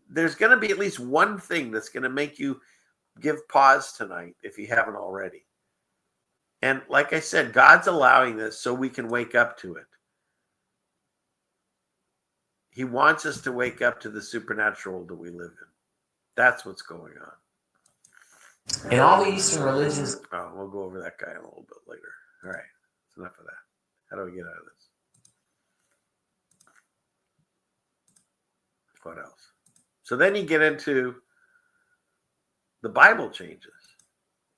There's going to be at least one thing that's going to make you give pause tonight if you haven't already. And like I said, God's allowing this so we can wake up to it. He wants us to wake up to the supernatural that we live in. That's what's going on. In all the Eastern religions. Oh, we'll go over that guy in a little bit later. All right. That's enough of that. How do we get out of this? What else? So then you get into the Bible changes.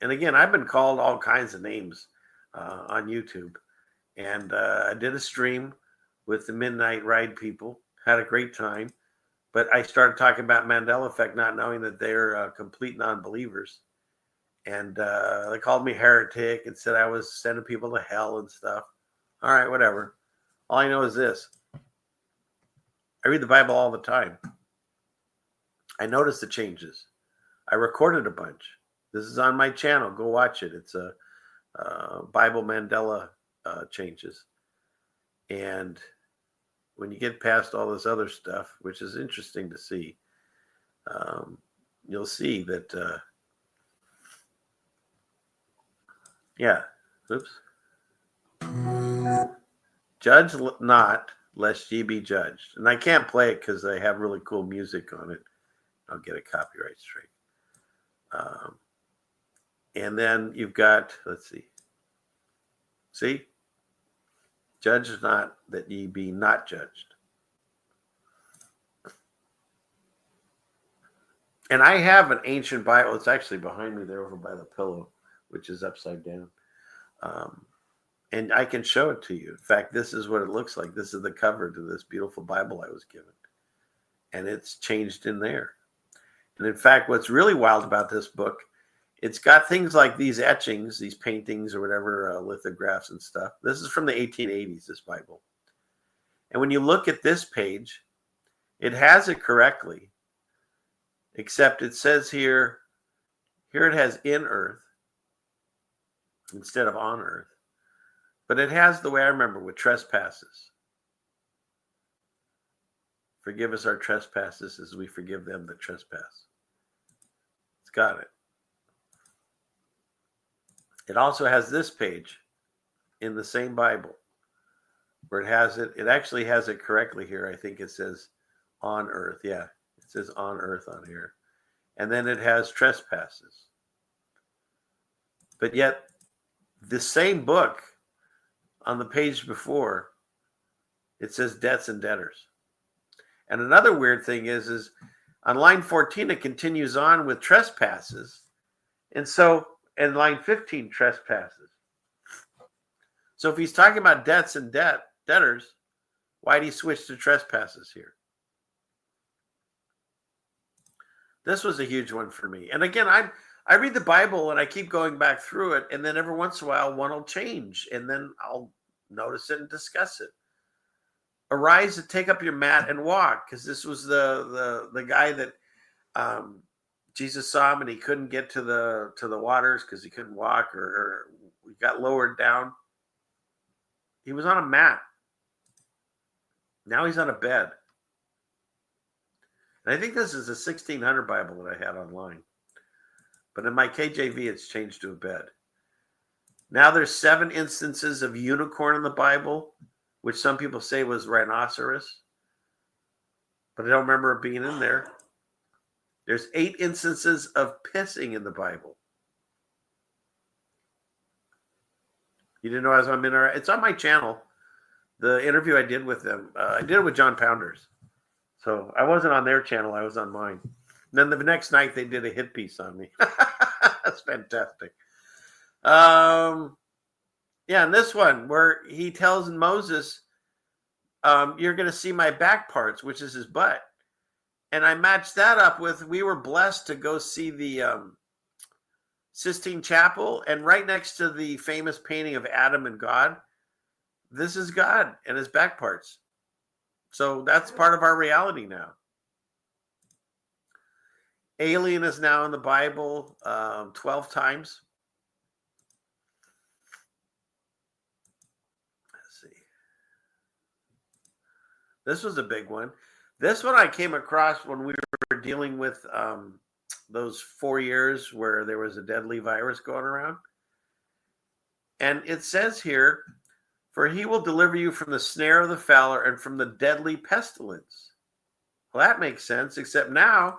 And again, I've been called all kinds of names on YouTube. And I did a stream with the Midnight Ride people. Had a great time. But I started talking about Mandela effect, not knowing that they're complete non-believers. And they called me heretic and said I was sending people to hell and stuff. All right, whatever. All I know is this. I read the Bible all the time. I noticed the changes. I recorded a bunch. This is on my channel. Go watch it. It's a Bible Mandela changes. And when you get past all this other stuff, which is interesting to see, you'll see that, oops. Judge not, lest ye be judged. And I can't play it because I have really cool music on it. I'll get a copyright strike. And then you've got, let's see. See? Judge not that ye be not judged. And I have an ancient Bible. It's actually behind me there over by the pillow, which is upside down. And I can show it to you. In fact, this is what it looks like. This is the cover to this beautiful Bible I was given. And it's changed in there. And in fact, what's really wild about this book, it's got things like these etchings, these paintings or whatever, lithographs and stuff. This is from the 1880s, this Bible. And when you look at this page, it has it correctly, except it says here it has in earth instead of on earth. But it has the way I remember with trespasses. Forgive us our trespasses as we forgive them that trespass. It's got it. It also has this page in the same Bible where it actually has it correctly here. I think it says on earth. Yeah, it says on earth on here. And then it has trespasses. But yet, the same book on the page before, it says debts and debtors. And another weird thing is on line 14, it continues on with trespasses. And so, in line 15, trespasses. So if he's talking about debts and debtors, why did he switch to trespasses here? This was a huge one for me. And again, I read the Bible and I keep going back through it, and then every once in a while one will change, and then I'll notice it and discuss it. Arise and take up your mat and walk, because this was the guy that Jesus saw him and he couldn't get to the waters because he couldn't walk, or he got lowered down. He was on a mat. Now he's on a bed. And I think this is a 1600 Bible that I had online. But in my KJV, it's changed to a bed. Now there's 7 instances of unicorn in the Bible, which some people say was rhinoceros. But I don't remember it being in there. There's 8 instances of pissing in the Bible. You didn't know I was on Minara? It's on my channel. The interview I did with them, I did it with John Pounders. So I wasn't on their channel, I was on mine. And then the next night they did a hit piece on me. That's fantastic. Yeah, and this one where he tells Moses, you're going to see my back parts, which is his butt. And I matched that up with, we were blessed to go see the Sistine Chapel, and right next to the famous painting of Adam and God, this is God and his back parts. So that's part of our reality now. Alien is now in the Bible 12 times. Let's see. This was a big one. This one I came across when we were dealing with those 4 years where there was a deadly virus going around. And it says here, for he will deliver you from the snare of the fowler and from the deadly pestilence. Well, that makes sense, except now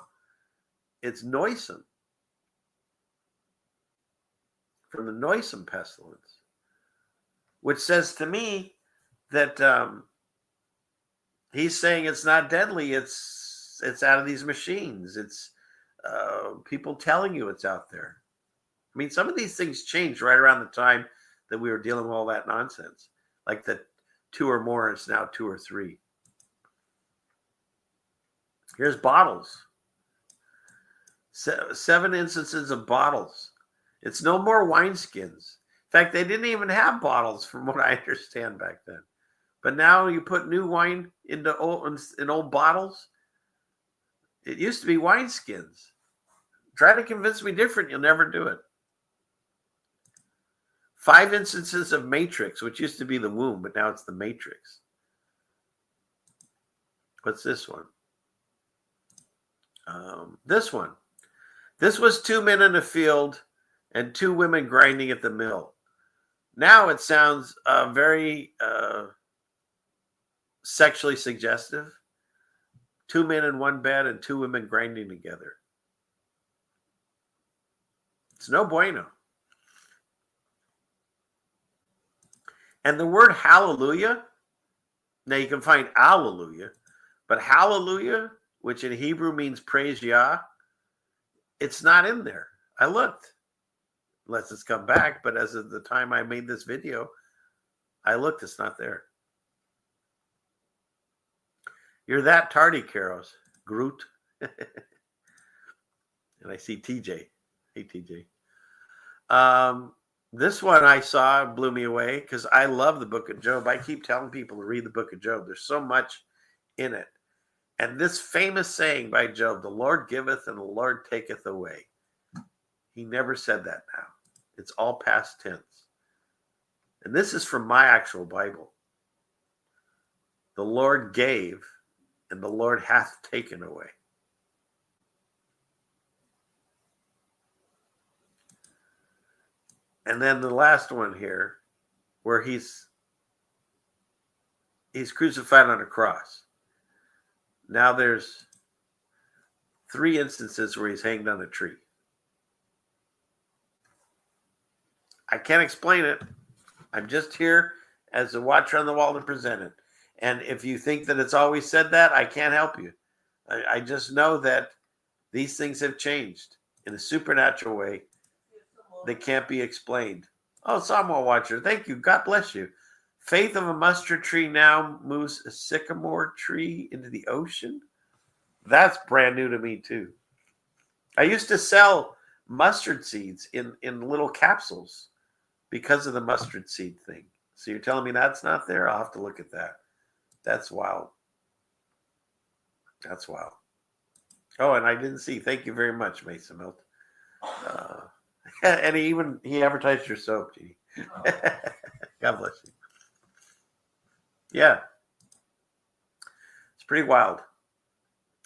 it's noisome. From the noisome pestilence. Which says to me that he's saying it's not deadly, it's out of these machines. It's people telling you it's out there. I mean, some of these things changed right around the time that we were dealing with all that nonsense. Like the 2 or more, it's now 2 or 3. Here's bottles. 7 instances of bottles. It's no more wineskins. In fact, they didn't even have bottles from what I understand back then. But now you put new wine in old bottles. It used to be wineskins. Try to convince me different, you'll never do it. 5 instances of matrix, which used to be the womb, but now it's the matrix. What's this one? This one. This was 2 men in a field and 2 women grinding at the mill. Now it sounds very sexually suggestive. 2 men in one bed and 2 women grinding together. It's no bueno. And the word hallelujah, now you can find alleluia, but hallelujah, which in Hebrew means praise Yah, it's not in there. I looked, unless it's come back, but as of the time I made this video, I looked, it's not there. You're that tardy, Karos. Groot. And I see TJ. Hey, TJ. This one I saw blew me away because I love the book of Job. I keep telling people to read the book of Job. There's so much in it. And this famous saying by Job, the Lord giveth and the Lord taketh away. He never said that now. It's all past tense. And this is from my actual Bible. The Lord gave and the Lord hath taken away. And then the last one here, where he's crucified on a cross. Now there's 3 instances where he's hanged on a tree. I can't explain it. I'm just here as a watcher on the wall to present it. And if you think that it's always said that, I can't help you. I just know that these things have changed in a supernatural way that can't be explained. Oh, Samuel Watcher, thank you. God bless you. Faith of a mustard tree now moves a sycamore tree into the ocean. That's brand new to me, too. I used to sell mustard seeds in little capsules because of the mustard seed thing. So you're telling me that's not there? I'll have to look at that. That's wild. That's wild. Oh, and I didn't see. Thank you very much, Mason Milt. And he advertised your soap, Jeannie. God bless you. Yeah. It's pretty wild.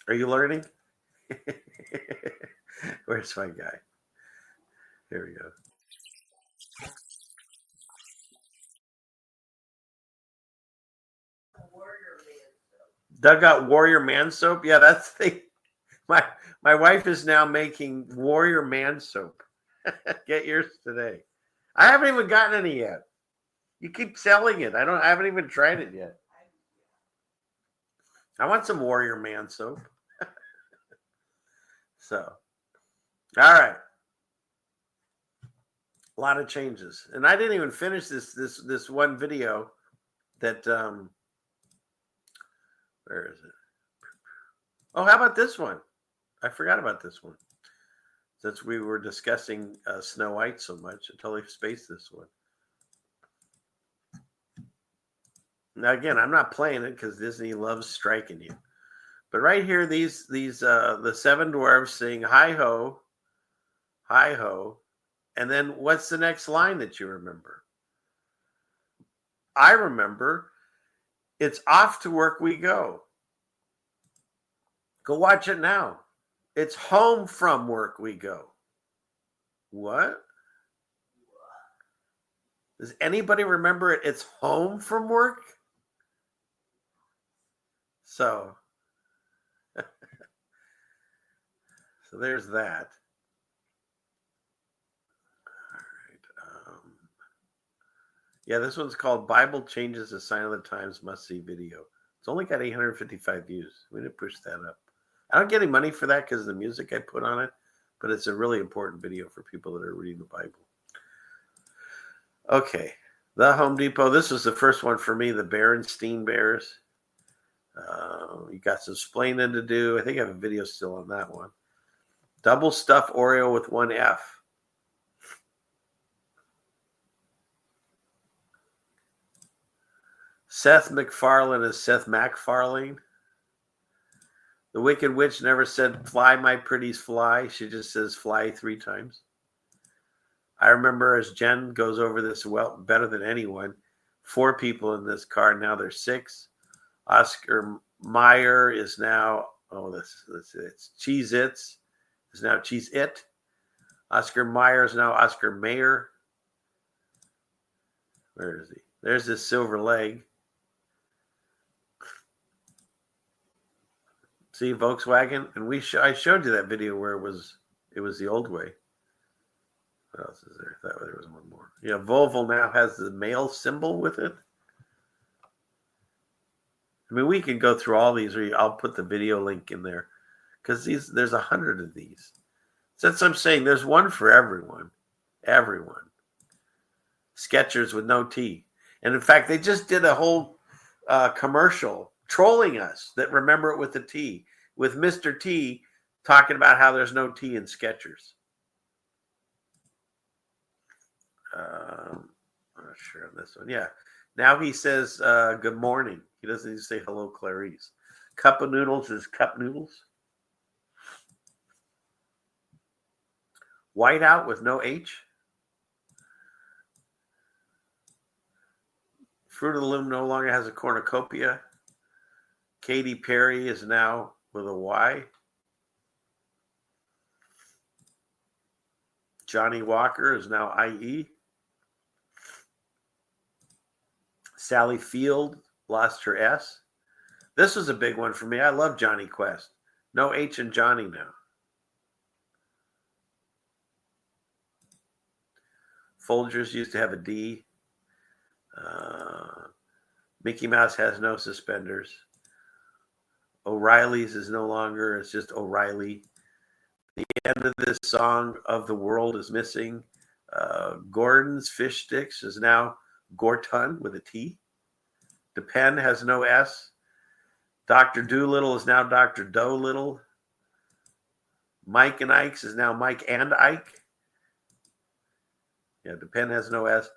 Are you learning? Where's my guy? Here we go. Doug got Warrior Man soap. Yeah, that's the my wife is now making Warrior Man soap. Get yours today. I haven't even gotten any yet. You keep selling it. I haven't even tried it yet. I want some Warrior Man soap. So, all right. A lot of changes, and I didn't even finish this one video that where is it? Oh, how about this one? I forgot about this one. Since we were discussing Snow White so much, I totally spaced this one. Now again, I'm not playing it because Disney loves striking you. But right here, these the 7 dwarves sing "Hi ho, hi ho," and then what's the next line that you remember? I remember. It's off to work we go. Go watch it now. It's home from work we go. What? Does anybody remember it? It's home from work? So there's that. All right. Yeah, this one's called Bible Changes a Sign of the Times Must See Video. It's only got 855 views. We didn't push that up. I don't get any money for that because of the music I put on it, but it's a really important video for people that are reading the Bible. Okay, the Home Depot. This was the first one for me, the Berenstein Bears. You got some splaining to do. I think I have a video still on that one. Double stuffed Oreo with 1 F. Seth MacFarlane is Seth MacFarlane. The Wicked Witch never said, "Fly, my pretties, fly." She just says, "Fly" 3 times. I remember as Jen goes over this well better than anyone, 4 people in this car. Now there's 6. Oscar Mayer is now, it's Cheez-Its is now Cheez-It. Oscar Mayer is now Oscar Mayer. Where is he? There's this silver leg. See, Volkswagen, and I showed you that video where it was the old way. What else is there? I thought there was one more. Yeah, Volvo now has the male symbol with it. I mean, we can go through all these, or I'll put the video link in there, because there's 100 of these. Since I'm saying there's one for everyone. Everyone. Skechers with no T. And in fact, they just did a whole commercial trolling us that remember it with the T, with Mr. T talking about how there's no T in Skechers. I'm not sure on this one. Yeah. Now he says, good morning. He doesn't even say hello, Clarice. Cup of noodles is cup noodles. Whiteout with no H. Fruit of the Loom no longer has a cornucopia. Katy Perry is now with a Y. Johnny Walker is now IE. Sally Field lost her S. This was a big one for me. I love Johnny Quest. No H in Johnny now. Folgers used to have a D. Mickey Mouse has no suspenders. O'Reilly's is no longer. It's just O'Reilly. The end of this song of the world is missing. Gordon's Fish Sticks is now Gorton with a T. Depend has no S. Dr. Doolittle is now Dr. Dolittle. Mike and Ike's is now Mike and Ike. Yeah, Depend has no S.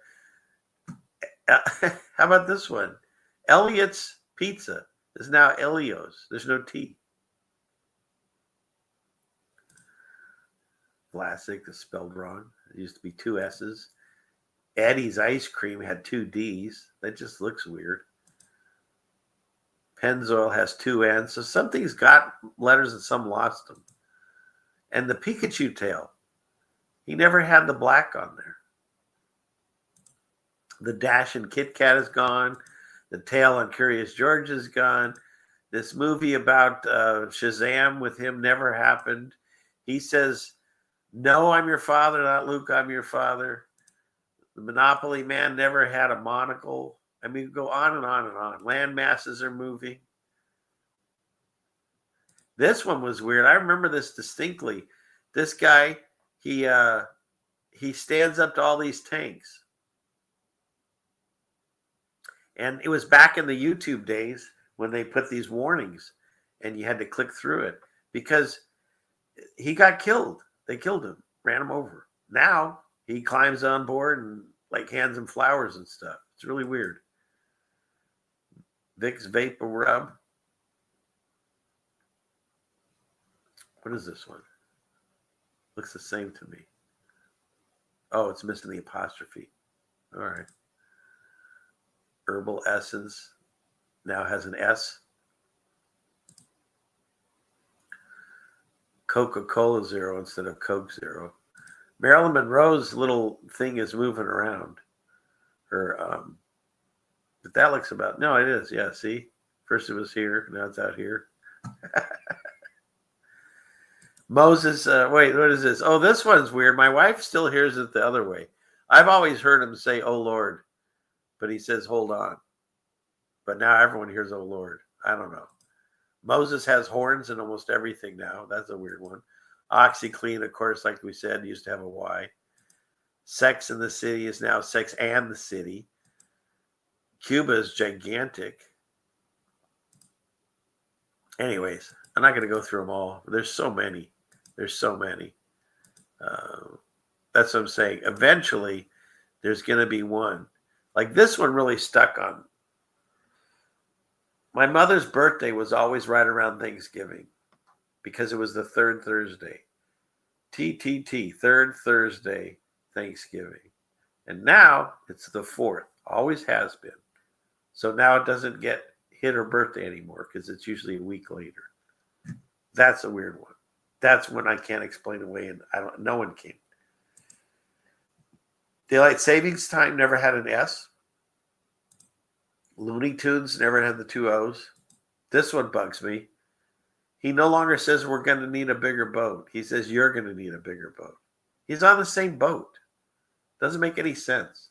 How about this one? Elliot's Pizza is now Elio's. There's no T. Classic is spelled wrong. It used to be 2 S's. Eddie's Ice Cream had 2 D's. That just looks weird. Pennzoil has 2 N's. So something's got letters and some lost them. And the Pikachu tail. He never had the black on there. The Dash and Kit Kat is gone. The tail on Curious George is gone. This movie about Shazam with him never happened. He says, "No, I'm your father, not Luke, I'm your father." The Monopoly Man never had a monocle. I mean, go on and on and on. Land masses are moving. This one was weird. I remember this distinctly. This guy, he stands up to all these tanks. And it was back in the YouTube days when they put these warnings and you had to click through it because he got killed. They killed him, ran him over. Now he climbs on board and like hands him flowers and stuff. It's really weird. Vicks Vapor Rub. What is this one? Looks the same to me. Oh, it's missing the apostrophe. All right. Herbal Essence now has an S. Coca-Cola Zero instead of Coke Zero. Marilyn Monroe's little thing is moving around. Her, but that looks about, no, it is. Yeah, see? First it was here, now it's out here. Moses, wait, what is this? Oh, this one's weird. My wife still hears it the other way. I've always heard him say, "Oh, Lord." But he says, "Hold on." But now everyone hears, "Oh, Lord." I don't know. Moses has horns in almost everything now. That's a weird one. OxyClean, of course, like we said, used to have a Y. Sex in the City is now Sex and the City. Cuba is gigantic. Anyways, I'm not going to go through them all. There's so many. There's so many. That's what I'm saying. Eventually, there's going to be one. Like this one really stuck on. My mother's birthday was always right around Thanksgiving because it was the third Thursday. TTT, third Thursday, Thanksgiving. And now it's the fourth. Always has been. So now it doesn't get hit her birthday anymore because it's usually a week later. That's a weird one. That's when I can't explain away, and no one can. Daylight Savings Time never had an S. Looney Tunes never had the 2 O's. This one bugs me. He no longer says we're going to need a bigger boat. He says you're going to need a bigger boat. He's on the same boat. Doesn't make any sense.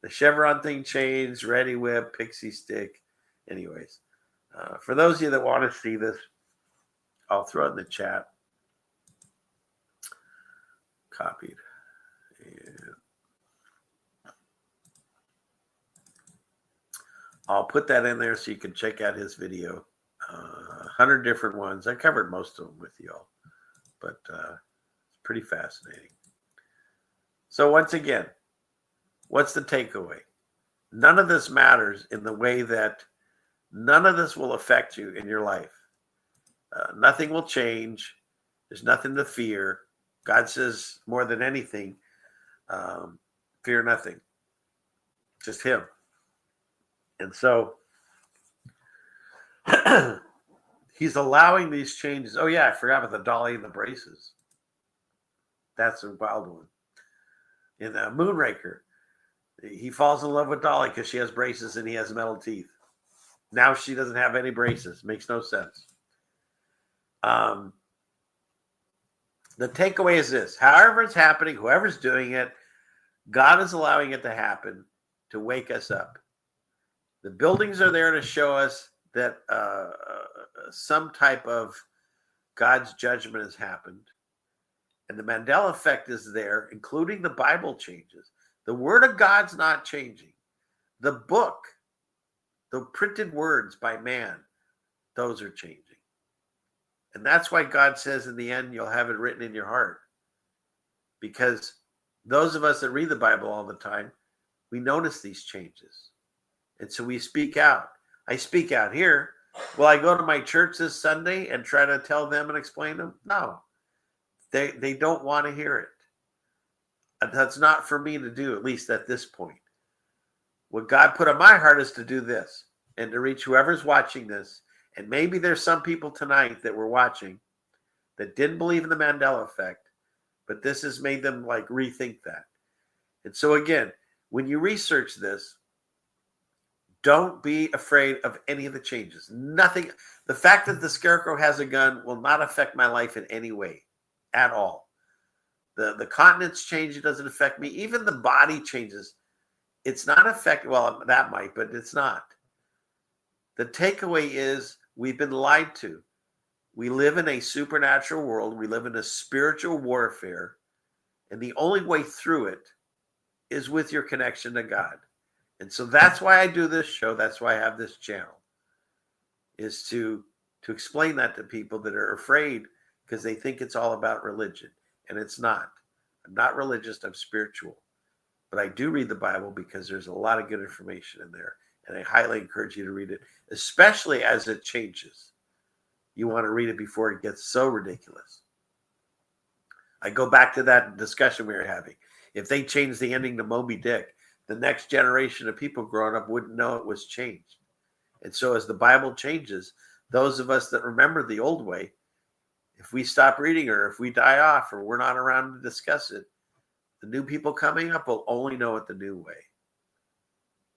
The Chevron thing changed. Ready Whip, Pixie Stick. Anyways, for those of you that want to see this, I'll throw it in the chat. Copied. And I'll put that in there so you can check out his video. 100 different ones. I covered most of them with y'all, but it's pretty fascinating. So once again, what's the takeaway? None of this matters in the way that none of this will affect you in your life. Nothing will change. There's nothing to fear. God says more than anything, fear nothing. Just him. And so he's allowing these changes. Oh, yeah, I forgot about the dolly and the braces. That's a wild one. In Moonraker, He falls in love with Dolly because she has braces and he has metal teeth. Now she doesn't have any braces. Makes no sense. The takeaway is this. However it's happening, whoever's doing it, God is allowing it to happen to wake us up. The buildings are there to show us that some type of God's judgment has happened. And the Mandela effect is there, including the Bible changes. The word of God's not changing. The book, the printed words by man, those are changing. And that's why God says in the end, you'll have it written in your heart. Because those of us that read the Bible all the time, we notice these changes. And so we speak out. I speak out here. Will I go to my church this Sunday and try to tell them and explain them? No. They don't want to hear it. That's not for me to do, at least at this point. What God put on my heart is to do this and to reach whoever's watching this. And maybe there's some people tonight that were watching that didn't believe in the Mandela effect, but this has made them like rethink that. And so again, when you research this, don't be afraid of any of the changes. Nothing. The fact that the scarecrow has a gun will not affect my life in any way at all. The continents change. It doesn't affect me. Even the body changes. It's not affected. Well, that might, but it's not. The takeaway is we've been lied to. We live in a supernatural world. We live in a spiritual warfare. And the only way through it is with your connection to God. And so that's why I do this show. That's why I have this channel, is to explain that to people that are afraid because they think it's all about religion. And it's not. I'm not religious. I'm spiritual. But I do read the Bible because there's a lot of good information in there. And I highly encourage you to read it, especially as it changes. You want to read it before it gets so ridiculous. I go back to that discussion we were having. If they changed the ending to Moby Dick, the next generation of people growing up wouldn't know it was changed. And so as the Bible changes, those of us that remember the old way, if we stop reading or if we die off or we're not around to discuss it, the new people coming up will only know it the new way.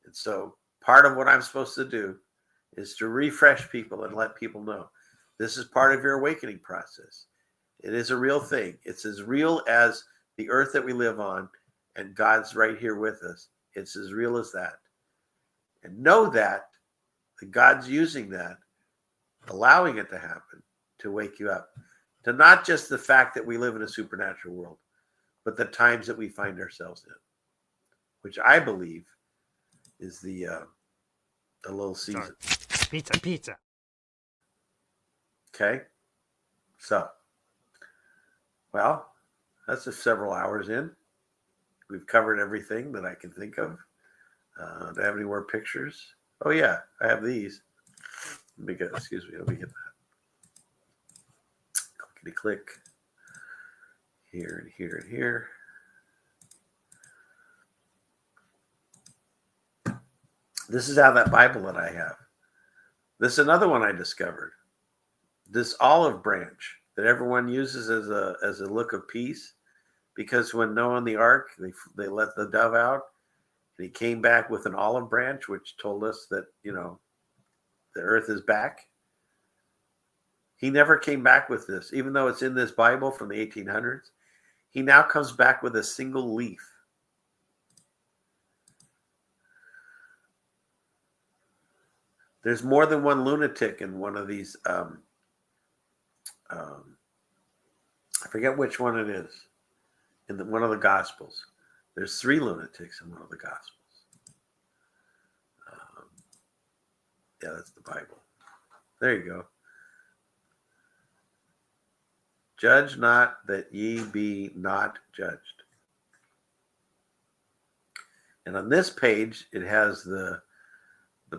And so part of what I'm supposed to do is to refresh people and let people know this is part of your awakening process. It is a real thing. It's as real as the earth that we live on, and God's right here with us. It's as real as that. And know that God's using that, allowing it to happen, to wake you up. To not just the fact that we live in a supernatural world, but the times that we find ourselves in, which I believe is the little season. Pizza. Okay? So, well, that's just several hours in. We've covered everything that I can think of. Do I have any more pictures? Oh, yeah, I have these. Let me get that. Click here and here and here. This is out of that Bible that I have. This is another one I discovered. This olive branch that everyone uses as a look of peace, because when Noah and the ark, they let the dove out, and he came back with an olive branch, which told us that, the earth is back. He never came back with this, even though it's in this Bible from the 1800s. He now comes back with a single leaf. There's more than one lunatic in one of these. I forget which one it is. In one of the Gospels. There's 3 lunatics in one of the Gospels. Yeah, that's the Bible. There you go. Judge not that ye be not judged. And on this page, it has the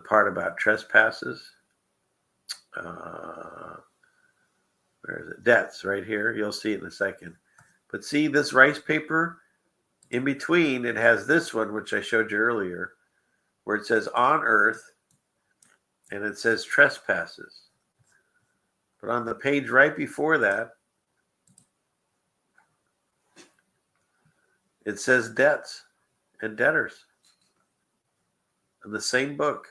part about trespasses. Where is it? Debts, right here. You'll see it in a second. But see this rice paper? In between, it has this one, which I showed you earlier, where it says on earth, and it says trespasses. But on the page right before that, it says debts and debtors. in the same book,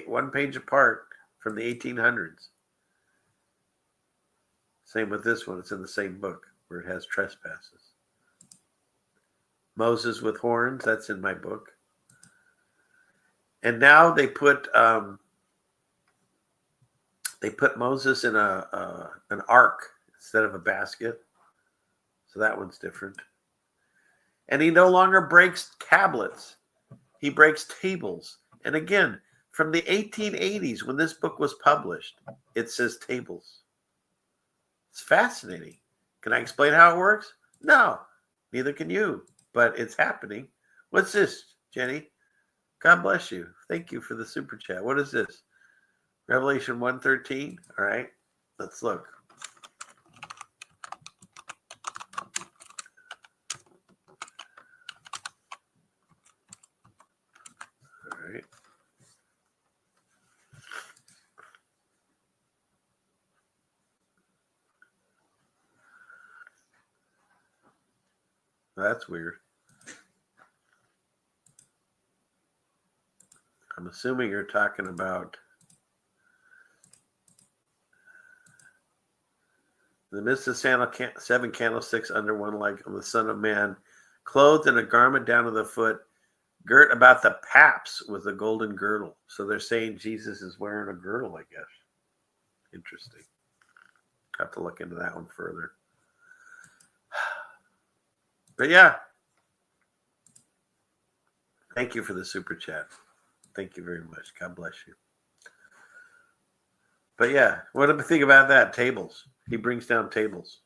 one page apart from the 1800s. Same with this one. It's in the same book where it has trespasses. Moses with horns, that's in my book. And now they put Moses in an ark instead of a basket. So that one's different. And he no longer breaks tablets. He breaks tables. And again, from the 1880s, when this book was published, it says tables. It's fascinating. Can I explain how it works? No, neither can you, but it's happening. What's this, Jenny? God bless you. Thank you for the super chat. What is this? Revelation 1:13. All right, let's look. All right. That's weird. I'm assuming you're talking about the midst of seven candlesticks under one leg of the Son of Man, clothed in a garment down to the foot, girt about the paps with a golden girdle. So they're saying Jesus is wearing a girdle, I guess. Interesting. Have to look into that one further. But yeah. Thank you for the super chat. Thank you very much. God bless you. But yeah, what do you think about that? Tables. He brings down tables.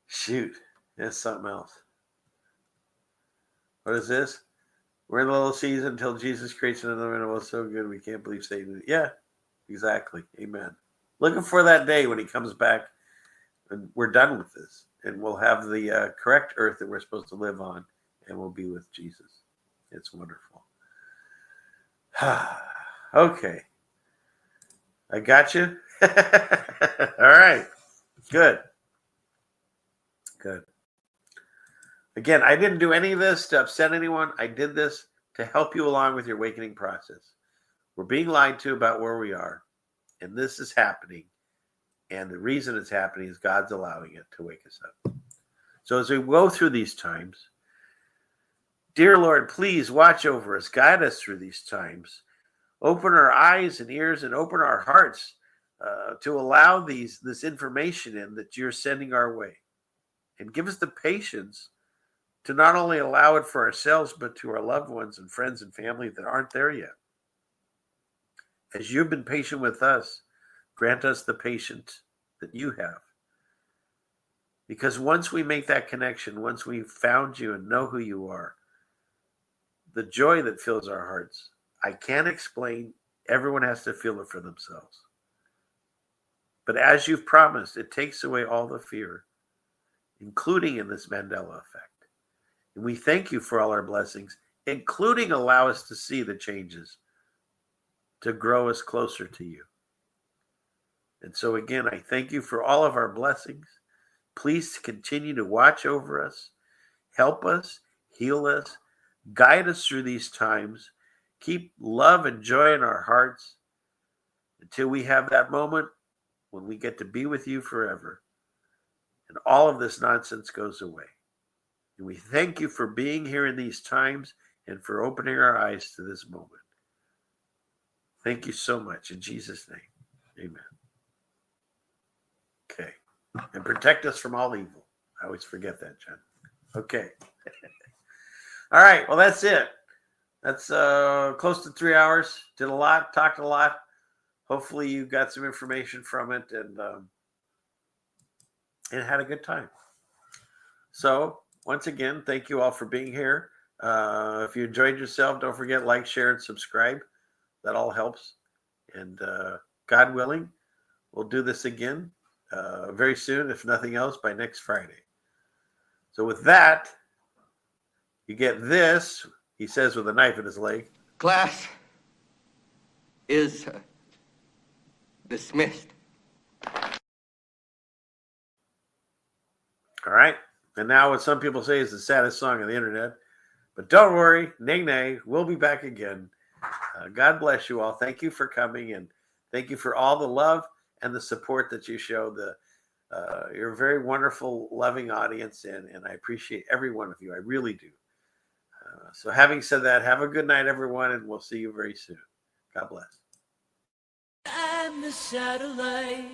Shoot. That's something else. What is this? We're in the little season until Jesus creates another man. It was so good. We can't believe Satan. Yeah, exactly. Amen. Looking for that day when he comes back and we're done with this. And we'll have the correct earth that we're supposed to live on. And we'll be with Jesus. It's wonderful. Okay. I got you. All right. Good. Good. Again, I didn't do any of this to upset anyone. I did this to help you along with your awakening process. We're being lied to about where we are. And this is happening. And the reason it's happening is God's allowing it to wake us up. So as we go through these times, dear Lord, please watch over us. Guide us through these times. Open our eyes and ears and open our hearts to allow this information in that you're sending our way. And give us the patience to not only allow it for ourselves, but to our loved ones and friends and family that aren't there yet. As you've been patient with us, grant us the patience that you have. Because once we make that connection, once we've found you and know who you are, the joy that fills our hearts, I can't explain. Everyone has to feel it for themselves. But as you've promised, it takes away all the fear, including in this Mandela effect. And we thank you for all our blessings, including allow us to see the changes to grow us closer to you. And so again, I thank you for all of our blessings. Please continue to watch over us, help us, heal us, guide us through these times. Keep love and joy in our hearts until we have that moment when we get to be with you forever. And all of this nonsense goes away. And we thank you for being here in these times and for opening our eyes to this moment. Thank you so much. In Jesus' name, amen. Okay. And protect us from all evil. I always forget that, Jen. Okay. All right. Well, that's it. That's close to 3 hours. Did a lot, talked a lot. Hopefully you got some information from it and had a good time. So once again, thank you all for being here. If you enjoyed yourself, don't forget, like, share, and subscribe. That all helps. And God willing, we'll do this again very soon, if nothing else, by next Friday. So with that, you get this, he says with a knife in his leg. Class is dismissed. All right. And now what some people say is the saddest song on the internet, But don't worry, nay, we'll be back again. God bless you all. Thank you for coming, and thank you for all the love and the support that you show. You're a very wonderful, loving audience, and I appreciate every one of you. I really do. So having said that, have a good night, everyone, and we'll see you very soon. God bless. I'm the satellite.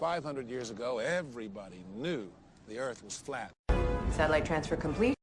$500 years ago, everybody knew the Earth was flat. Satellite transfer complete.